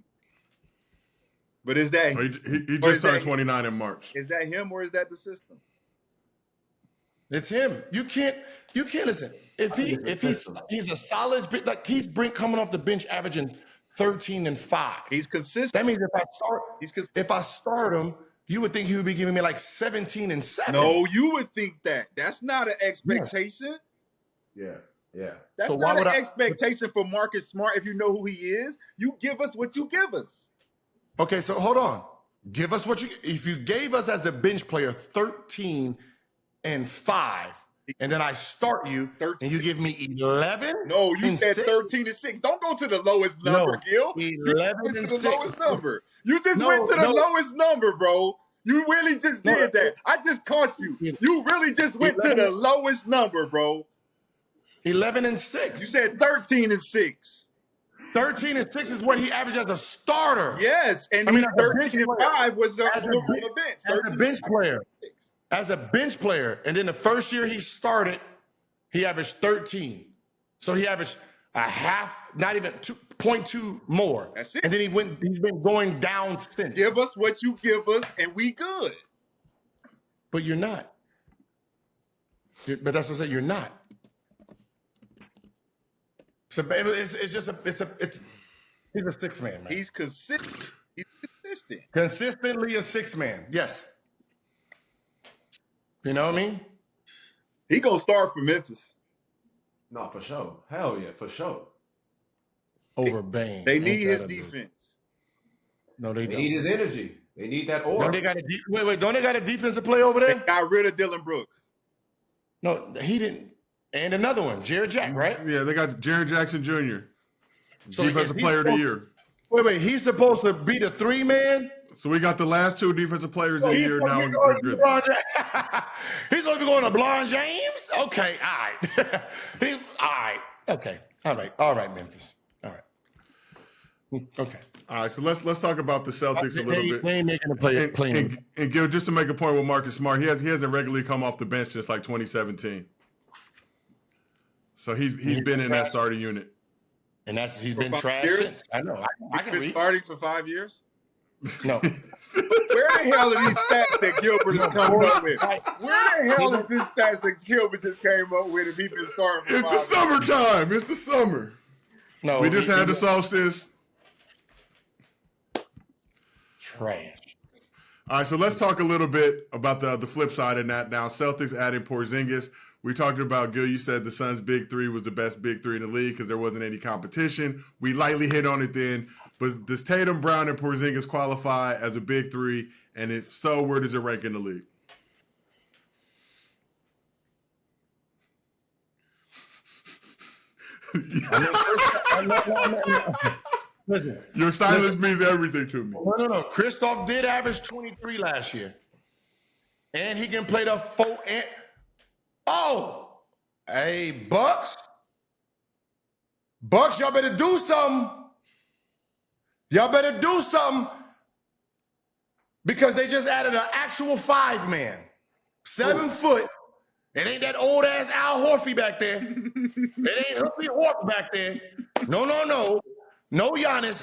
But is that So he or just is that turned 29 in March. is that him or is that the system? It's him. You can't listen. He's a solid, like he's coming off the bench averaging 13 and 5. He's consistent. That means He's if I start him, you would think he would be giving me like 17 and 7. No, you would think that. That's not an expectation. Yeah. That's So why not would an I- expectation for Marcus Smart if you know who he is. You give us what you give us. Okay, so hold on. Give us if you gave us as a bench player 13 and 5, and then I start you 13. and you give me 11. No, you and said 6? 13 and 6. Don't go to the lowest number, No, Gil. You just 11 went to and the 6. lowest number. You just No, went to the no. lowest number, bro. You really just did that. I just caught you. You really just went to the lowest number, bro. 11 and 6. You said 13 and 6. 13 and 6 is what he averaged as a starter. Yes, and I mean, he as a 13 bench and player. 5 was As a on ben- the bench. as a 13 bench and player. 6. As a bench player, and then the first year he started, he averaged 13. So he averaged a half, not even 2.2 more. That's it. And then he's been going down since. Give us what you give us, and we good. But you're not. But that's what I'm saying. You're not. So he's a 6-man, man. He's consistent. He's consistent. Consistently a 6-man. Yes. You know what I mean? He gonna start for Memphis. No, for sure. Hell yeah, for sure. Over Bane. They need Ain't his that a dude? defense. No, they They don't. need his energy. They need that aura. Don't they got don't they got a defensive play over They there? got rid of Dylan Brooks. No, he didn't. And another one, Jared Jack, right? Yeah, they got Jared Jackson Jr. So Defensive is he Player of the supposed- Year. Wait, he's supposed to be the 3-man? So we got the last 2 defensive players of the year now. He's supposed to be going to LeBron James? Okay, all right. He's all right. Okay. All right, Memphis. All right. Okay. All right, so let's talk about the Celtics a little bit. They ain't making a play. And Gil, just to make a point with Marcus Smart, he hasn't regularly come off the bench since like 2017. So he's been in that starting unit. And he's been 5 trash years? since. I know. I He's can been read. starting for 5 years. No. Where the hell are these stats that Gilbert is coming up with? Where the hell is this stats that Gilbert just came up with if he's been starting for It's 5 the years? summertime. It's the summer. No. We just had the solstice. Trash. All right, so let's talk a little bit about the flip side of that now. Celtics adding Porzingis. We talked about, Gil, you said the Suns' big 3 was the best big 3 in the league because there wasn't any competition. We lightly hit on it then. But does Tatum, Brown, and Porzingis qualify as a big 3? And if so, where does it rank in the league? Listen. Your silence means everything to me. No. Kristaps did average 23 last year. And he can play the 4 and hey, Bucks, y'all better do something. Y'all better do something. Because they just added an actual 5-man. 7 foot. It ain't that old ass Al Horford back there. It ain't Hoofy Horford back there. No. No Giannis.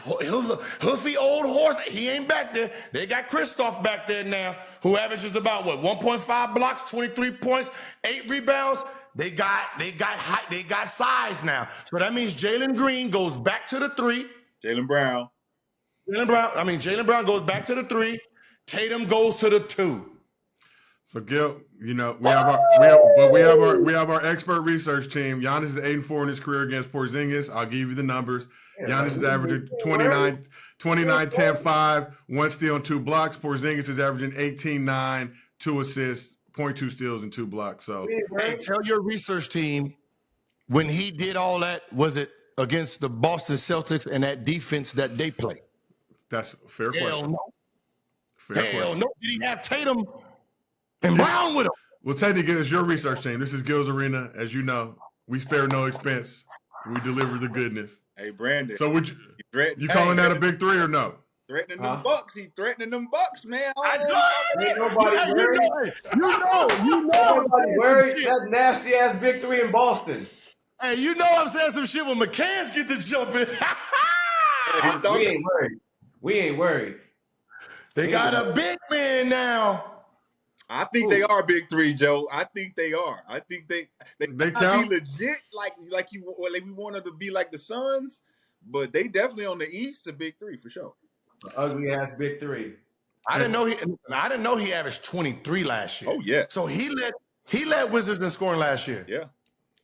Hoofy old horse. He ain't back there. They got Kristaps back there now, who averages about 1.5 blocks, 23 points, 8 rebounds. They got height, they got size now. So that means Jalen Green goes back to the 3. Jalen Brown. Jalen Brown goes back to the 3. Tatum goes to the 2. So Gil, we have our expert research team. Giannis is 8-4 in his career against Porzingis. I'll give you the numbers. Giannis is averaging 29, 10, 5, 1 steal and 2 blocks. Porzingis is averaging 18, 9, 2 assists, 0.2 steals and 2 blocks. So Hey, tell your research team when he did all that, was it against the Boston Celtics and that defense that they play? that's a fair Hell question. no. Fair Hell question. no. Did he have Tatum and Brown with him? Well, technically, it's your research team. This is Gil's Arena. As you know, we spare no expense. We deliver the goodness. Hey, Brandon. So you calling that a big 3 or no? Threatening them Bucks. He threatening them Bucks, man. Ain't nobody worried. You know. Nobody worried. That nasty ass big 3 in Boston. Hey, you know I'm saying some shit when McCann's get to jumping. We ain't worried. We ain't worried. They got a big man now. I think they are big three, Joe. I think they are. I think they count? be legit like we want them to be like the Suns, but they definitely on the East a big three for sure. Ugly ass big three. I didn't know he averaged 23 last year. Oh yeah. So he led Wizards in scoring last year. Yeah.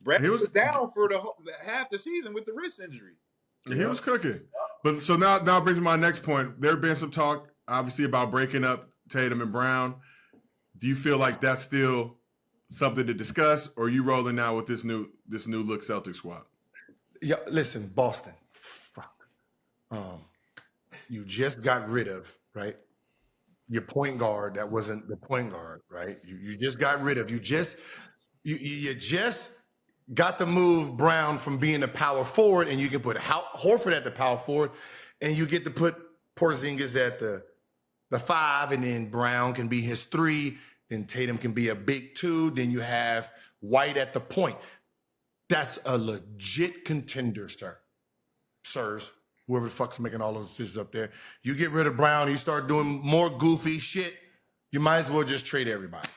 Bradley was down for the half the season with the wrist injury. He was cooking. But so now brings me to my next point. There been some talk, obviously, about breaking up Tatum and Brown. Do you feel like that's still something to discuss, or are you rolling now with this new look Celtics squad? Yeah, listen, Boston. Fuck. You just got rid of, right? Your point guard that wasn't the point guard, right? You just got rid of. You just got to move Brown from being a power forward, and you can put Horford at the power forward, and you get to put Porzingis at the 5, and then Brown can be his 3, then Tatum can be a big 2, then you have White at the point. That's a legit contender, sirs. Whoever the fuck's making all those decisions up there. You get rid of Brown, you start doing more goofy shit, you might as well just trade everybody.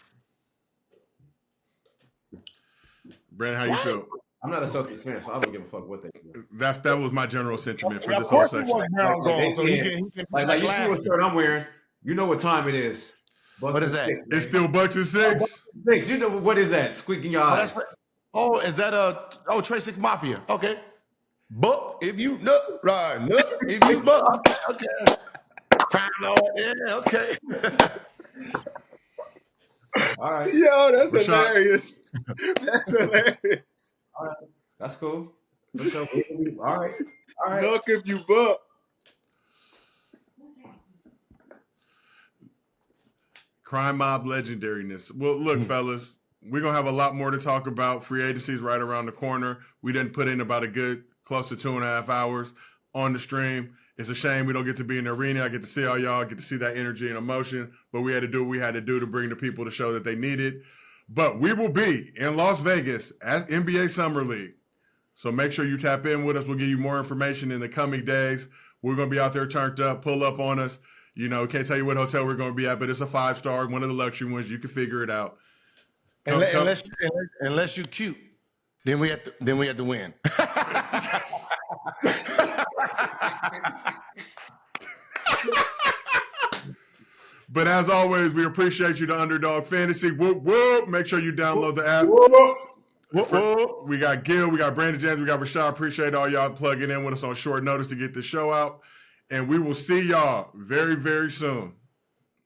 Brandon, how you feel? I'm not a Celtics fan, so I don't give a fuck what they do. That was my general sentiment for Yeah, this of whole course he section. wants Brown gone, so he can Like you see what shirt I'm wearing. You know what time it is. What is that? It's still Bucks and 6. Six. You know what is that? Squeaking your eyes. Is that Trey 6 Mafia? Okay. But if you know, right, no, if you but okay. Crime Lord, yeah, okay. All right. Yo, that's Rashad. hilarious. That's hilarious. All right. That's cool. All right. Look if you buck. Crime mob legendariness. Well, look, fellas, we're going to have a lot more to talk about. Free agency's right around the corner. We didn't put in about a good close to 2.5 hours on the stream. It's a shame we don't get to be in the arena. I get to see all y'all, get to see that energy and emotion, but we had to do what we had to do to bring the people the show that they needed. But we will be in Las Vegas at NBA Summer League. So make sure you tap in with us. We'll give you more information in the coming days. We're going to be out there turned up, pull up on us. You know, can't tell you what hotel we're going to be at, but it's a 5-star, one of the luxury ones. You can figure it out. Unless you're cute, then we have to win. But as always, we appreciate you, the Underdog Fantasy. Whoop, whoop. Make sure you download the app. Whoop, whoop. We got Gil, we got Brandon James, we got Rashad. Appreciate all y'all plugging in with us on short notice to get the show out. And we will see y'all very, very soon.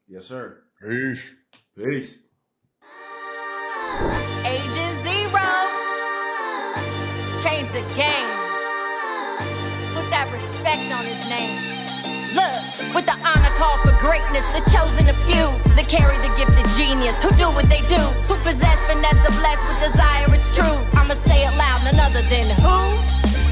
Yes, sir. Peace. Peace. Agent Zero. Change the game. Put that respect on his name. Look, with the honor call for greatness, the chosen few that carry the gift of genius, who do what they do, who possess finesse, blessed with desire. It's